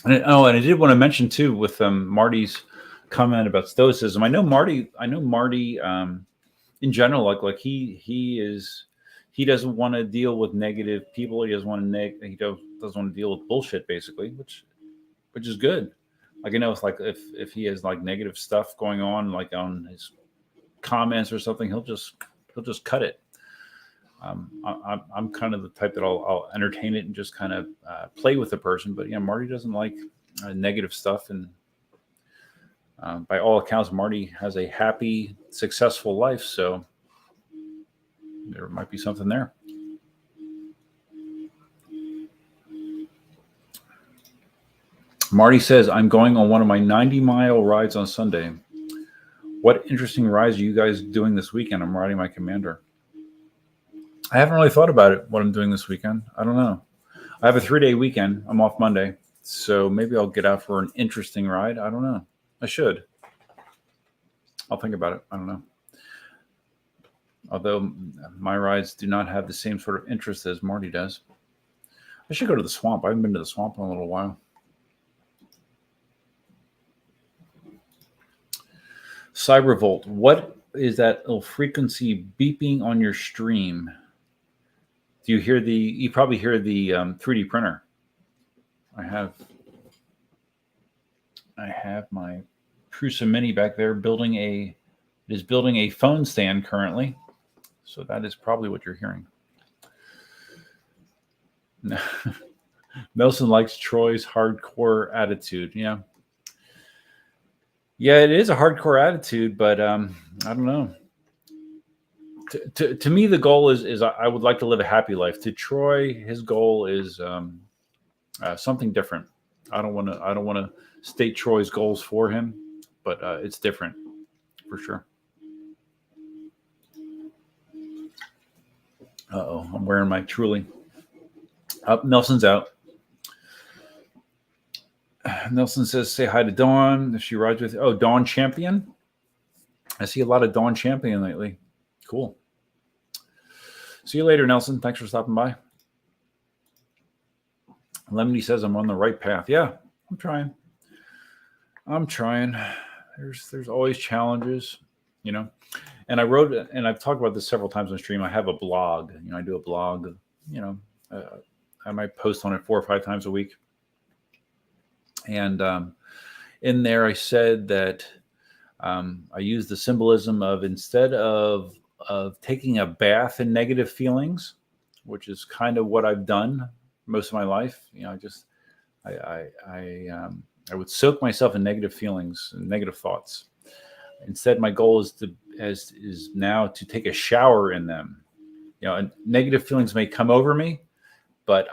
A: And I did want to mention too with Marty's comment about stoicism. I know Marty in general, like he doesn't want to deal with negative people. He doesn't want to deal with bullshit, basically, which is good. Like, it's like if he has like negative stuff going on, like on his comments or something, he'll just cut it. I'm kind of the type that I'll entertain it and just kind of play with the person. But yeah, Marty doesn't like negative stuff, and by all accounts, Marty has a happy, successful life. So there might be something there. Marty says, I'm going on one of my 90-mile rides on Sunday. What interesting rides are you guys doing this weekend? I'm riding my Commander. I haven't really thought about it, what I'm doing this weekend. I don't know. I have a 3-day weekend. I'm off Monday. So maybe I'll get out for an interesting ride. I don't know. I should. I'll think about it. I don't know. Although my rides do not have the same sort of interest as Marty does. I should go to the swamp. I haven't been to the swamp in a little while. Cybervolt, what is that little frequency beeping on your stream? Do you hear you probably hear the 3D printer. I have my Prusa Mini back there building a phone stand currently. So that is probably what you're hearing. Nelson likes Troy's hardcore attitude. Yeah. Yeah, it is a hardcore attitude, but I don't know. To me, the goal is I would like to live a happy life. To Troy, his goal is something different. I don't want to state Troy's goals for him, but it's different for sure. Uh-oh, I'm wearing my Truly. Nelson's out. Nelson says, say hi to Dawn. If she rides with you. Oh, Dawn Champion. I see a lot of Dawn Champion lately. Cool. See you later, Nelson. Thanks for stopping by. Lemony says I'm on the right path. Yeah, I'm trying. There's always challenges, you know. And I wrote, and I've talked about this several times on stream. I have a blog. You know, I do a blog. You know, I might post on it 4 or 5 times a week. And in there, I said that I use the symbolism of instead of taking a bath in negative feelings, which is kind of what I've done most of my life. You know, I would soak myself in negative feelings and negative thoughts. Instead, my goal is now to take a shower in them. You know, and negative feelings may come over me, but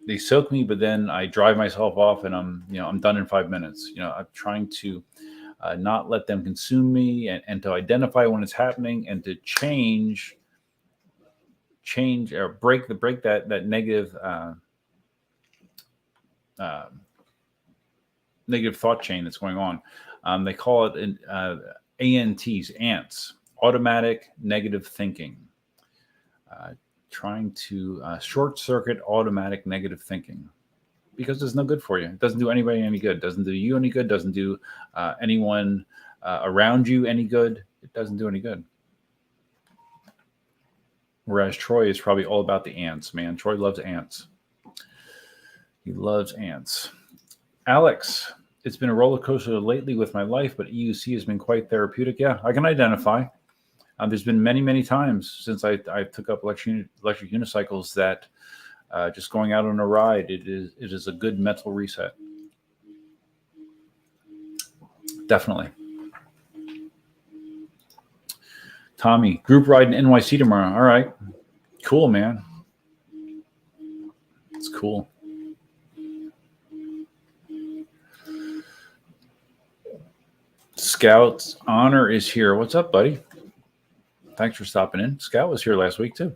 A: they soak me. But then I drive myself off, and I'm done in 5 minutes. You know, I'm trying to not let them consume me, and to identify when it's happening, and to change or break that negative negative thought chain that's going on. They call it ants, automatic negative thinking. Trying to short circuit automatic negative thinking, because it's no good for you. It doesn't do anybody any good. It doesn't do you any good. Doesn't do anyone around you any good. It doesn't do any good. Whereas Troy is probably all about the ants, man. Troy loves ants. He loves ants. Alex, it's been a roller coaster lately with my life, but EUC has been quite therapeutic. Yeah, I can identify. There's been many, many times since I took up electric unicycles that just going out on a ride, it is a good mental reset. Definitely. Tommy, group ride in NYC tomorrow. All right. Cool, man. It's cool. Scout's Honor is here. What's up, buddy? Thanks for stopping in. Scout was here last week, too.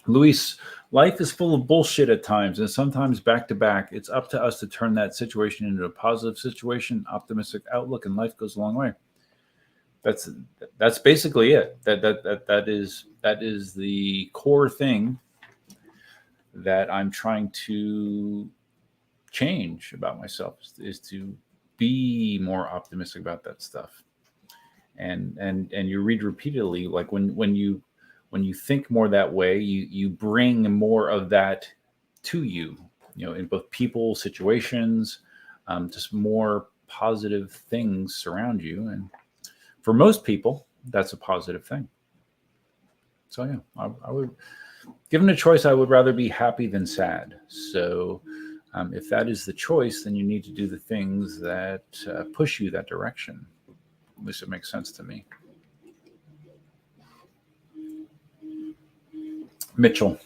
A: Luis, life is full of bullshit at times, and sometimes back to back. It's up to us to turn that situation into a positive situation, optimistic outlook, and life goes a long way. That's basically it. That is the core thing that I'm trying to change about myself, is to be more optimistic about that stuff. And you read repeatedly, like when you think more that way, you bring more of that to you, in both people, situations, just more positive things surround you. And for most people, that's a positive thing. So yeah, I would, given a choice, I would rather be happy than sad. So if that is the choice, then you need to do the things that push you that direction. At least it makes sense to me. Mitchell,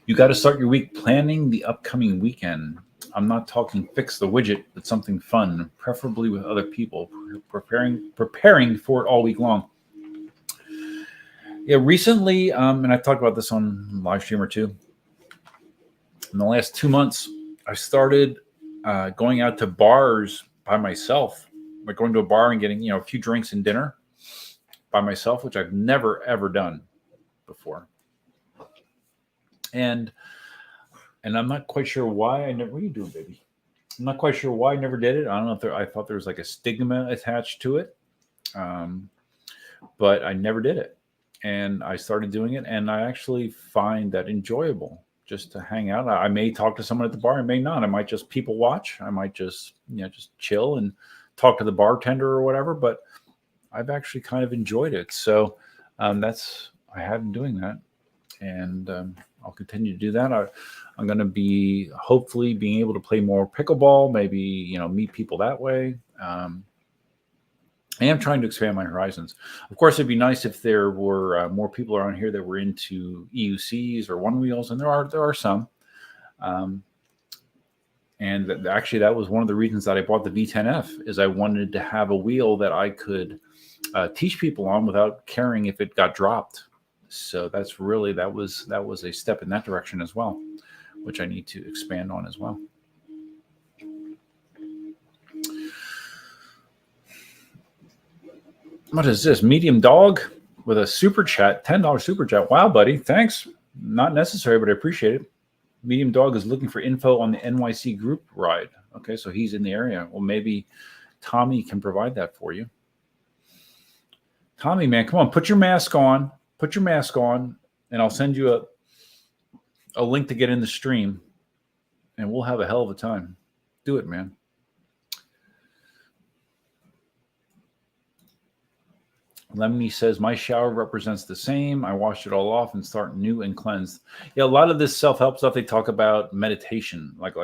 A: you got to start your week planning the upcoming weekend. I'm not talking fix the widget, but something fun, preferably with other people, preparing for it all week long. Yeah, recently, and I talked about this on Livestream or two. In the last 2 months, I started going out to bars by myself, like going to a bar and getting, a few drinks and dinner by myself, which I've never, ever done before. And I'm not quite sure why I never, what are you doing, baby? I'm not quite sure why I never did it. I don't know if I thought there was like a stigma attached to it. But I never did it. And I started doing it, and I actually find that enjoyable just to hang out. I may talk to someone at the bar, I may not. I might just people watch. I might just, just chill and talk to the bartender or whatever, but I've actually kind of enjoyed it. So I have been doing that, and I'll continue to do that. I'm going to be hopefully being able to play more pickleball, maybe, meet people that way. I am trying to expand my horizons. Of course, it'd be nice if there were more people around here that were into EUCs or one wheels, and there are some. And actually, that was one of the reasons that I bought the V10F, is I wanted to have a wheel that I could teach people on without caring if it got dropped. So that was a step in that direction as well, which I need to expand on as well. What is this? Medium Dog with a super chat, $10 super chat. Wow, buddy. Thanks. Not necessary, but I appreciate it. Medium Dog is looking for info on the NYC group ride. Okay, so he's in the area. Well, maybe Tommy can provide that for you. Tommy, man, come on. Put your mask on. And I'll send you a link to get in the stream, and we'll have a hell of a time. Do it, man. Lemony says, my shower represents the same. I wash it all off and start new and cleansed. Yeah, a lot of this self-help stuff, they talk about meditation. Like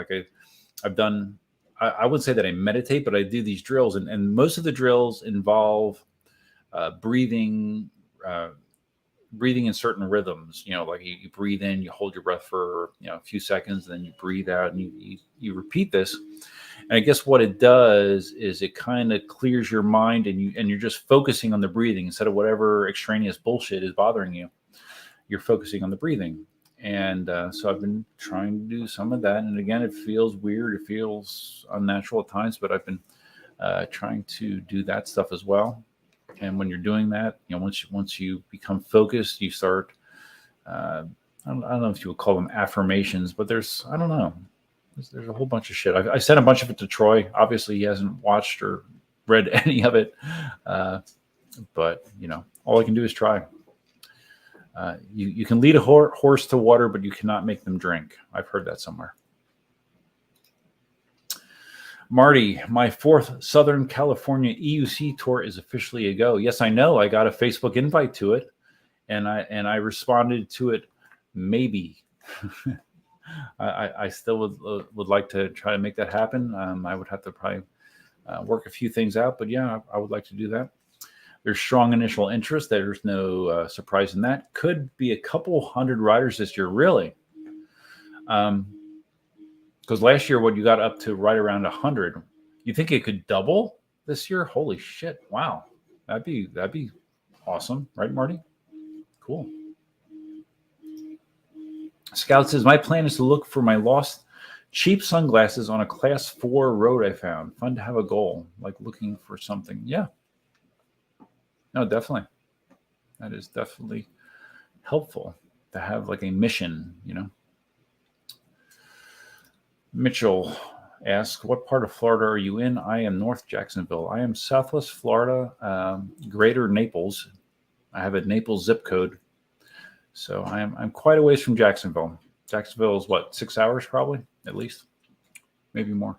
A: I've done, I wouldn't say that I meditate, but I do these drills. And most of the drills involve breathing in certain rhythms. Like you breathe in, you hold your breath for a few seconds, and then you breathe out, and you repeat this. And I guess what it does is it kind of clears your mind, and you're just focusing on the breathing instead of whatever extraneous bullshit is bothering you. You're focusing on the breathing. And so I've been trying to do some of that. And again, it feels weird. It feels unnatural at times, but I've been trying to do that stuff as well. And when you're doing that, once you become focused, you start, I don't know if you would call them affirmations, but there's a whole bunch of shit. I sent a bunch of it to Troy. Obviously, he hasn't watched or read any of it. But, all I can do is try. You can lead a horse to water, but you cannot make them drink. I've heard that somewhere. Marty, my 4th Southern California EUC tour is officially a go. Yes, I know. I got a Facebook invite to it, and I responded to it, maybe. I still would like to try to make that happen. I would have to probably work a few things out, but yeah, I would like to do that. There's strong initial interest. There's no surprise in that. Could be a couple hundred riders this year, really. Because last year, what you got up to right around 100. You think it could double this year? Holy shit! Wow, that'd be awesome, right, Marty? Cool. Scout says, my plan is to look for my lost cheap sunglasses on a class 4 road I found. Fun to have a goal, like looking for something. Yeah. No, definitely. That is definitely helpful to have like a mission, Mitchell asks, what part of Florida are you in? I am North Jacksonville. I am Southwest Florida, Greater Naples. I have a Naples zip code. So I'm quite a ways from Jacksonville. Jacksonville is what, 6 hours probably, at least, maybe more.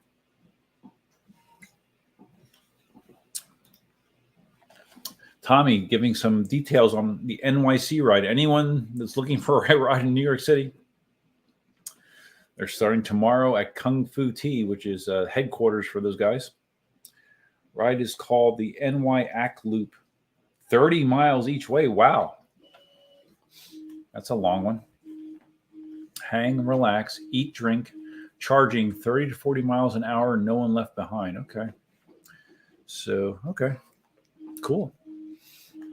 A: Tommy giving some details on the NYC ride. Anyone that's looking for a ride in New York City, they're starting tomorrow at Kung Fu Tea, which is headquarters for those guys. Ride is called the NY Act Loop, 30 miles each way. Wow. That's a long one. Hang, relax, eat, drink, charging 30 to 40 miles an hour, no one left behind. Okay. So, okay, cool.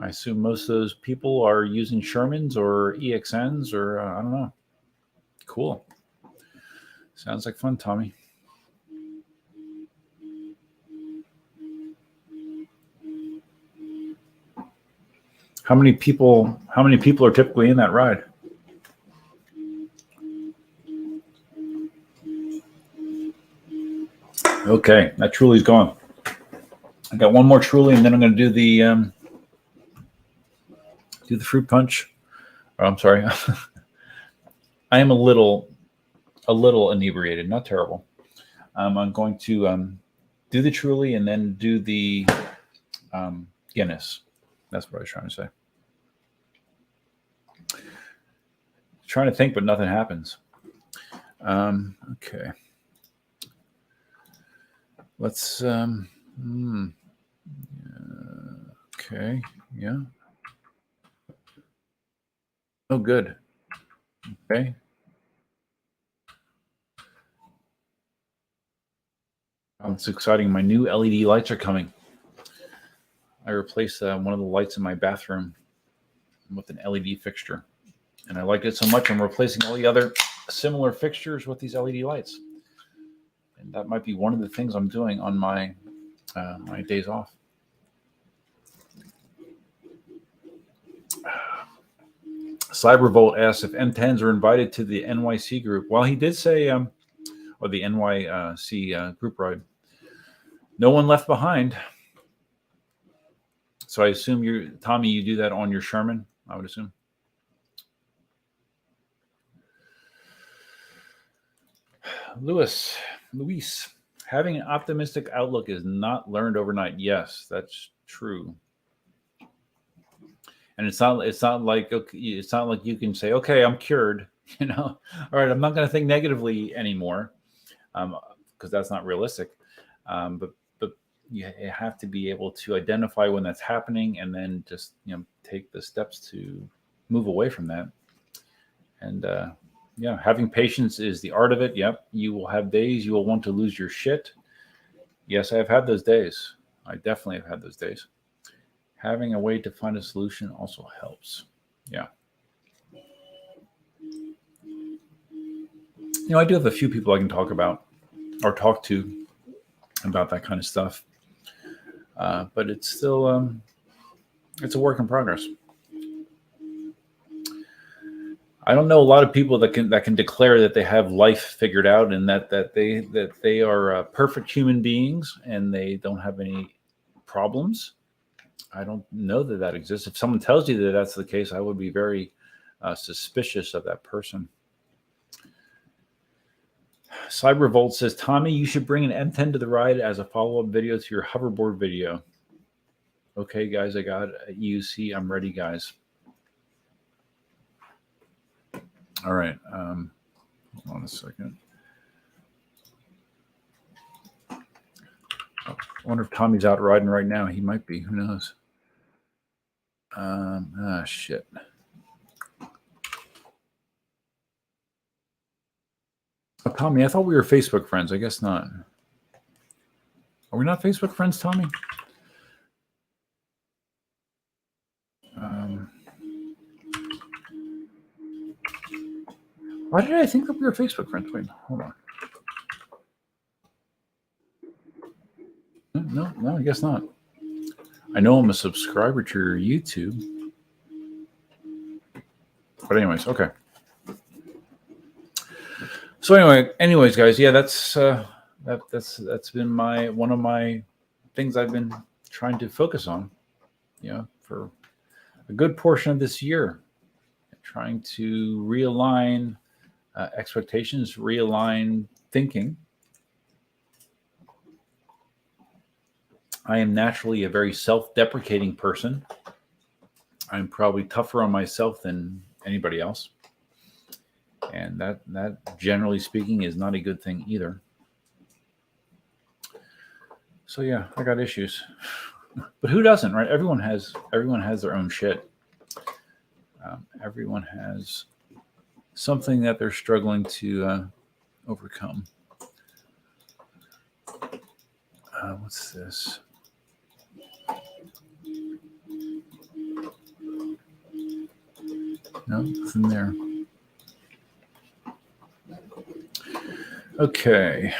A: I assume most of those people are using Shermans or EXNs or I don't know. Cool. Sounds like fun, Tommy. How many people are typically in that ride? Okay, that Truly's gone. I got one more Truly, and then I'm going to do the fruit punch. Oh, I'm sorry. I am a little inebriated, not terrible. I'm going to do the Truly and then do the Guinness. That's what I was trying to say. Trying to think, but nothing happens. Okay. Let's. Okay. Yeah. Oh, good. Okay. It's exciting. My new LED lights are coming. I replaced one of the lights in my bathroom with an LED fixture. And I like it so much, I'm replacing all the other similar fixtures with these LED lights. And that might be one of the things I'm doing on my my days off. Cybervolt asks if M10s are invited to the NYC group. Well, he did say, or the NYC group ride. No one left behind. So I assume Tommy, you do that on your Sherman, I would assume. Luis, having an optimistic outlook is not learned overnight. Yes, that's true. And it's not like you can say, okay, I'm cured, all right, I'm not going to think negatively anymore, because that's not realistic. But you have to be able to identify when that's happening and then just take the steps to move away from that. And having patience is the art of it. Yep, you will have days you will want to lose your shit. Yes, I have had those days. I definitely have had those days. Having a way to find a solution also helps. Yeah. I do have a few people I can talk to about that kind of stuff. But it's still, it's a work in progress. I don't know a lot of people that can declare that they have life figured out and that they are perfect human beings and they don't have any problems. I don't know that exists. If someone tells you that that's the case, I would be very suspicious of that person. Cybervolt says, Tommy, you should bring an M10 to the ride as a follow-up video to your hoverboard video. Okay, guys, I got EUC. I'm ready, guys. All right. Hold on a second. I wonder if Tommy's out riding right now. He might be. Who knows? Shit. Oh, Tommy, I thought we were Facebook friends. I guess not. Are we not Facebook friends, Tommy? Why did I think that we were Facebook friends? Wait, hold on. No, I guess not. I know I'm a subscriber to your YouTube. But anyways, okay. So anyways, guys, yeah, that's been one of my things I've been trying to focus on, for a good portion of this year, trying to realign expectations, realign thinking. I am naturally a very self-deprecating person. I'm probably tougher on myself than anybody else. And that generally speaking is not a good thing either. So yeah, I got issues. But who doesn't, right? Everyone has their own shit. Everyone has something that they're struggling to overcome. What's this? No, nothing there. Okay.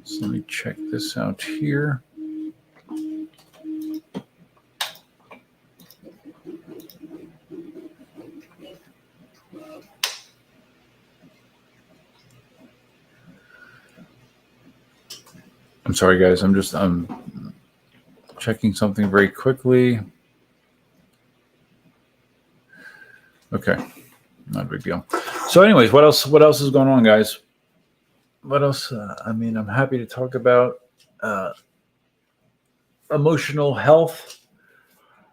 A: So let me check this out here. I'm sorry, guys. I'm checking something very quickly. Okay, not a big deal. So, anyways, what else? What else is going on, guys? What else? I'm happy to talk about emotional health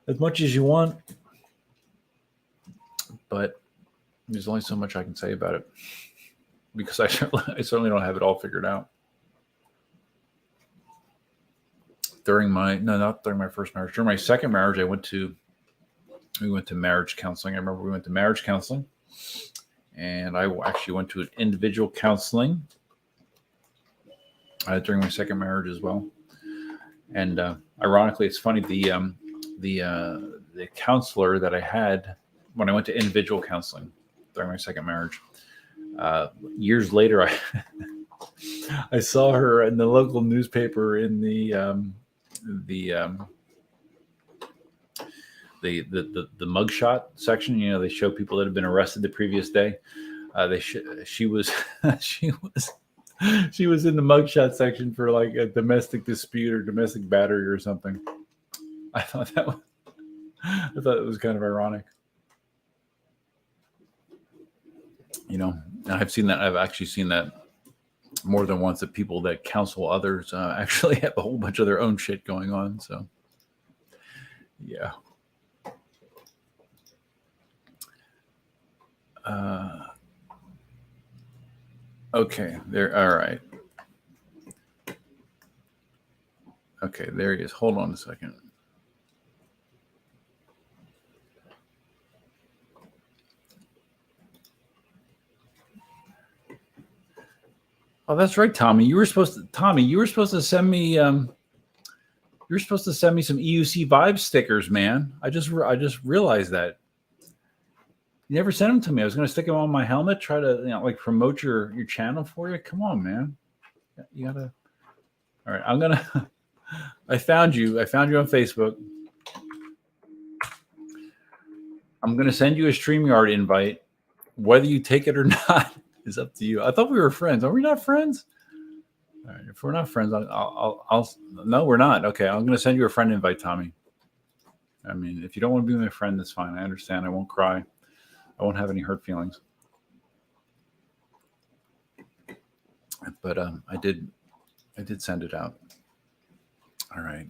A: as much as you want, but there's only so much I can say about it because I certainly don't have it all figured out. Not during my first marriage. During my second marriage, we went to marriage counseling. I remember we went to marriage counseling, and I actually went to an individual counseling during my second marriage as well. And ironically, it's funny, the counselor that I had when I went to individual counseling during my second marriage, years later, I saw her in the local newspaper in the mugshot section. You know, they show people that have been arrested the previous day. She was she was in the mugshot section for like a domestic dispute or domestic battery or something. I thought it was kind of ironic. You know, I've seen that. I've actually seen that more than once, that people that counsel others actually have a whole bunch of their own shit going on. So, yeah. Okay, there. All right. Okay, there he is. Hold on a second. Oh, that's right, Tommy. You were supposed to send me. You're supposed to send me some EUC Vibes stickers, man. I just realized that. You never sent them to me. I was going to stick them on my helmet, try to like promote your channel for you. Come on, man. You gotta. All right, I'm gonna. I found you on Facebook. I'm gonna send you a StreamYard invite. Whether you take it or not is up to you. I thought we were friends. Are we not friends? All right, if we're not friends, I'll. No, we're not. Okay, I'm gonna send you a friend invite, Tommy. I mean, if you don't want to be my friend, that's fine. I understand. I won't cry. I won't have any hurt feelings. But I did send it out. All right.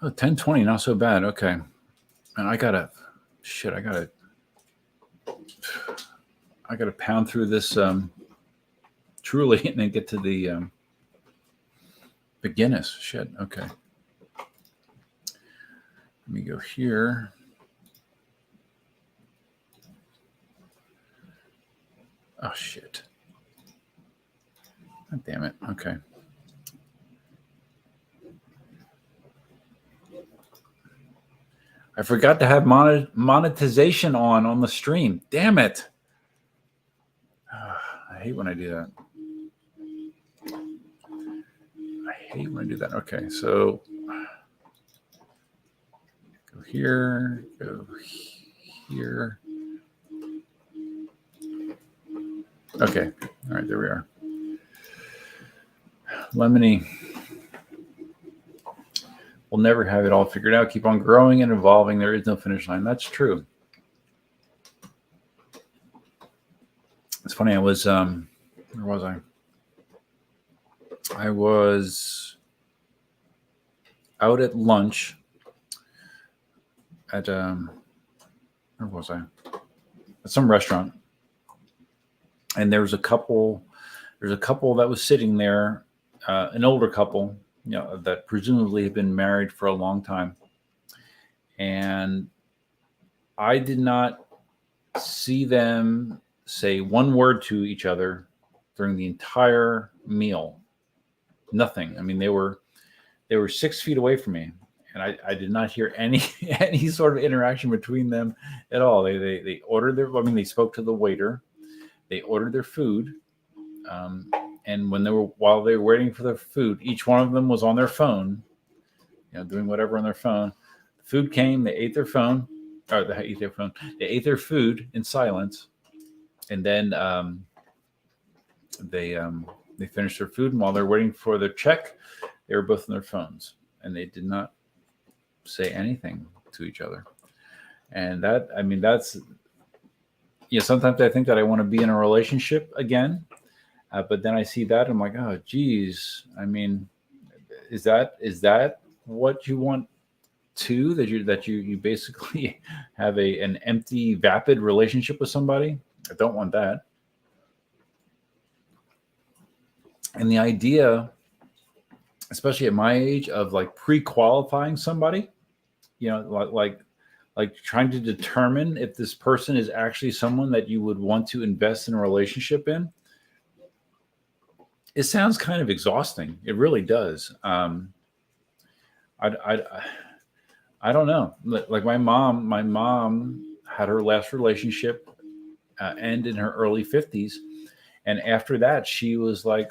A: 10:20, not so bad. Okay. And I gotta pound through this truly and then get to the Guinness. Shit. Okay. Let me go here. Oh shit. God damn it. Okay. I forgot to have monetization on the stream. Damn it. I hate when I do that. Okay, so go here, go here. Okay, all right, there we are. Lemony. We'll never have it all figured out. Keep on growing and evolving. There is no finish line. That's true. It's funny. I was, where was I? I was out at lunch at, where was I? At some restaurant. And there was a couple that was sitting there, an older couple, that presumably had been married for a long time. And I did not see them say one word to each other during the entire meal. Nothing. I mean, they were 6 feet away from me, and I did not hear any sort of interaction between them at all. They ordered their. I mean, they spoke to the waiter. They ordered their food, and while they were waiting for their food, each one of them was on their phone, doing whatever on their phone. The food came. They ate their phone, or they ate their phone. They ate their food in silence, and then they finished their food. And while they're waiting for their check, they were both on their phones, and they did not say anything to each other. And that's, sometimes I think that I want to be in a relationship again, but then I see that, I'm like, oh, geez. I mean, is that what you want too? That you basically have an empty, vapid relationship with somebody? I don't want that. And the idea, especially at my age, of like pre-qualifying somebody, like trying to determine if this person is actually someone that you would want to invest in a relationship in. It sounds kind of exhausting. It really does. I don't know. Like my mom had her last relationship end in her early 50s. And after that, she was like,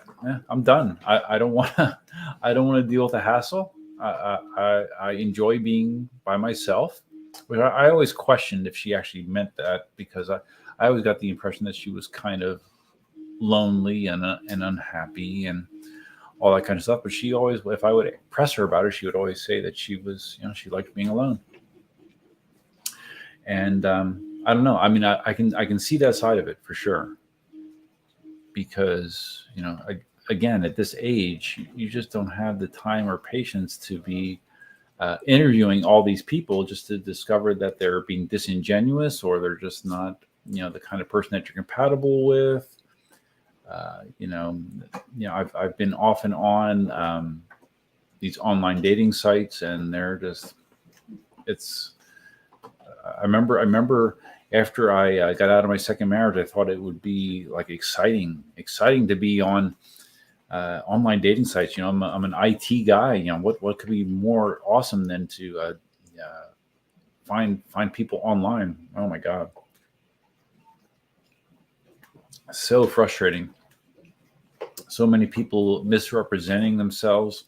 A: I'm done. I don't want to deal with the hassle. I enjoy being by myself. But I always questioned if she actually meant that, because I always got the impression that she was kind of lonely and unhappy and all that kind of stuff. But she always, if I would press her about it, she would always say that she was, she liked being alone. And I don't know. I mean, I can see that side of it for sure. Because, again, at this age, you just don't have the time or patience to be interviewing all these people just to discover that they're being disingenuous, or they're just not, the kind of person that you're compatible with. I've been off and on these online dating sites, and they're just, I remember after I got out of my second marriage, I thought it would be like exciting to be on online dating sites. I'm an IT guy. What could be more awesome than to find people online? Oh my God, so frustrating. So many people misrepresenting themselves.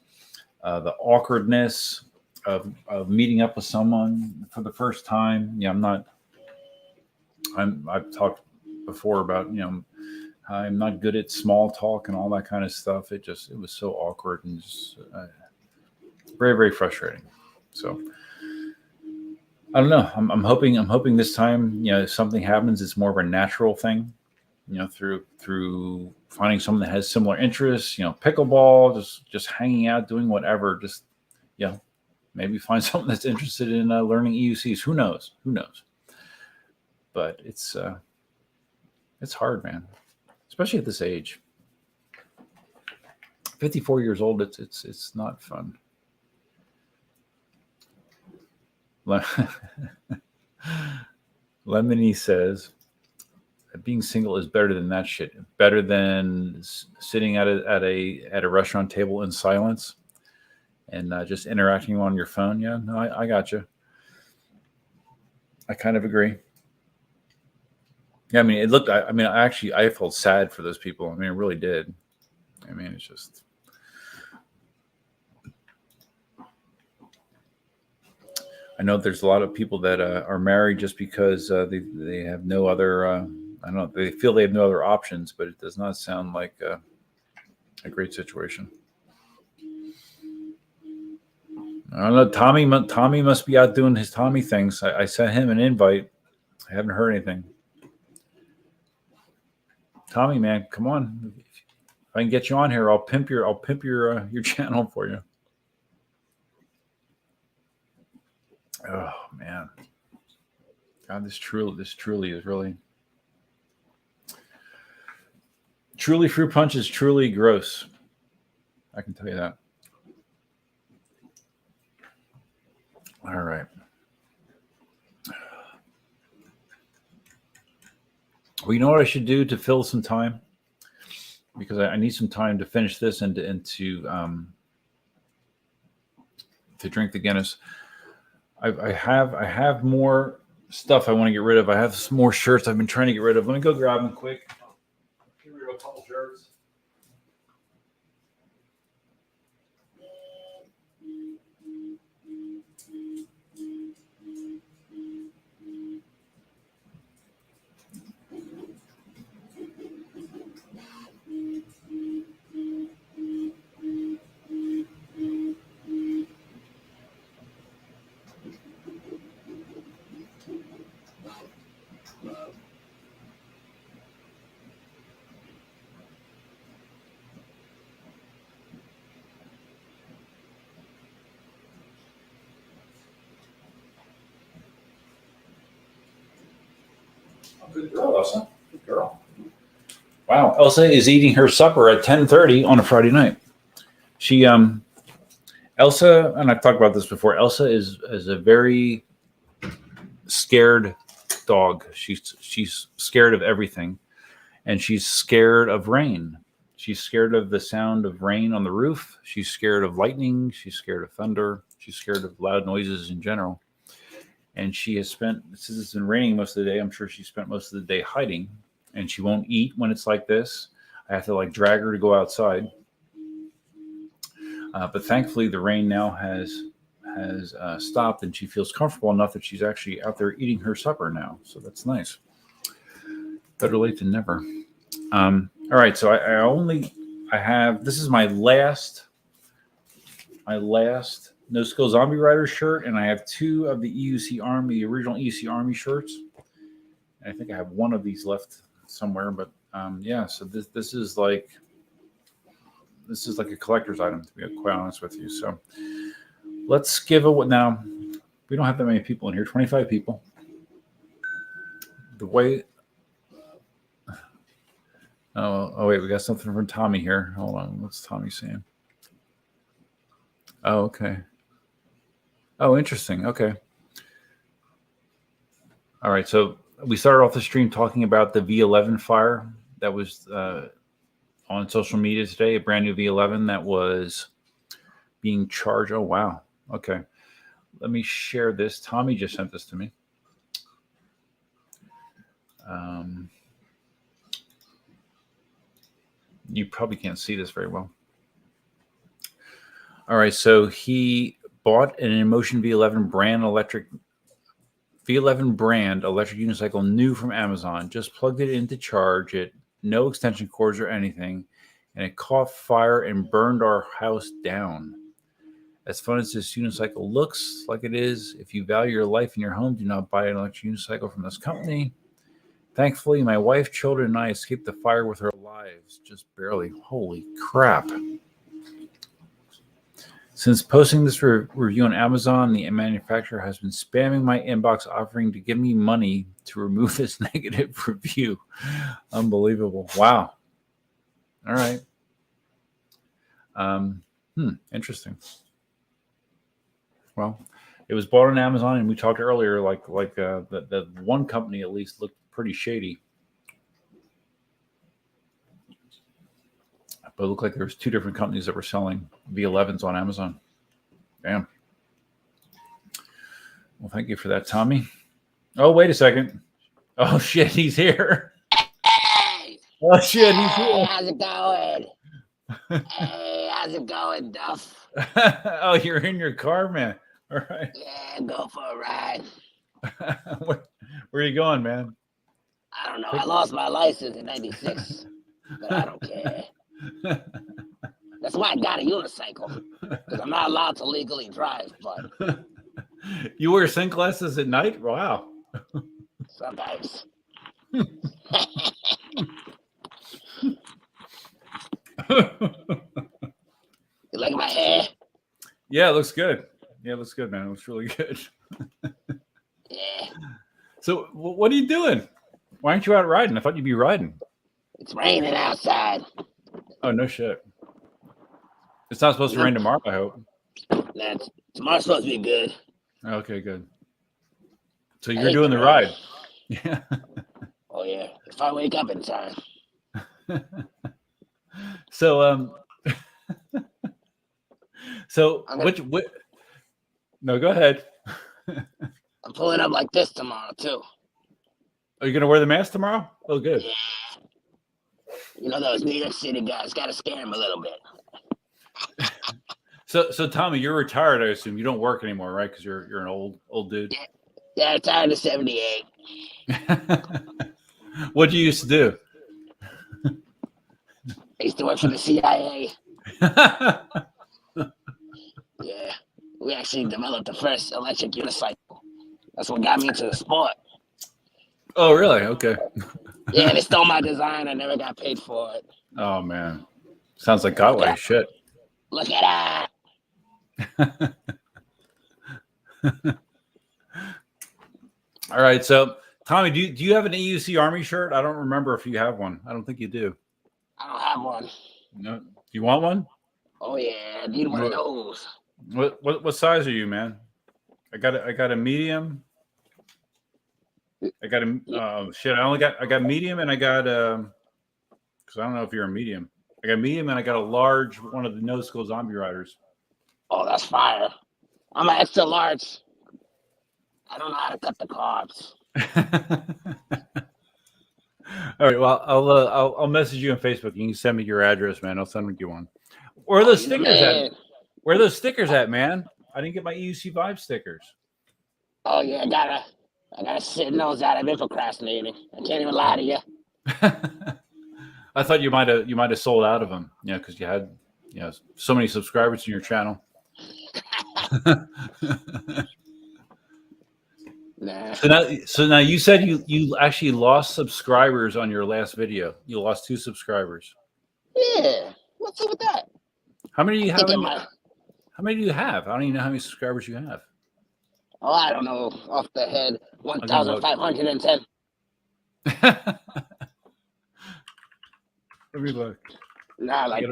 A: The awkwardness of meeting up with someone for the first time. I've talked before about, I'm not good at small talk and all that kind of stuff. It was so awkward and just very, very frustrating. So I don't know. I'm hoping this time, if something happens, it's more of a natural thing, through finding someone that has similar interests, pickleball, just hanging out, doing whatever, just, maybe find someone that's interested in learning EUCs. Who knows? But it's hard, man, especially at this age. 54 years old, it's not fun. Lemony says, being single is better than that shit. Better than sitting at a restaurant table in silence and just interacting on your phone. Yeah, no, I got you. I kind of agree. Yeah, I mean, I felt sad for those people. I mean, it really did. I mean, it's just. I know there's a lot of people that are married just because they have no other. I don't know. They feel they have no other options, but it does not sound like a great situation. I don't know. Tommy must be out doing his Tommy things. I sent him an invite. I haven't heard anything. Tommy, man, come on. If I can get you on here, I'll pimp your channel for you. Oh man. God, this truly is really fruit punch is truly gross. I can tell you that. All right. Well, you know what I should do to fill some time, because I need some time to finish this and to drink the Guinness. I have more stuff I want to get rid of. I have some more shirts I've been trying to get rid of. Let me go grab them quick. Get rid of a couple shirts. Good girl, Elsa. Good girl. Wow, Elsa is eating her supper at 10:30 on a Friday night. She Elsa, and I've talked about this before. Elsa is a very scared dog. She's scared of everything, and she's scared of rain. She's scared of the sound of rain on the roof. She's scared of lightning. She's scared of thunder. She's scared of loud noises in general. And she has spent, since it's been raining most of the day, I'm sure she spent most of the day hiding. And she won't eat when it's like this. I have to like drag her to go outside. But thankfully, the rain now has stopped, and she feels comfortable enough that she's actually out there eating her supper now. So that's nice. Better late than never. All right, so I have, this is my last No Skill Zombie Rider shirt, and I have two of the EUC Army, the original EUC Army shirts. And I think I have one of these left somewhere, but yeah. So this is like a collector's item, to be quite honest with you. So let's give a what now. We don't have that many people in here. 25 people. The way. Oh wait, we got something from Tommy here. Hold on, what's Tommy saying? Oh, okay. Oh, interesting. Okay. All right. So we started off the stream talking about the V11 fire that was on social media today, a brand new V11 that was being charged. Oh, wow. Okay. Let me share this. Tommy just sent this to me. You probably can't see this very well. All right. So he bought an Inmotion V11 brand electric unicycle new from Amazon, just plugged it in to charge it, no extension cords or anything, and it caught fire and burned our house down. As fun as this unicycle looks like it is, if you value your life and your home, do not buy an electric unicycle from this company. Thankfully, my wife, children, and I escaped the fire with our lives, just barely. Holy crap. Since posting this review on Amazon, the manufacturer has been spamming my inbox offering to give me money to remove this negative review. Unbelievable. Wow. All right. Interesting. Well, it was bought on Amazon, and we talked earlier, like the one company at least looked pretty shady. But it looked like there was two different companies that were selling V11s on Amazon. Damn. Well, thank you for that, Tommy. Oh, wait a second. Oh, shit, he's here.
D: Hey!
A: Oh, shit, he's here.
D: How's it going? Hey, how's it going, Duff?
A: Oh, you're in your car, man. All right.
D: Yeah, go for a ride.
A: Where are you going, man?
D: I don't know. I lost my license in 96, but I don't care. That's why I got a unicycle, because I'm not allowed to legally drive, but
A: You wear sunglasses at night? Wow.
D: sometimes.
A: You
D: like my hair?
A: Yeah, it looks good. Yeah, it looks good, man. It looks really good.
D: Yeah.
A: So what are you doing? Why aren't you out riding? I thought you'd be riding.
D: It's raining outside.
A: Oh, no shit. It's not supposed to rain tomorrow, I hope.
D: Tomorrow's supposed to be good.
A: Okay, good. So you're doing the ride. Yeah.
D: Oh yeah, if I wake up in time.
A: So so which no, go ahead.
D: I'm pulling up like this tomorrow too.
A: Are you gonna wear the mask tomorrow? Oh, good.
D: Yeah. You know those New York City guys gotta scare them a little bit.
A: So Tommy, you're retired, I assume. You don't work anymore, right? Because you're an old dude.
D: Yeah, retired at 78.
A: What did you used to do?
D: I used to work for the CIA. Yeah, we actually developed the first electric unicycle. That's what got me into the sport.
A: Oh, really? Okay.
D: Yeah, they stole my design. I never got paid for it.
A: Oh man, sounds like Gotway shit.
D: Look at that.
A: All right, so Tommy, do you have an EUC Army shirt? I don't remember if you have one. I don't think you do.
D: I don't have one.
A: No, do you want one?
D: Oh yeah, I need one of those.
A: What size are you, man? I got a medium. I got a shit. I got medium, and I got because I don't know if you're a medium. I got medium, and I got a large one of the No School Zombie Riders.
D: Oh, that's fire. I'm an extra large. I don't know how to cut the carbs.
A: All right. Well, I'll message you on Facebook. You can send me your address, man. I'll send you one. Where are those stickers at? Where are those stickers at, man? I didn't get my EUC Vibes stickers.
D: Oh yeah, I gotta sit those out. I've been procrastinating. I can't even lie to you.
A: I thought you might have sold out of them, because you had so many subscribers in your channel.
D: Nah.
A: So now you said you actually lost subscribers on your last video. You lost 2 subscribers.
D: Yeah. What's up with that?
A: How many do you have? How many do you have? I don't even know how many subscribers you have.
D: Oh, I don't know off the head. 1,510.
A: Let me look.
D: Nah, like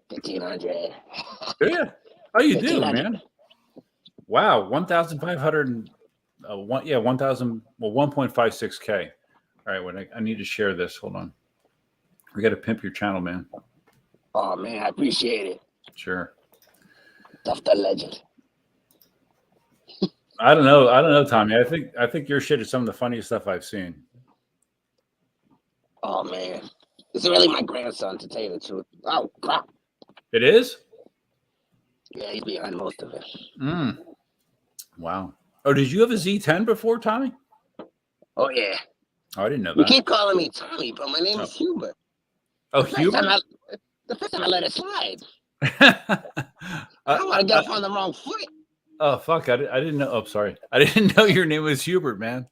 D: 1,500.
A: Yeah. Oh, you do, man. Wow, 1,500. 1,000. Well, 1.56K. All right, when I need to share this. Hold on. We got to pimp your channel, man.
D: Oh man, I appreciate it.
A: Sure.
D: Tough the legend.
A: I don't know, Tommy. I think your shit is some of the funniest stuff I've seen.
D: Oh man, it's really my grandson, to tell you the truth. Oh crap!
A: It is.
D: Yeah, he's behind most of it.
A: Wow. Oh, did you have a Z10 before, Tommy?
D: Oh yeah.
A: Oh, I didn't know that.
D: You keep calling me Tommy, but my name is Hubert.
A: Oh, Hubert.
D: The first time I let it slide. I don't want to get off on the wrong foot.
A: Oh fuck! I didn't know. Oh, sorry. I didn't know your name was Hubert, man.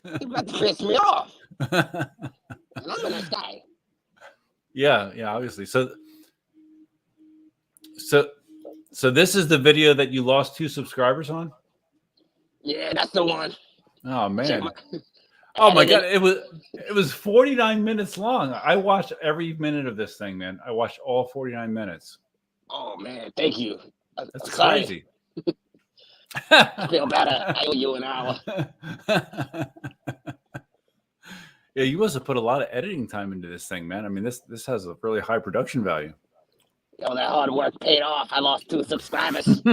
D: You're about to piss me off. And I'm a nice guy.
A: Yeah, obviously. So this is the video that you lost 2 subscribers on?
D: Yeah, that's the one.
A: Oh man. Oh my god, it was 49 minutes long. I watched every minute of this thing, man. I watched all 49 minutes.
D: Oh man, thank you.
A: That's crazy.
D: I feel better. I owe you an hour.
A: Yeah, you must have put a lot of editing time into this thing, man. I mean, this has a really high production value.
D: Yo, that hard work paid off. I lost 2 subscribers.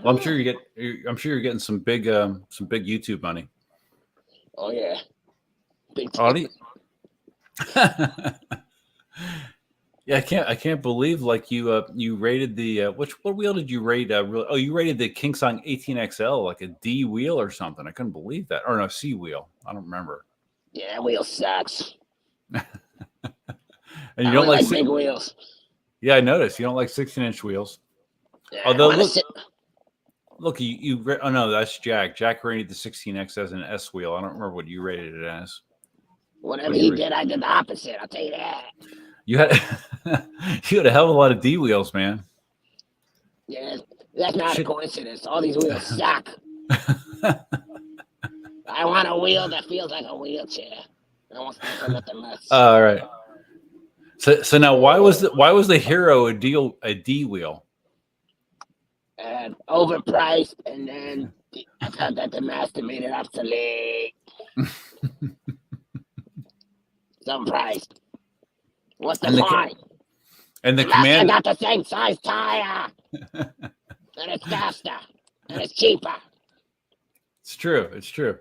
A: Well, I'm sure you're getting some big YouTube money.
D: Oh yeah, big
A: time. Yeah, I can't believe like you rated the what wheel did you rate? You rated the KingSong 18XL like a D wheel or something. I couldn't believe that. Or no, C wheel. I don't remember.
D: Yeah, that wheel sucks.
A: And you don't like
D: big wheels.
A: Yeah, I noticed you don't like 16-inch wheels.
D: Yeah,
A: although look, oh no, that's Jack. Jack rated the 16X as an S wheel. I don't remember what you rated it as.
D: Whatever he did, I did the opposite. I'll tell you that.
A: You had a hell of a lot of D wheels, man.
D: Yeah, that's not a coincidence. All these wheels suck. I want a wheel that feels like a wheelchair. I want something nothing less.
A: All right. So now, why was the Hero a D wheel?
D: and overpriced, and then I found that the master made it obsolete. Some priced. What's the point?
A: And the
D: master
A: command
D: got the same size tire, and it's faster, and it's cheaper.
A: It's true. It's true.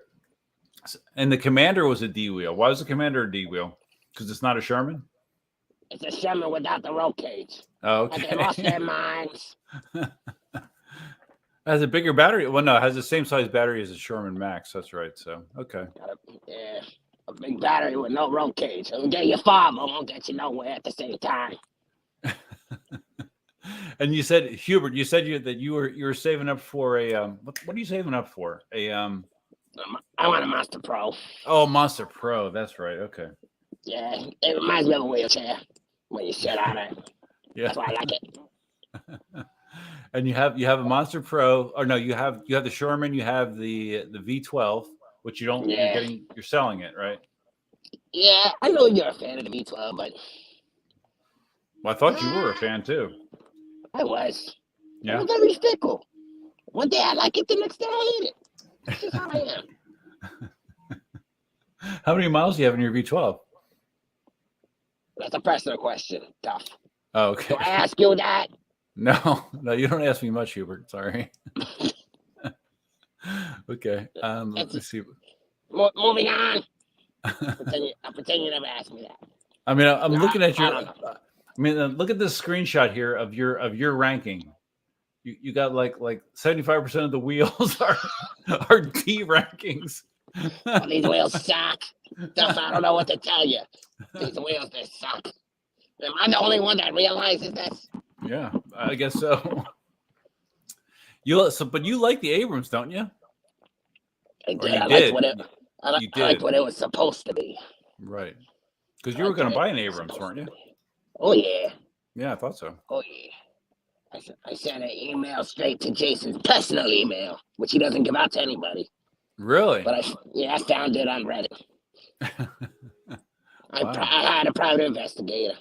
A: And the Commander was a D wheel. Why was the Commander a D wheel? Because it's not a Sherman?
D: It's a Sherman without the roll cage.
A: Oh, okay.
D: And they lost their minds.
A: Has a bigger battery. Well, no, it has the same size battery as a Sherman Max. That's right. So, okay.
D: Yeah, a big battery with no roll cage. It'll get you far, but won't get you nowhere at the same time.
A: And you said, Hubert, you said that you were saving up for a what are you saving up for?
D: I want a Monster Pro.
A: Oh, Monster Pro. That's right. Okay.
D: Yeah, it reminds me of a wheelchair when you sit on it.
A: Yeah.
D: That's why I like it.
A: And you have a Monster Pro, or no, you have the Sherman, you have the V12, which you don't.
D: Yeah.
A: You're selling it, right?
D: Yeah, I know you're a fan of the V12, but
A: Well, I thought you were a fan too.
D: I was.
A: Yeah.
D: I was very fickle. One day I like it, the next day I hate it. That's just how I am.
A: How many miles do you have in your V12?
D: That's a personal question. Tough.
A: Oh, okay.
D: Do I ask you that?
A: No, you don't ask me much, Hubert. Sorry. Okay. Let's see.
D: Moving on. I'll pretend you never asked me that.
A: I mean, I'm looking at your. I mean, look at this screenshot here of your ranking. You got like 75% of the wheels are D rankings.
D: Oh, these wheels suck. I don't know what to tell you. These wheels, they suck. Am I the only one that realizes this?
A: Yeah, I guess so. But you like the Abrams, don't you?
D: I did. I liked what it was supposed to be.
A: Right. Because you were going to buy an Abrams, weren't you?
D: Oh, yeah.
A: Yeah, I thought so.
D: Oh, yeah. I sent an email straight to Jason's personal email, which he doesn't give out to anybody.
A: Really?
D: But I found it on Reddit.
A: Wow.
D: I had a private investigator,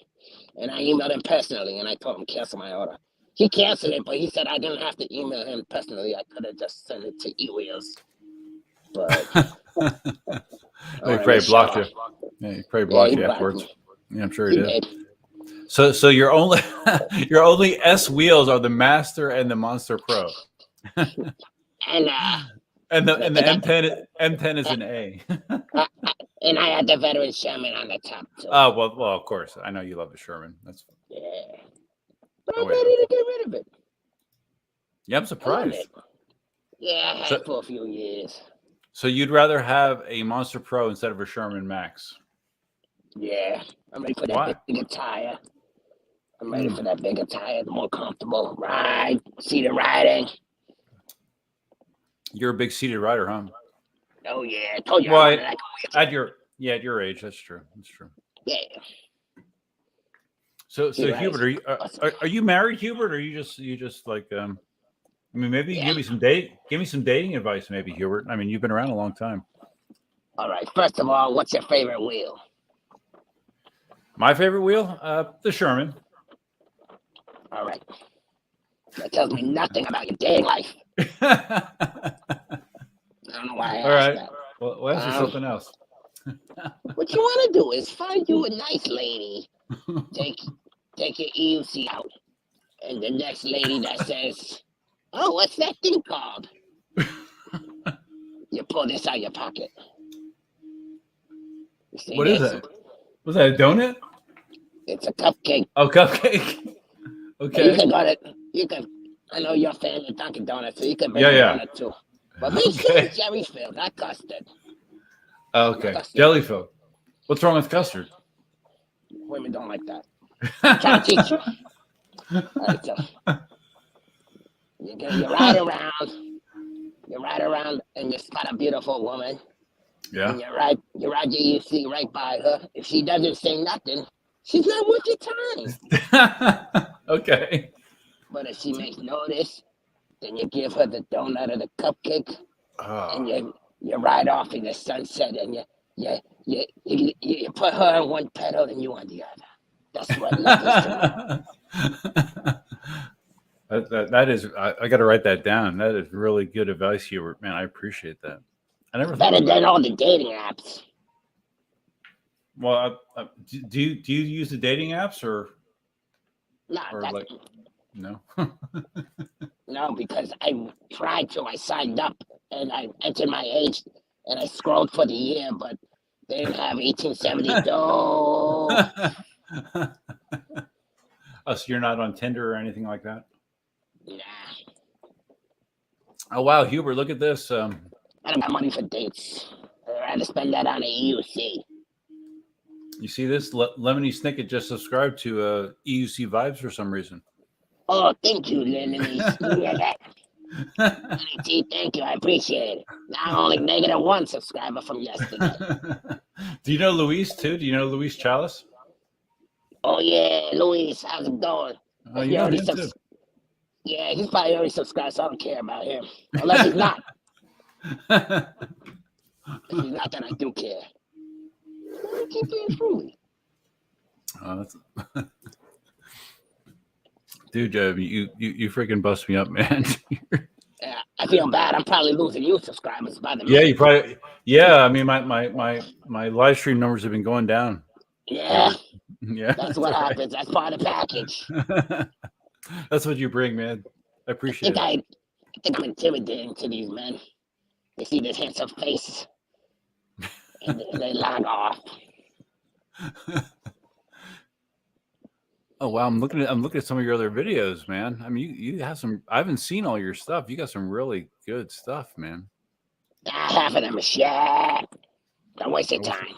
D: and I emailed him personally, and I told him to cancel my order. He canceled it, but he said I didn't have to email him personally. I could have just sent it to E-Wheels. But
A: he probably blocked you. Yeah, he probably blocked you afterwards. Yeah, I'm sure he did. So your only S wheels are the Master and the Monster Pro. And the M10 is an A.
D: And I had the veteran Sherman on the top too.
A: Oh well, of course. I know you love the Sherman. That's
D: yeah. But I'm ready to get rid of it.
A: Yeah, I'm surprised.
D: Yeah, I had it for a few years.
A: So you'd rather have a Monster Pro instead of a Sherman Max?
D: Yeah, I'm ready for that bigger tire. I'm ready for that bigger tire, the more comfortable ride, seated riding.
A: You're a big seated rider, huh?
D: Oh yeah, I told you.
A: Well, at your age, that's true. That's true.
D: Yeah.
A: So Hubert, are you married, Hubert, or are you just like I mean, maybe give me some dating advice, maybe, Hubert. I mean, you've been around a long time.
D: All right. First of all, what's your favorite wheel?
A: My favorite wheel, the Sherman.
D: All right. That tells me nothing about your dating life. I don't know why I asked that.
A: Well, we'll ask you something else.
D: What you want to do is find you a nice lady, take your EUC out, and the next lady that says, "Oh, what's that thing called?" You pull this out of your pocket.
A: What is that? Was that a donut?
D: It's a cupcake.
A: Oh, cupcake. Okay.
D: You can. I know you're a fan of Dunkin' Donuts, so you can bring a donut too. But make sure it's jelly filled, not custard.
A: Oh, okay. Jelly filled. What's wrong with custard?
D: Women don't like that. I'm trying to teach you. All right, so you ride around, and you spot a beautiful woman.
A: Yeah.
D: And you ride your EUC right by her. If she doesn't say nothing, she's not worth your time.
A: Okay.
D: But if she makes notice, then you give her the donut or the cupcake, and you ride off in the sunset, and you put her on one pedal and you on the other. That's what love is to me.
A: That is, I got to write that down. That is really good advice, Hubert. Man, I appreciate that. I never thought
D: Better
A: about
D: than
A: it.
D: all the dating apps.
A: Well, do you use the dating apps or like no?
D: No, because I tried to. I signed up and I entered my age and I scrolled for the year, but they didn't have 1872.
A: Oh, so you're not on Tinder or anything like that?
D: Nah,
A: Oh wow, Hubert, look at this.
D: I don't got money for dates. I'd rather spend that on a EUC.
A: You see this? Lemony Snicket just subscribed to EUC Vibes for some reason.
D: Oh, thank you, Lenny. Thank you. I appreciate it. Now only -1 subscriber from yesterday.
A: Do you know Luis too? Do you know Luis Chalice?
D: Oh yeah, Luis, how's it going?
A: Oh, you know him too.
D: Yeah, he's probably already subscribed, so I don't care about him. Unless he's not. If he's not, then I do care. Keep being truly.
A: Dude, you freaking bust me up, man.
D: Yeah, I feel bad. I'm probably losing you subscribers by the
A: Yeah, you probably. Yeah, I mean, my live stream numbers have been going down.
D: Yeah.
A: Yeah.
D: That's what happens. That's part of the package.
A: That's what you bring, man. I appreciate it.
D: I think I'm intimidating to these men. They see this handsome face and they log off.
A: Oh wow, I'm looking at some of your other videos, man. I mean, you have some. I haven't seen all your stuff. You got some really good stuff, man.
D: Half of them are shit. Don't waste your time.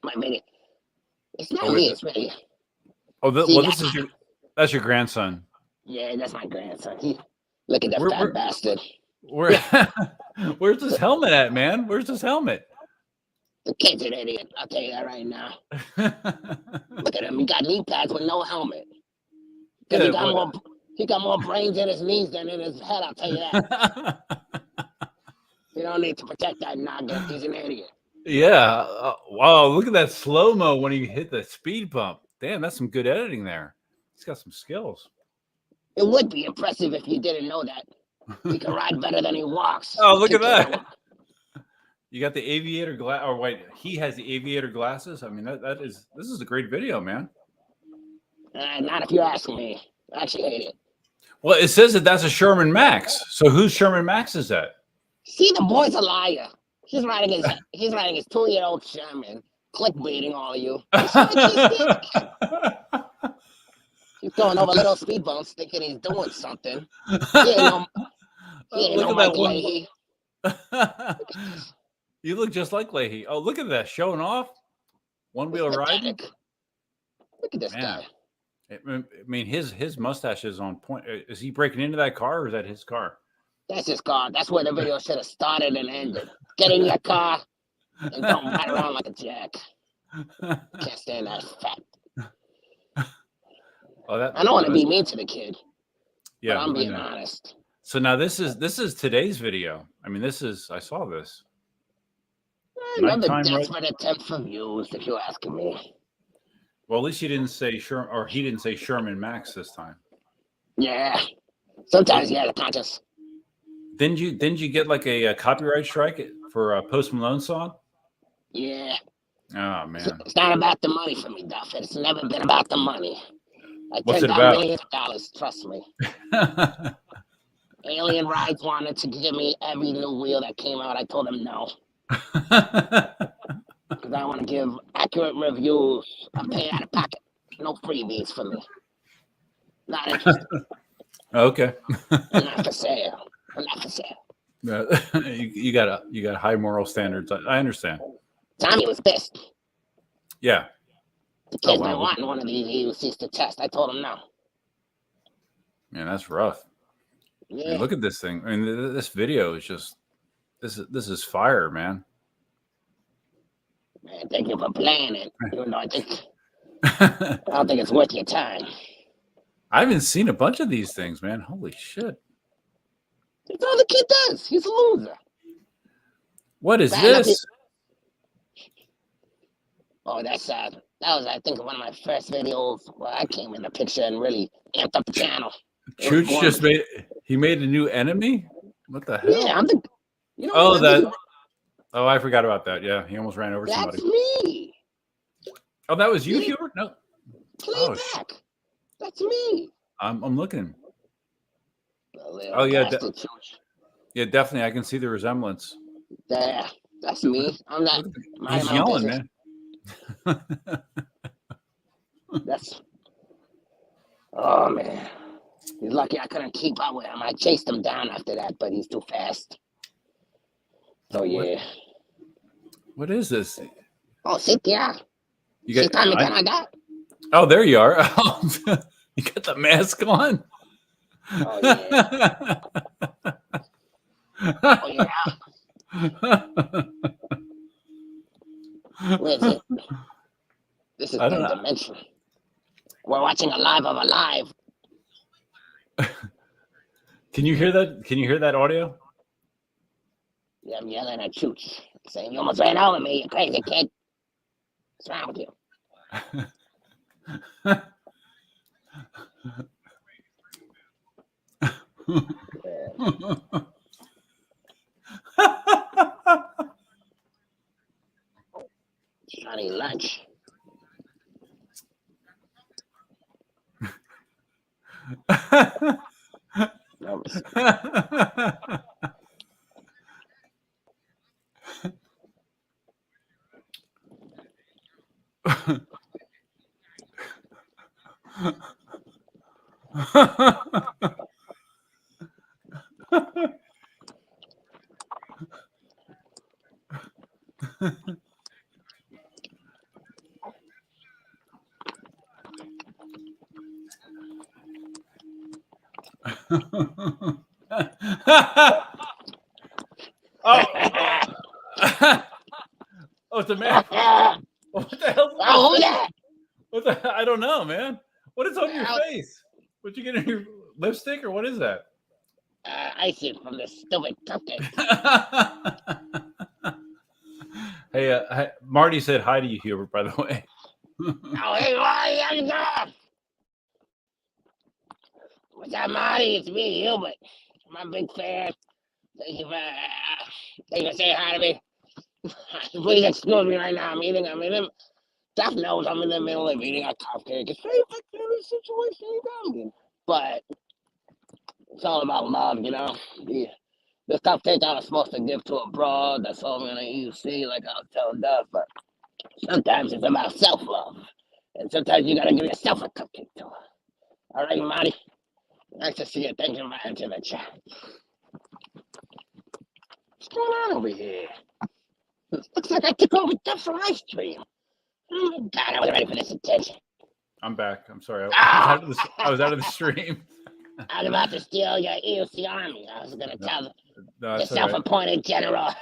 D: It's not me. It's me.
A: Oh, that's your grandson.
D: Yeah, that's my grandson. Look at that fat bastard.
A: Where's this helmet at, man? Where's this helmet?
D: The kid's an idiot. I'll tell you that right now. Look at him. He got knee pads with no helmet. Yeah, he got more brains in his knees than in his head. I'll tell you that. You don't need to protect that noggin. He's an idiot.
A: Yeah. Wow. Look at that slow mo when he hit the speed bump. Damn, that's some good editing there. He's got some skills.
D: It would be impressive if you didn't know that. He can ride better than he walks.
A: Oh, look at that. You got the aviator glass, or wait, he has the aviator glasses. I mean, this is a great video, man.
D: Not if you ask me. I actually hate it.
A: Well, it says that that's a Sherman Max. So whose Sherman Max is that?
D: See, the boy's a liar. He's riding his 2-year-old Sherman, clickbaiting all of you. He's going over little speed bumps, thinking he's doing something. He ain't no Mike Leahy.
A: You look just like Leahy. Oh, look at that, showing off. One-wheel riding.
D: Look at this guy.
A: I mean, his mustache is on point. Is he breaking into that car, or is that his car?
D: That's his car. That's where the video should have started and ended. Get in your car and don't ride around like a jack. Can't stand that fact. I don't want to be mean to the kid. Yeah, but I'm being honest.
A: So now this is today's video. I mean, I saw this.
D: Another desperate attempt for views, if you're asking me.
A: Well, at least you didn't say he didn't say Sherman Max this time.
D: Yeah. Sometimes you have to conscious.
A: Didn't you get like a copyright strike for a Post Malone song?
D: Yeah.
A: Oh man.
D: It's not about the money for me, Duff. It's never been about the money.
A: What's it about?
D: $millions, trust me. Alien Rides wanted to give me every new wheel that came out. I told them no. Because I want to give accurate reviews. I'm paying out of pocket. No freebies for me. Not interested.
A: Okay.
D: I'm not for sale.
A: You got high moral standards. I understand.
D: Tommy was pissed.
A: Yeah.
D: The kids been wanting one of these EUCs to test. I told him no.
A: Man, that's rough.
D: Yeah.
A: Man, look at this thing. I mean, this video is just this is fire, man.
D: Man, thank you for playing it. Even though I don't think it's worth your time.
A: I haven't seen a bunch of these things, man. Holy shit.
D: That's all the kid does. He's a loser.
A: What is this?
D: Oh, that's sad. That was, I think, one of my first videos where I came in the picture and really amped up the channel.
A: Chooch just made a new enemy? What the hell?
D: Yeah,
A: Oh, I forgot about that. Yeah, he almost ran over somebody.
D: That's me.
A: Oh, that was you, Hubert? No.
D: Play back. That's me.
A: I'm looking. Oh yeah, yeah, definitely. I can see the resemblance.
D: Yeah, that's me. I'm not.
A: He's yelling, man.
D: Oh man, he's lucky I couldn't keep up with him. I chased him down after that, but he's too fast. So yeah.
A: What is this?
D: Oh, sit yeah.
A: You got
D: I got.
A: Oh, there you are. You got the mask on.
D: Oh yeah. Oh yeah. Where is it? This is the dimension. We're watching a live of a live.
A: Can you hear that? Can you hear that audio?
D: Yeah, I'm yelling at Chooch, saying, "You almost ran over me, you crazy kid. What's wrong with you?" Johnny lunch.
A: Oh, it's a man. What the hell?
D: Oh, who's that?
A: What the? I don't know, man. What is on your face? What you get in your lipstick, or what is that?
D: Icing from the stupid cupcake.
A: Hey, Marty said hi to you, Hubert, by the way.
D: Oh, hey, Marty, how you doing? What's up, Marty? It's me, Hubert. I'm a big fan. Thank you for saying hi to me. Please excuse me right now. I'm eating. Jeff knows I'm in the middle of eating a cupcake. It's very the situation you got me in. But it's all about love, you know. The cupcake I was supposed to give to a broad that saw me on the EUC, like I was telling Duff, but sometimes it's about self-love. And sometimes you gotta give yourself a cupcake to her. All right, Marty? Nice to see you. Thank you for entering the chat. What's going on over here? Looks like I took over Duff's Livestream. Oh my God, I was ready for this attention.
A: I'm back. I'm sorry. I was out of the stream.
D: I was about to steal your EUC army. I was going to tell the self-appointed general.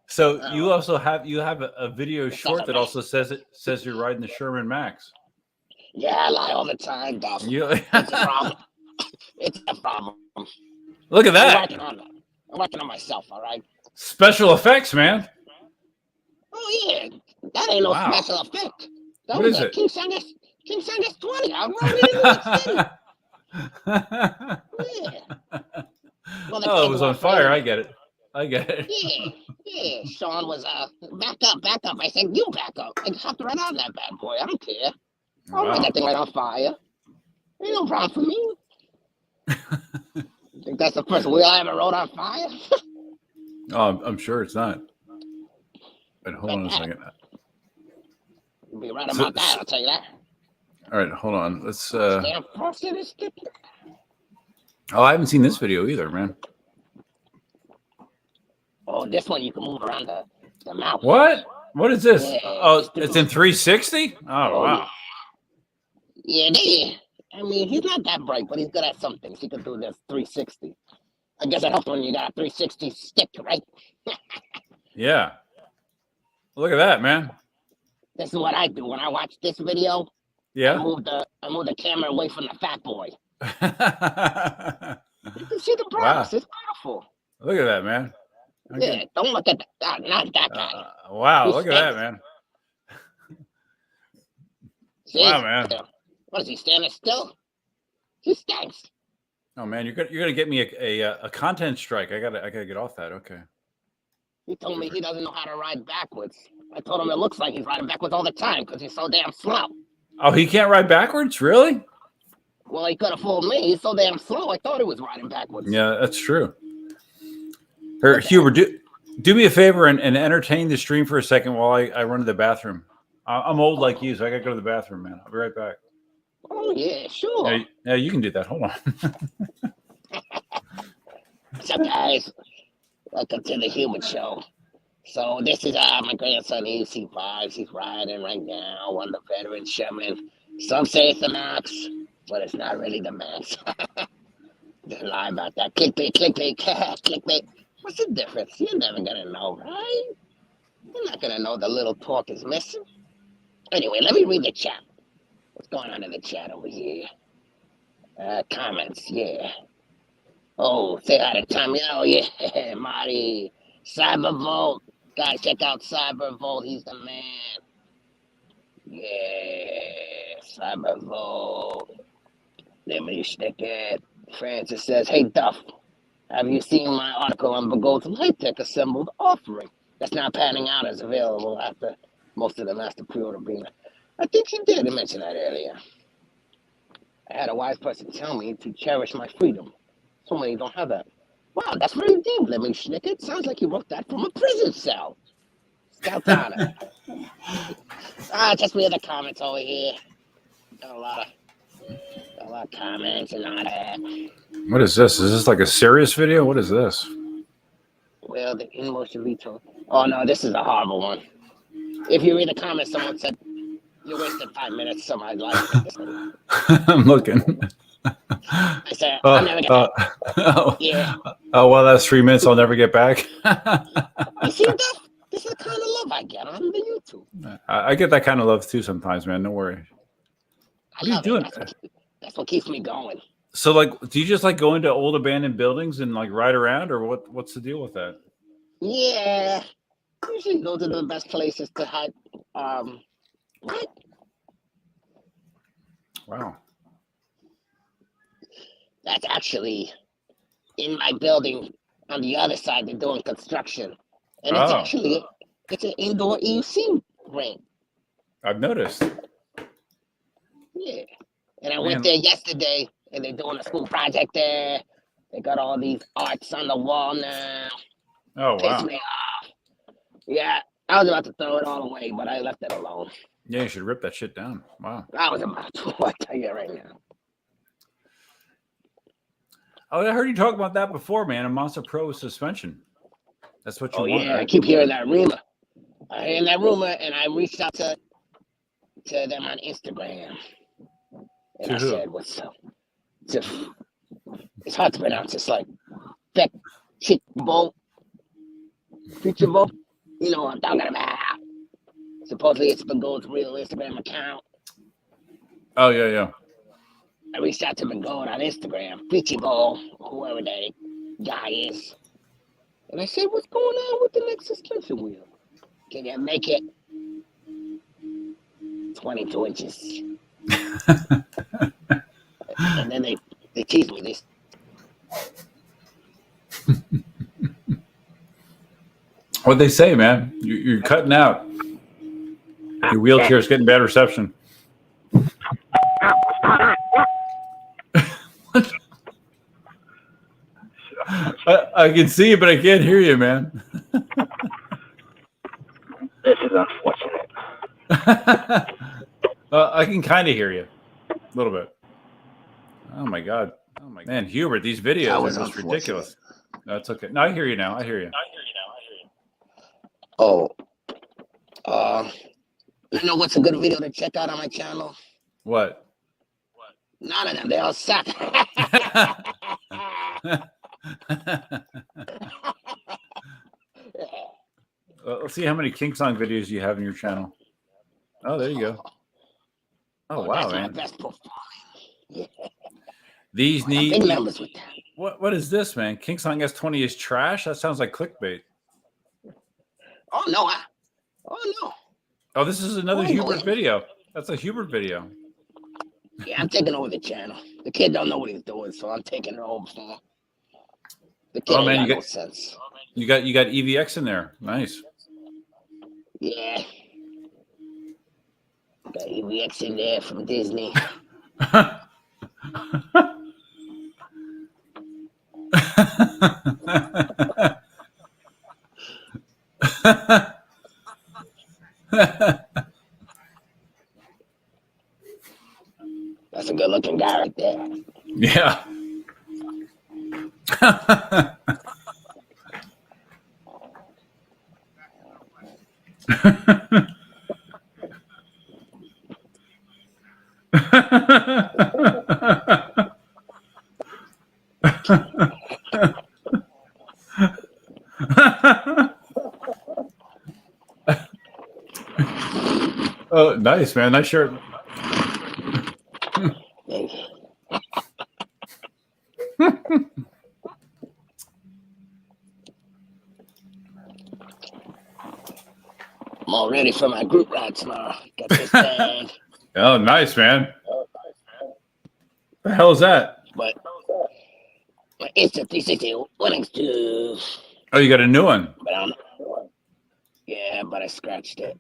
A: So you also have a video short that also says you're riding the Sherman Max.
D: Yeah, I lie all the time, Duff. It's a problem. It's a problem.
A: Look at that.
D: I'm working on myself, all right?
A: Special effects, man.
D: Oh, yeah. That ain't no special effect. That
A: what
D: was
A: is it?
D: KingSong S20. I rode it in New York City. Yeah. Well,
A: it was on fire. I get it.
D: Yeah. Sean was, back up. I said, you back up. I hopped right on that bad boy. I don't care. I'll ride that thing right on fire. Ain't no problem for me. You think that's the first wheel I ever rode on fire?
A: Oh, I'm sure it's not. But hold on a second.
D: You'll be right about that, I'll tell you that.
A: All right, hold on. Let's
D: Oh,
A: I haven't seen this video either, man.
D: Oh, this one you can move around the mouth.
A: What? What is this?
D: Yeah,
A: it's in 360? Oh, wow.
D: Yeah, I mean, he's not that bright, but he's good at some things. He can do this 360. I guess it helps when you got a 360 stick, right?
A: Yeah. Look at that, man.
D: This is what I do when I watch this video.
A: Yeah.
D: I move the camera away from the fat boy. You can see the browse. Wow. It's beautiful.
A: Look at that, man.
D: Yeah, don't look at that. Not that guy.
A: Wow, look at that, man.
D: See?
A: Wow, man.
D: What is he standing still? He stinks.
A: Oh man, you're gonna get me a content strike. I gotta get off that. Okay.
D: He told me he doesn't know how to ride backwards. I told him it looks like he's riding backwards all the time because he's so damn slow.
A: Oh, he can't ride backwards, really?
D: Well, he could have fooled me. He's so damn slow. I thought he was riding backwards.
A: Yeah, that's true. Here, Hubert, do me a favor and entertain the stream for a second while I run to the bathroom. I'm old like you, so I gotta go to the bathroom, man. I'll be right back.
D: Oh yeah, sure.
A: Yeah, you can do that. Hold on.
D: What's up, guys? Welcome to the Hubert Show. So this is my grandson, EUC Vibes. He's riding right now, one of the veteran Sherman. Some say it's the Max, but it's not really the Max. Don't lie about that. Clickbait, clickbait. What's the difference? You're never gonna know, right? You're not gonna know the little talk is missing. Anyway, let me read the chat. What's going on in the chat over here? Comments, yeah. Oh, say hi to Tommy. Oh, yeah, Marty. Cybervolt. Guys, check out Cybervolt. He's the man. Yeah, Cybervolt. Let me stick it. Francis says, hey, Duff, have you seen my article on Begode's Litech assembled offering that's now panning out as available after most of the master pre-order being? I think he did mention that earlier. I had a wise person tell me to cherish my freedom. So many don't have that. Wow, that's very deep, Let me schnick it. Sounds like you wrote that from a prison cell. Scout honor. Just read the comments over here. Got a lot of comments and all that.
A: What is this? Is this like a serious video? What is this?
D: Well, the Inmotion veto. Oh no, this is a horrible one. If you read the comments, someone said you wasted 5 minutes. Somebody's like,
A: I'm looking.
D: I said, I'll never get back. Yeah.
A: Oh, well, that's 3 minutes I'll never get back.
D: You see that? This is the kind of love I get on the YouTube.
A: I get that kind of love too sometimes, man. Don't worry. What are you doing?
D: That's what keeps me going.
A: So, like, do you just like go into old abandoned buildings and like ride around, or what's the deal with that?
D: Yeah. Usually go to the best places to hide. What?
A: Wow.
D: That's actually in my building on the other side. They're doing construction. And it's an indoor EUC ring.
A: I've noticed.
D: Yeah. And I went there yesterday, and they're doing a school project there. They got all these arts on the wall now.
A: Oh, wow.
D: Pissed me off. Yeah, I was about to throw it all away, but I left it alone.
A: Yeah, you should rip that shit down. Wow.
D: I was about to. I tell you right now.
A: Oh, I heard you talk about that before, man. A Monster Pro suspension. That's what you want.
D: Yeah,
A: right?
D: I keep hearing that rumor. I hear that rumor, and I reached out to them on Instagram. And I said, what's up? It's hard to pronounce. It's like Future Bolt. You know what I'm talking about. Supposedly it's Begode's real Instagram account.
A: Oh, yeah.
D: I reached out to Begode on Instagram, Future whoever that guy is. And I said, what's going on with the next suspension wheel? Can you make it 22 inches? And then they teased me this.
A: What'd they say, man? You're cutting out. Your wheelchair's getting bad reception. I can see you, but I can't hear you, man.
D: This is unfortunate.
A: I can kind of hear you a little bit. Oh my god, man, Hubert, these videos are just ridiculous. That's okay. No, I hear you now. I hear you.
D: Oh, you know what's a good video to check out on my channel?
A: What?
D: None of them. They all suck.
A: Let's see how many KingSong videos you have in your channel. Oh, there you go. Oh, wow, man.
D: Best performance. Yeah.
A: These need
D: big numbers with that.
A: What is this, man? KingSong S20 is trash? That sounds like clickbait.
D: Oh no. Oh no.
A: Oh, this is another Hubert video. That's a Hubert video.
D: Yeah, I'm taking over the channel. The kid don't know what he's doing, so I'm taking it over for him. The kid ain't got no sense.
A: You got EVX in there. Nice.
D: Yeah. Got EVX in there from Disney. That's a good looking guy right there.
A: Yeah. Oh, nice, man. Nice shirt.
D: I'm all ready for my group ride tomorrow. Got this bag.
A: Oh, nice, man. The hell is that?
D: But it's a 360 Linux too.
A: Oh, you got a new one.
D: But I don't know. Yeah, but I scratched it.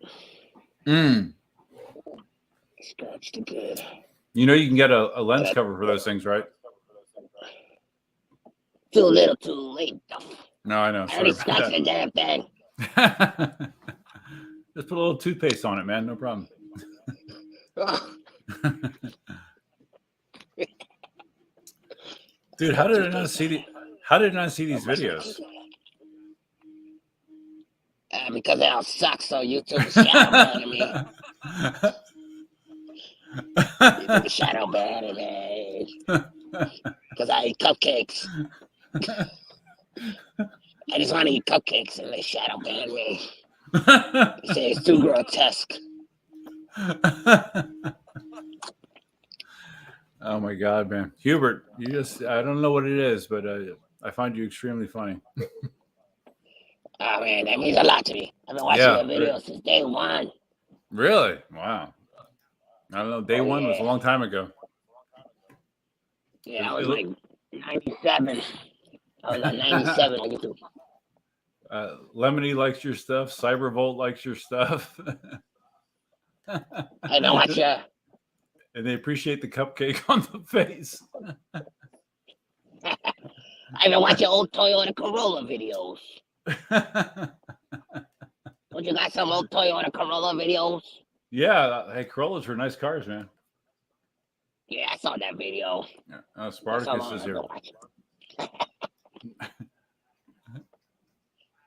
D: Scratched it good.
A: You know you can get a lens cover for those things, right?
D: Too little, too late.
A: No, I know.
D: I already scratched the damn thing.
A: Just put a little toothpaste on it, man. No problem. Dude, how did I not see these videos?
D: Because they all suck, so YouTube is shadow banning me. YouTube is shadow banning me. Because I eat cupcakes. I just want to eat cupcakes and they shadow ban me. They say it's too grotesque.
A: Oh my God, man. Hubert, I don't know what it is, but I find you extremely funny.
D: Oh man, that means a lot to me. I've been watching your videos since day one.
A: Really? Wow. I don't know. Day one was a long time ago.
D: Yeah, I was like 97. I was on 97 on YouTube.
A: Lemony likes your stuff. Cybervolt likes your stuff.
D: I don't watch you.
A: And they appreciate the cupcake on the face.
D: I've been watching old Toyota Corolla videos. Don't you got some old Toyota Corolla videos?
A: Yeah. Hey, Corollas were nice cars, man.
D: Yeah, I saw that video.
A: Yeah. Spartacus is here.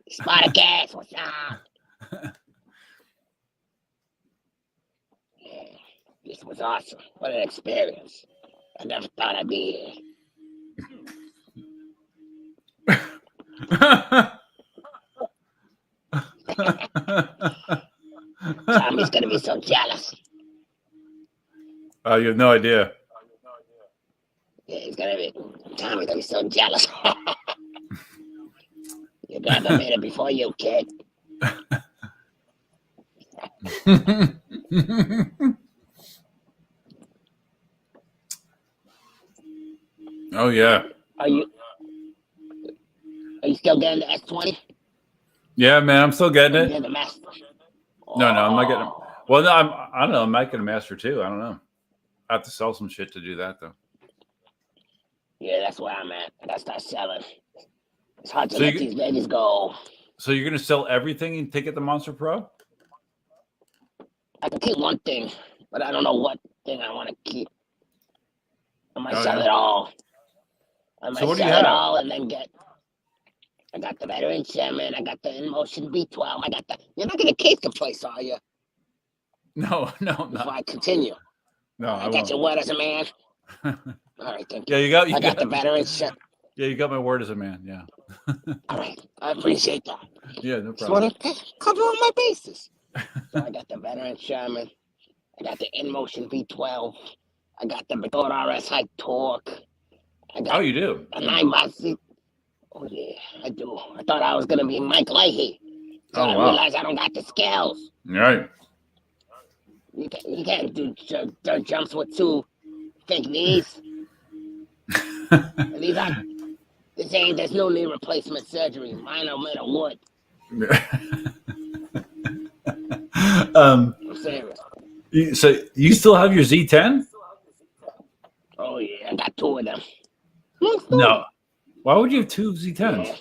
D: Spartacus, what's up? Yeah, this was awesome. What an experience. I never thought I'd be here. Tommy's gonna be so jealous.
A: Oh, you have no idea.
D: Yeah, Tommy's gonna be so jealous. You never made it before you, kid.
A: Oh yeah.
D: Are you still getting the S20?
A: Yeah, man, I'm still getting it.
D: The master.
A: No, I'm not getting it. Well, no, I don't know. I might get a master too. I don't know. I have to sell some shit to do that though.
D: Yeah, that's where I'm at. I gotta start selling. It's hard to let these babies go.
A: So you're gonna sell everything and take it the Monster Pro?
D: I can keep one thing, but I don't know what thing I want to keep. I might sell it all. I might sell it all and then I got the veteran chairman. I got the Inmotion V12. You're not gonna case the place, are you?
A: No.
D: Before I continue.
A: No,
D: I got your word as a man. All right, thank you.
A: Yeah, you
D: got the veteran chairman.
A: Yeah, you got my word as a man. Yeah.
D: All right, I appreciate that.
A: Yeah, no problem.
D: Just want to cover all my bases. So I got the veteran chairman. I got the Inmotion V12. I got the Begode RS high torque.
A: You do?
D: A 9x6. Oh yeah, I do. I thought I was gonna be Mike Leahy. So I realized I don't got the skills.
A: Right.
D: You can't do dirt jumps with two fake knees. And there's no knee replacement surgery. Mine are made of wood. I'm serious.
A: So you still have your Z10?
D: Oh yeah, I got 2 of them.
A: No. Why would you have 2 Z10s?
D: Yeah.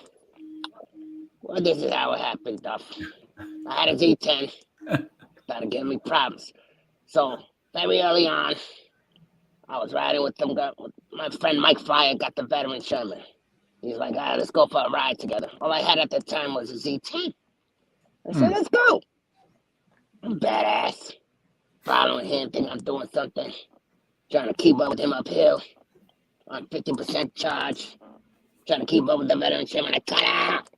D: Well, this is how it happened, Duff. I had a Z10. Started giving me problems. So very early on, I was riding with my friend Mike Fryer, got the veteran Sherman. He's like, let's go for a ride together. All I had at the time was a Z10. I said, let's go. I'm badass. Following him, think I'm doing something. Trying to keep up with him uphill. On 50% charge. Trying to keep up with the veteran Sherman. I cut out.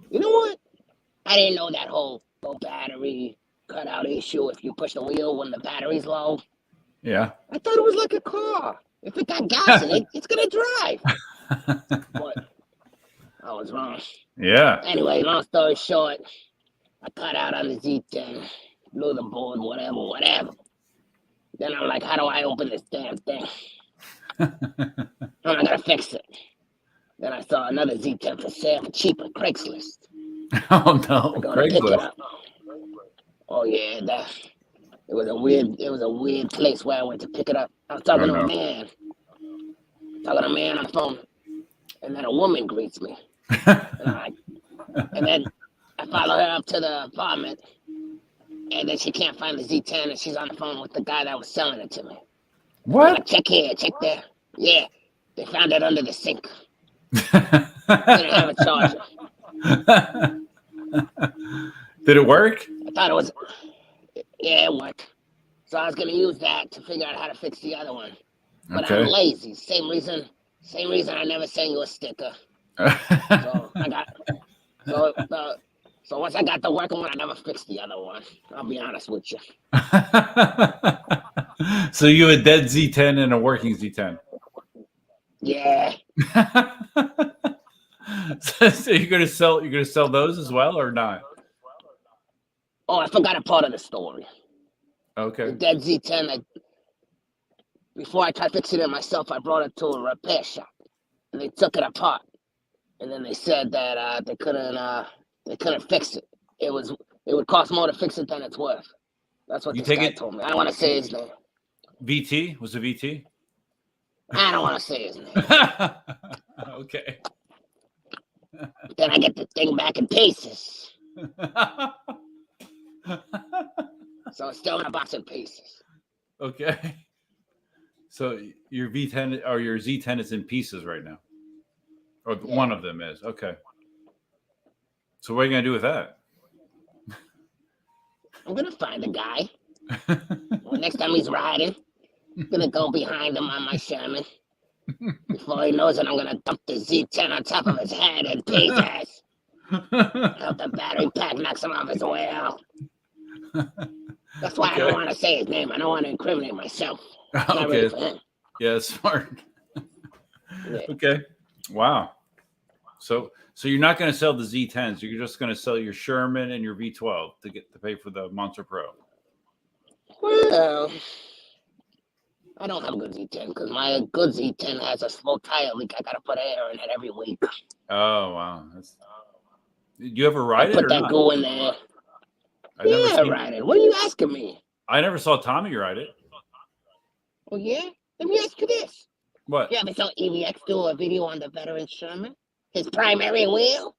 D: You know what? I didn't know that whole low battery cutout issue if you push the wheel when the battery's low.
A: Yeah.
D: I thought it was like a car. If it got gas in it, it's going to drive. But I was wrong.
A: Yeah.
D: Anyway, long story short, I cut out on the Z10, blew the board, whatever. Then I'm like, how do I open this damn thing? I'm not going to fix it. Then I saw another Z10 for sale for cheap on Craigslist.
A: Oh no, Craigslist.
D: Oh yeah, it was a weird place where I went to pick it up. I was talking to a man on the phone, and then a woman greets me. And then I follow her up to the apartment, and then she can't find the Z10, and she's on the phone with the guy that was selling it to me.
A: What?
D: Like, check here, check there. Yeah, they found it under the sink. Didn't have a charger.
A: Did it work?
D: I thought it was. Yeah, it worked. So I was gonna use that to figure out how to fix the other one. But I'm lazy. Same reason I never sent you a sticker. So I got. So once I got the working one, I never fixed the other one. I'll be honest with you.
A: So you a dead Z10 and a working Z10?
D: Yeah.
A: So you're gonna sell those as well or not?
D: Oh, I forgot a part of the story.
A: Okay.
D: The dead Z10. Before I tried fixing it myself, I brought it to a repair shop, and they took it apart. And then they said that they couldn't fix it. It would cost more to fix it than it's worth. That's what this guy told me. I don't want to say his name.
A: VT? Was it VT?
D: I don't want to say his name.
A: Okay.
D: Then I get the thing back in pieces. So it's still in a box in pieces.
A: Okay. So your V10 or your Z10 is in pieces right now. Or one of them is. Okay. So what are you going to do with that?
D: I'm going to find a guy. Next time he's riding, I'm going to go behind him on my Sherman. Before he knows it, I'm going to dump the Z10 on top of his head and pieces. Hope the battery pack knocks him off his wheel. That's why I don't want to say his name. I don't want to incriminate myself.
A: Okay. Yeah, smart.
D: Yeah.
A: Okay. Wow. So you're not going to sell the Z10s. You're just going to sell your Sherman and your V12 to pay for the Monster Pro.
D: Well, I don't have a good Z10 because my good Z10 has a slow tire leak. I got to put air in it every week.
A: Oh, wow. Did you ever ride it or not?
D: Put that goo in there. Yeah, ride it. What are you asking me?
A: I never saw Tommy ride it.
D: Oh, yeah? Let me ask you this.
A: What?
D: You ever saw EVX do a video on the veteran Sherman? His primary wheel?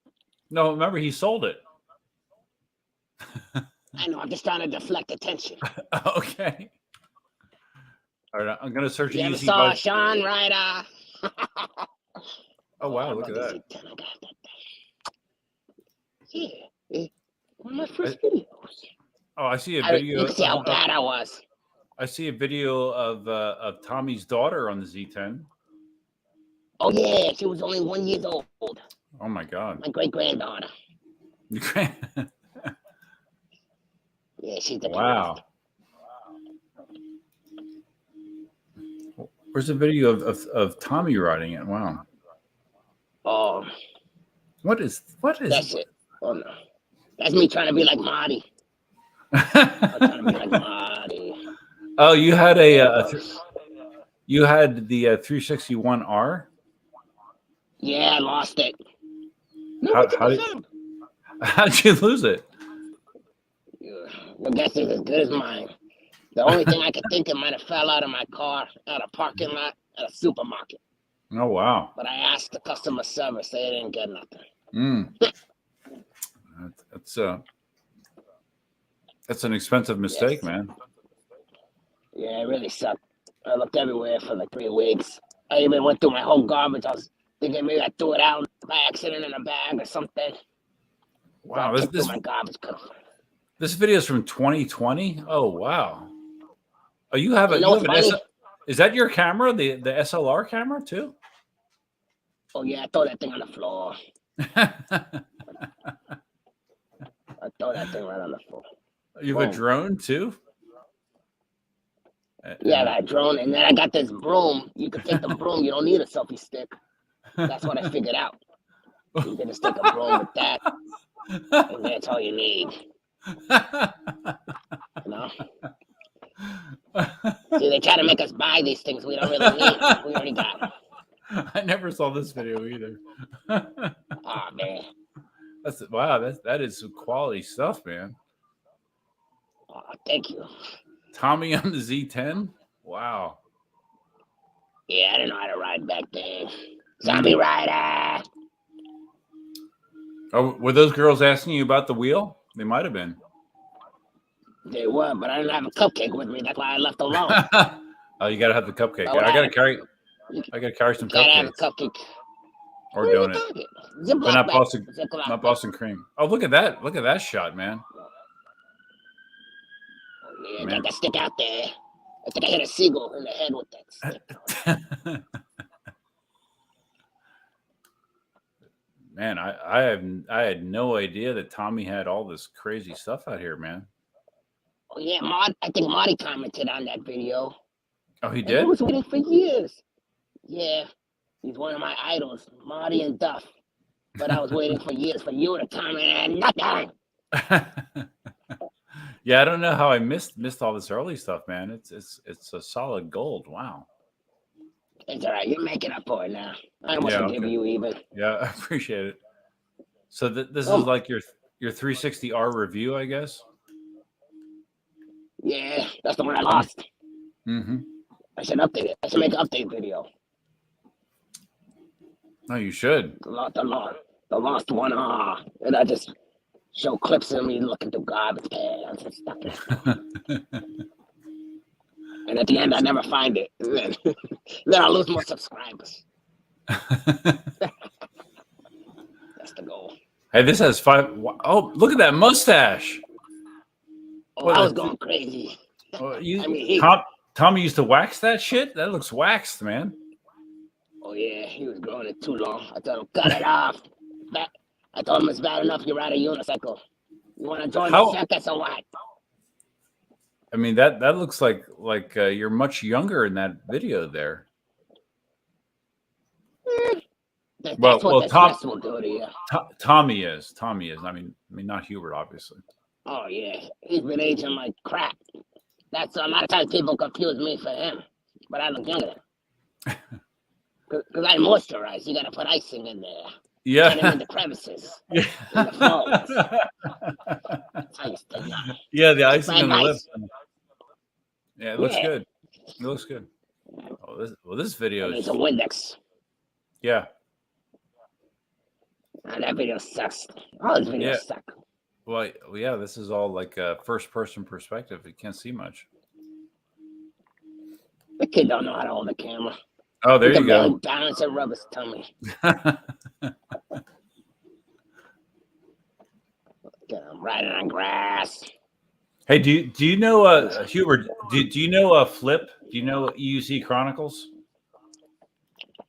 A: No, remember, he sold it.
D: I know, I'm just trying to deflect attention.
A: Okay. All right, I'm going to search
D: you
A: EUC
D: ever saw
A: Vibes.
D: Sean ride
A: Oh, wow, look at that.
D: Yeah, one of my first videos.
A: Oh, I see a video.
D: You can see how bad I was.
A: I see a video of Tommy's daughter on the Z10.
D: Oh, yeah, she was only 1 year old.
A: Oh, my God.
D: My great-granddaughter. Yeah, she's the
A: Wow. Where's the video of Tommy riding it? Wow.
D: Oh.
A: What is
D: That's it. Oh, no. That's me trying to be like Marty. I'm trying to be like Marty.
A: Oh, you had you had the 361R.
D: Yeah, I lost it.
A: How'd you lose it?
D: Your guess is as good as mine. The only thing I could think it might have fell out of my car at a parking lot at a supermarket.
A: Oh wow!
D: But I asked the customer service; they didn't get nothing.
A: That's an expensive mistake, man.
D: Yeah, it really sucked. I looked everywhere for like 3 weeks. I even went through my whole garbage. I was thinking maybe I threw it out by accident in a bag or something.
A: Wow,
D: my garbage.
A: This video is from 2020. Oh wow! Oh, you have is that your camera? The SLR camera too?
D: Oh yeah, I throw that thing on the floor. I throw that thing right on the floor.
A: You have a drone too?
D: Yeah, I got a drone, and then I got this broom. You can take the broom. You don't need a selfie stick. That's what I figured out. You can just take a broom with that, and that's all you need. You know? See, they try to make us buy these things we don't really need. We already got them.
A: I never saw this video either.
D: Oh man,
A: that is some quality stuff, man.
D: Oh, thank you.
A: Tommy on the Z10. Wow.
D: Yeah, I didn't know how to ride back then. Zombie rider.
A: Oh, were those girls asking you about the wheel? They might have been.
D: They were, but I didn't have a cupcake with me. That's why I left alone.
A: Oh, you gotta have the cupcake.
D: Oh,
A: I gotta carry some
D: gotta have a
A: cupcakes.
D: cupcake.
A: Or donut. But not Boston cream. Oh, look at that. Look at that shot, man.
D: Yeah, got that stick out there. I think I hit a seagull in the head with that stick.
A: Man, I had no idea that Tommy had all this crazy stuff out here, man.
D: Oh yeah, I think Marty commented on that video.
A: Oh, he did?
D: I was waiting for years. Yeah, he's one of my idols, Marty and Duff. But I was waiting for years for you to comment and nothing.
A: Yeah, I don't know how I missed all this early stuff, man. It's a solid gold. Wow.
D: It's all right. You're making up for it now. I almost forgive you even.
A: Yeah, I appreciate it. So this is like your 360R review, I guess.
D: Yeah, that's the one I lost.
A: Mm-hmm.
D: I should update it. I should make an update video.
A: No, you should.
D: The lost one. And I just show clips of me looking through garbage cans and stuff. And at the end, I never find it. Then I lose more subscribers. That's the goal.
A: Hey, this has 5. Oh, look at that mustache.
D: Oh, I was going crazy.
A: Tommy used to wax that shit? That looks waxed, man.
D: Oh, yeah. He was growing it too long. I told him, cut it off. I told him it's bad enough you ride a unicycle. You want to join the circus or what?
A: I mean, that looks like you're much younger in that video there.
D: That's what the stress will do to you.
A: Tommy is. I mean, not Hubert, obviously.
D: Oh yeah, he's been aging like crap. That's a lot of times people confuse me for him, but I look younger. Because I moisturize. You got to put icing in there.
A: Yeah.
D: Get him in the crevices. Yeah. In the folds. That's how you stay young.
A: Yeah, the icing on the lips. Yeah, it looks good. It looks good. Oh, this video is
D: a Windex.
A: Yeah.
D: Oh, that video sucks. All these videos suck.
A: Well, yeah, this is all like a first-person perspective. You can't see much.
D: The kid don't know how to hold a camera.
A: Oh, there you go.
D: Balance and rub his tummy. I'm riding on grass.
A: Hey, do you know Hubert? Do you know Flip? Do you know EUC Chronicles?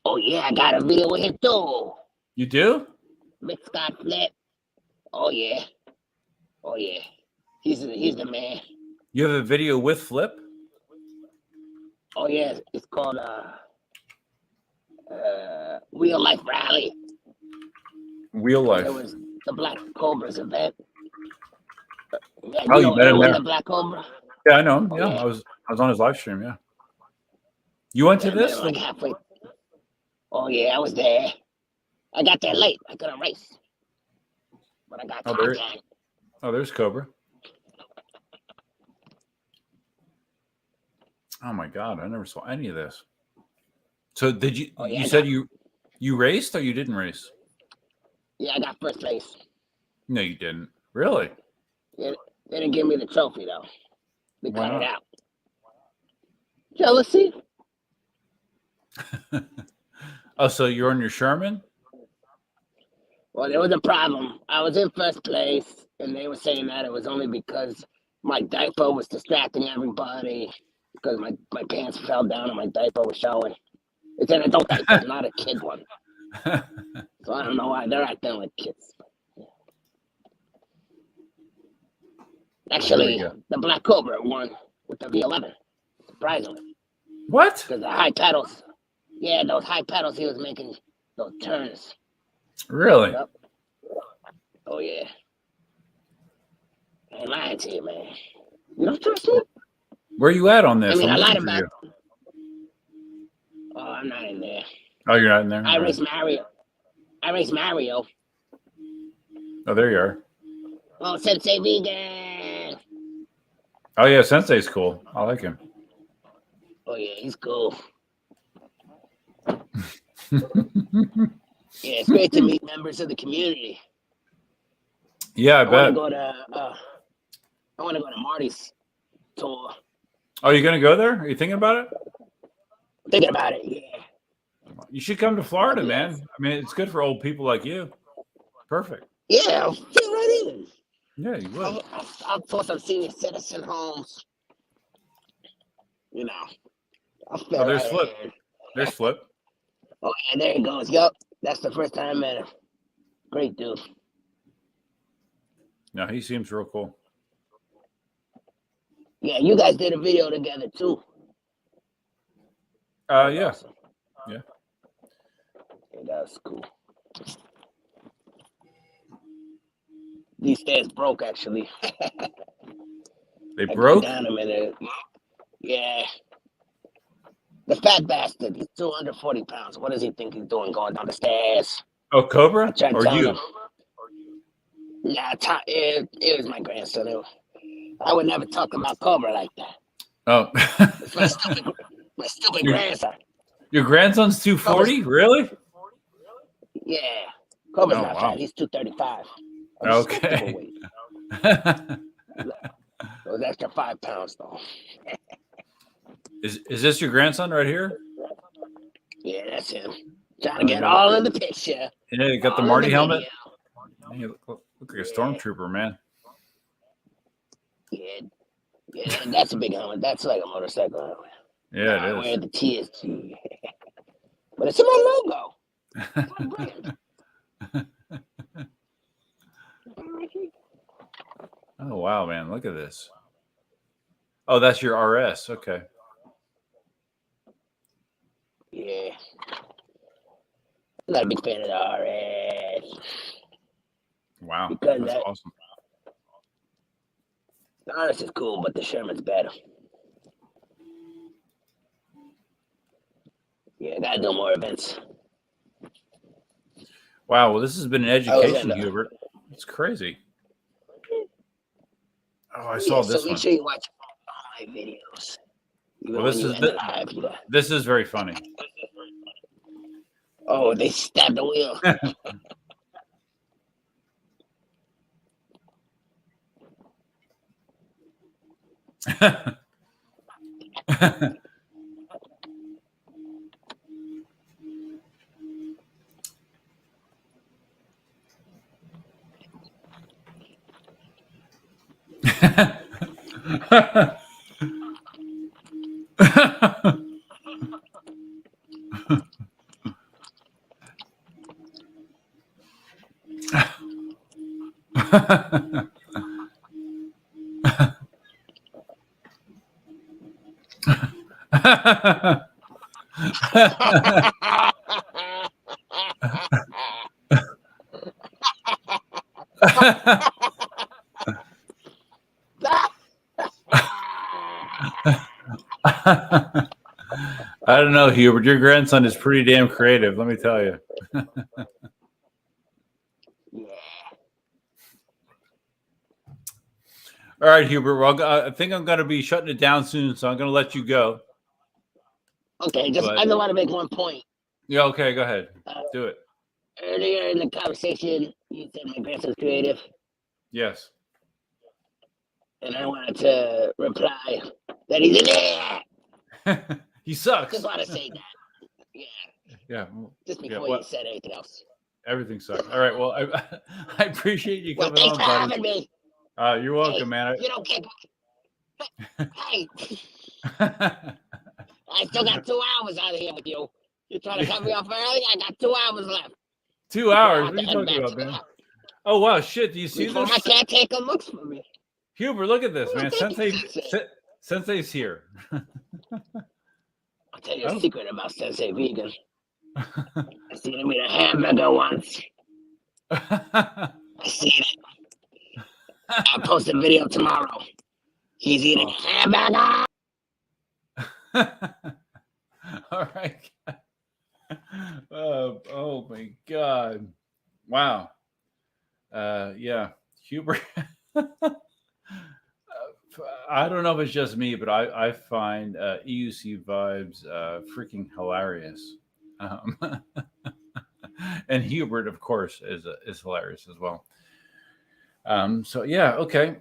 D: Oh yeah, I got a video with him too.
A: You do?
D: Big Scott Flip. Oh yeah. He's the man.
A: You have a video with Flip?
D: Oh yeah, it's called Real Life Rally.
A: Real Life.
D: It was the Black Cobra's event. Yeah,
A: you met him there.
D: The Black Cobra?
A: Yeah, I know him.
D: Oh,
A: yeah, I was on his live stream. Yeah. You went to this?
D: Like halfway. Oh yeah, I was there. I got there late. I couldn't race, but I got contact.
A: There's Cobra. Oh my God, I never saw any of this. So did you? You said you raced or you didn't race?
D: Yeah, I got first place.
A: No, you didn't. Really?
D: Yeah, they didn't give me the trophy though. They cut it out. Jealousy.
A: Oh, so you're on your Sherman?
D: Well, there was a problem. I was in first place, and they were saying that it was only because my diaper was distracting everybody, because my pants fell down and my diaper was showing. It's an adult diaper, not a kid one. So I don't know why they're acting like kids. Actually, the Black Cobra won with the V11, surprisingly.
A: What?
D: Because the high pedals. Yeah, those high pedals he was making, those turns.
A: Really?
D: Yep. Oh, yeah. I ain't lying to you, man. You don't trust me?
A: Where are you at on this?
D: I mean, I lied about it. Oh, I'm not in there.
A: Oh, you're not in there?
D: I race Mario.
A: Oh, there you are.
D: Oh, Sensei Vegan.
A: Oh, yeah, Sensei's cool. I like him.
D: Oh, yeah, he's cool. Yeah, it's great to meet members of the community.
A: Yeah, I bet.
D: I want to go to Marty's tour.
A: Oh, you gonna go there? Are you thinking about it?
D: Thinking about it, yeah.
A: You should come to Florida, man. I mean, it's good for old people like you. Perfect.
D: Yeah, I'll fit right in.
A: Yeah, you would.
D: I'll for some senior citizen homes. You know. I'll fit
A: there's
D: right
A: Flip.
D: in.
A: There's Flip.
D: Oh, yeah, there he goes. Yup. That's the first time I met him. Great dude.
A: No, he seems real cool.
D: Yeah, you guys did a video together too.
A: Yeah.
D: Awesome.
A: Yeah.
D: Yeah, that's cool. These stairs broke actually.
A: They broke?
D: Down a minute. Yeah. The fat bastard. He's 240 pounds. What does he think he's doing going down the stairs?
A: Oh, Cobra? Or you?
D: Yeah, it was my grandson. I would never talk about Cobra like that.
A: Oh.
D: It's my stupid grandson.
A: Your grandson's 240? Really?
D: Yeah. Cobra's not fat. He's 235.
A: Okay.
D: Those extra 5 pounds, though.
A: Is this your grandson right here?
D: Yeah, that's him. Trying to get all in the picture.
A: Yeah, you got the Marty helmet? You look like a stormtrooper, man.
D: Yeah, that's a big helmet. That's like a motorcycle helmet.
A: Yeah, it is.
D: I wear the TSG. But it's in my logo. It's my brand.
A: Oh, wow, man. Look at this. Oh, that's your RS. Okay.
D: Yeah. I'm not a big fan of the RS.
A: Wow.
D: Because
A: that's awesome.
D: The RS is cool, but the Sherman's better. Yeah, I gotta do more events.
A: Wow, well, this has been an education, Hubert. It's crazy. Oh, I saw this
D: so
A: one.
D: Make sure you watch all my videos.
A: Well, this is very funny.
D: Oh, they stabbed the wheel.
A: I don't know, Hubert. Your grandson is pretty damn creative, let me tell you.
D: Yeah.
A: All right, Hubert. Well, I think I'm going to be shutting it down soon, so I'm going to let you go.
D: Okay, I just want to make one point.
A: Yeah, okay, go ahead. Do it.
D: Earlier in the conversation, you said my grandson's creative.
A: Yes.
D: And I wanted to reply that he's in there.
A: He sucks.
D: Just want to say that. Yeah.
A: Yeah.
D: Just before you said anything else.
A: Everything sucks. All right. Well, I appreciate you coming
D: thanks
A: on,
D: for
A: buddy.
D: having me.
A: You're welcome, man.
D: You don't get. Hey. I still got 2 hours out of here with you. You're trying to cut me off early? I got 2 hours left.
A: 2 hours? What are you talking about, man? Oh, wow. Shit. Do you see this?
D: My caretaker looks for me.
A: Hubert, look at this, man. Sensei's here.
D: I'll tell you a secret about Sensei Vegan. I seen him eat a hamburger once. I seen it. I'll post a video tomorrow. He's eating hamburger.
A: All right. Oh my God. Wow. Yeah. Hubert. I don't know if it's just me, but I find EUC Vibes freaking hilarious. And Hubert, of course, is hilarious as well. So yeah, okay.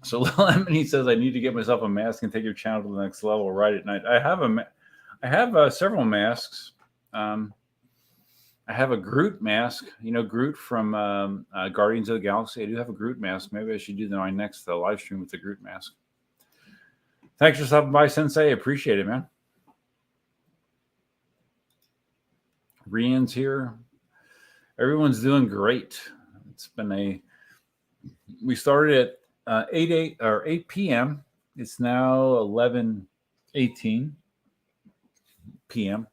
A: So Little Emily says, I need to get myself a mask and take your channel to the next level right at night. I have several masks. I have a Groot mask. You know, Groot from Guardians of the Galaxy. I do have a Groot mask. Maybe I should do my next live stream with the Groot mask. Thanks for stopping by, Sensei. Appreciate it, man. Rian's here. Everyone's doing great. It's been we started at 8 p.m. It's now 11:18 p.m.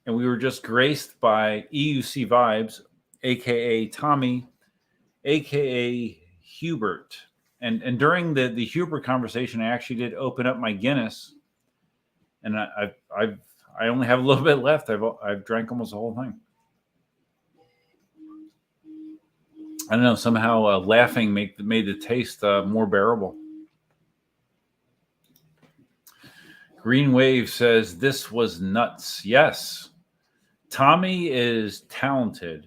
A: And we were just graced by EUC Vibes, a.k.a. Tommy, a.k.a. Hubert. And during the Hubert conversation, I actually did open up my Guinness. And I only have a little bit left. I've drank almost the whole thing. I don't know. Somehow laughing made the taste more bearable. Green Wave says, this was nuts. Yes. Tommy is talented.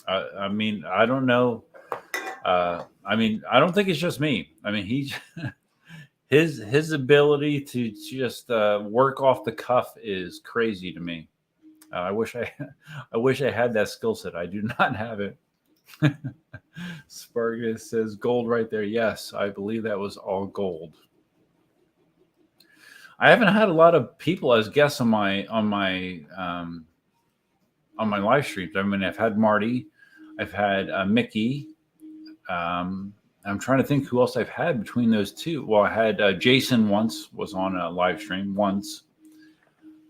A: I mean, I don't know. I don't think it's just me. I mean, his ability to just work off the cuff is crazy to me. I wish I had that skill set. I do not have it. Spargus says gold right there. Yes, I believe that was all gold. I haven't had a lot of people as guests on my live streams. I mean, I've had Marty, I've had Mickey. I'm trying to think who else I've had between those two. Well, I had Jason once was on a live stream once,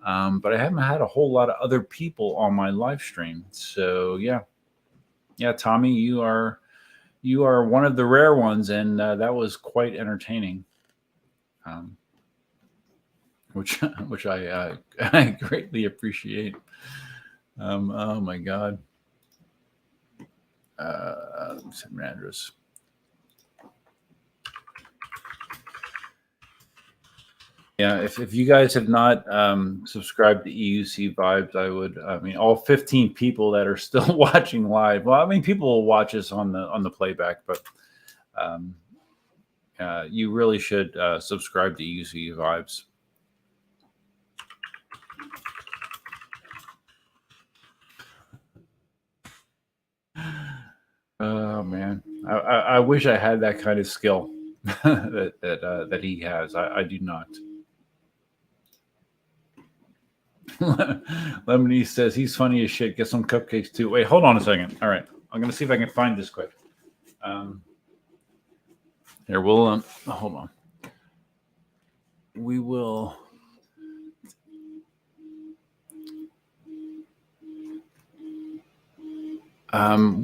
A: but I haven't had a whole lot of other people on my live stream. So yeah, Tommy, you are one of the rare ones, and that was quite entertaining. Which I greatly appreciate. Oh my God. Send my address. Yeah, if you guys have not subscribed to EUC Vibes, I mean, all 15 people that are still watching live. Well, I mean, people will watch us on the playback, but you really should subscribe to EUC Vibes. Oh man, I wish I had that kind of skill that he has. I do not. Lemony says he's funny as shit. Get some cupcakes too. Wait, hold on a second. All right, I'm gonna see if I can find this quick. Here, we'll hold on. We will.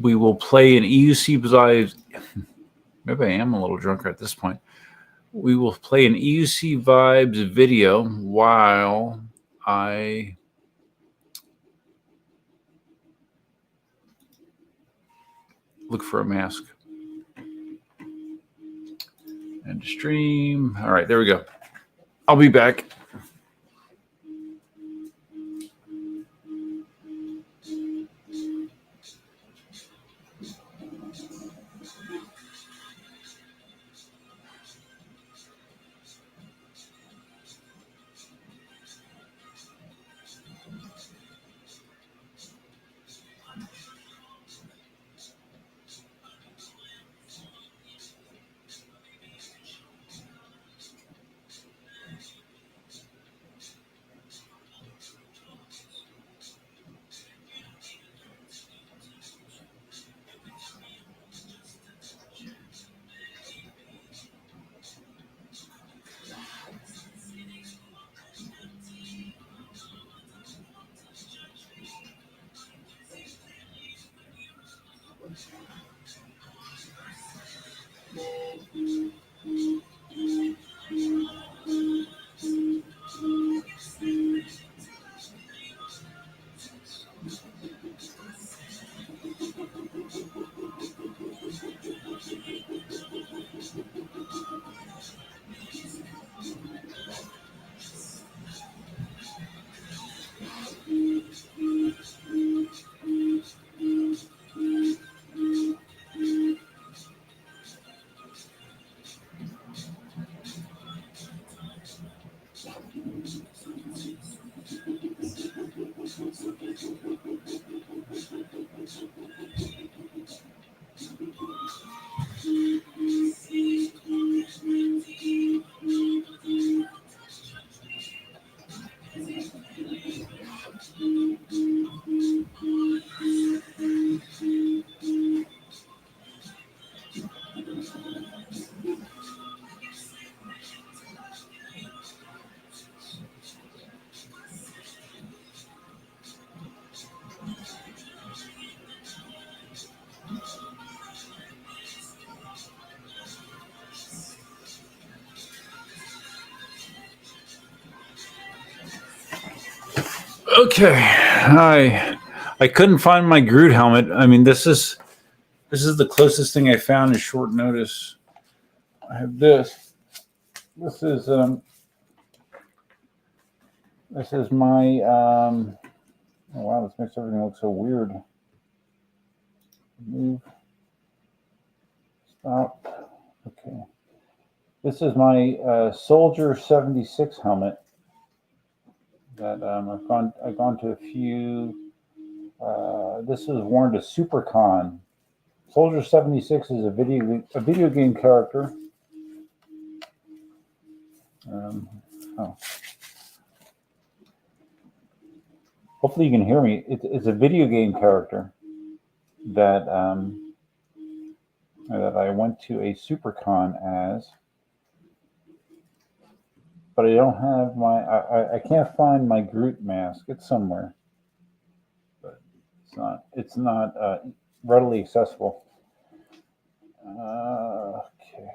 A: We will play an EUC Vibes. Maybe I am a little drunker at this point. we will play an EUC Vibes video while I look for a mask. And stream. All right, there we go. I'll be back. Okay, I couldn't find my Groot helmet. I mean, this is the closest thing I found in short notice. I have this. This is my oh wow, this makes everything look so weird. Move. Stop. Okay. This is my Soldier 76 helmet that I've gone to a few. This was worn to SuperCon. Soldier 76 is a video game character. Hopefully you can hear me. It's a video game character that that I went to a SuperCon as, but I don't have my. I can't find my Groot mask. It's somewhere, but it's not readily accessible. Okay.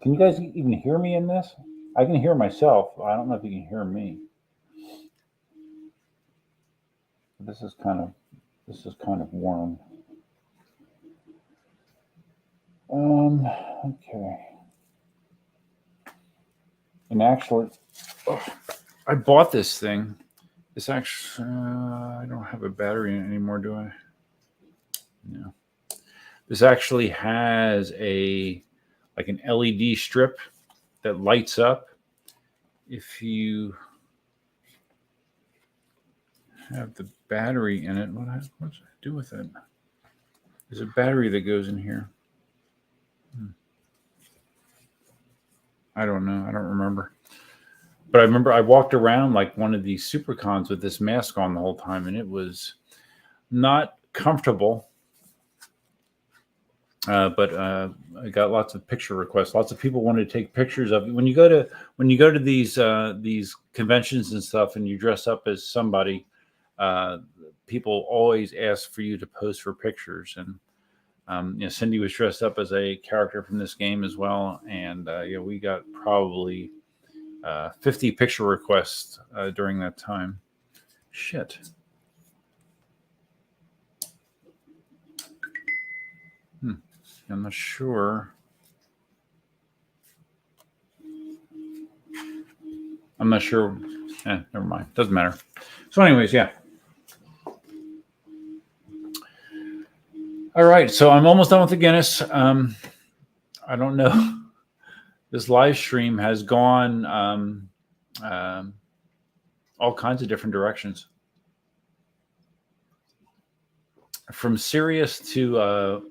A: Can you guys even hear me in this? I can hear myself. I don't know if you can hear me. This is kind of warm. Okay. And actually, I bought this thing. It's actually, I don't have a battery in it anymore, do I? No. This actually has like an LED strip that lights up if you have the battery in it. What does it do with it? There's a battery that goes in here. I don't know. I don't remember. But I remember I walked around like one of these SuperCons with this mask on the whole time, and it was not comfortable. But I got lots of picture requests. Lots of people wanted to take pictures of it. When you go to these conventions and stuff, and you dress up as somebody, people always ask for you to pose for pictures. And Cindy was dressed up as a character from this game as well. And we got probably 50 picture requests during that time. Shit. I'm not sure. Never mind. Doesn't matter. So anyways, yeah. All right. So I'm almost done with the Guinness. I don't know. This live stream has gone all kinds of different directions. From serious to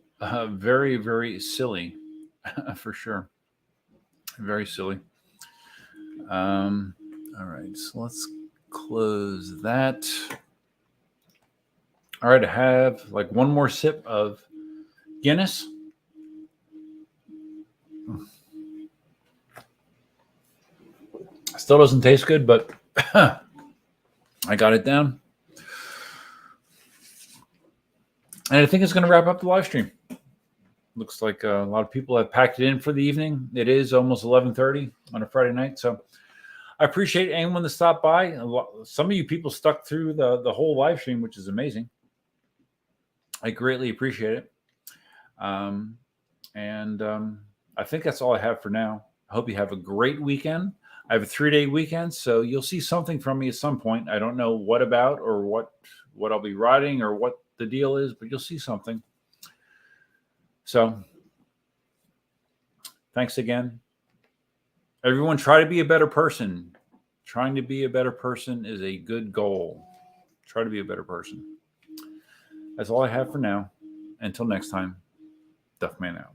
A: very, very silly, for sure. Very silly. All right, so let's close that. All right, I have like one more sip of Guinness. Still doesn't taste good, but I got it down. And I think it's going to wrap up the live stream. Looks like a lot of people have packed it in for the evening. It is almost 11:30 on a Friday night. So I appreciate anyone that stopped by. Some of you people stuck through the whole live stream, which is amazing. I greatly appreciate it. I think that's all I have for now. I hope you have a great weekend. I have a 3-day weekend, so you'll see something from me at some point. I don't know what about or what I'll be riding or what the deal is, but you'll see something. So thanks again. Everyone, try to be a better person. Trying to be a better person is a good goal. Try to be a better person. That's all I have for now. Until next time, Duffman out.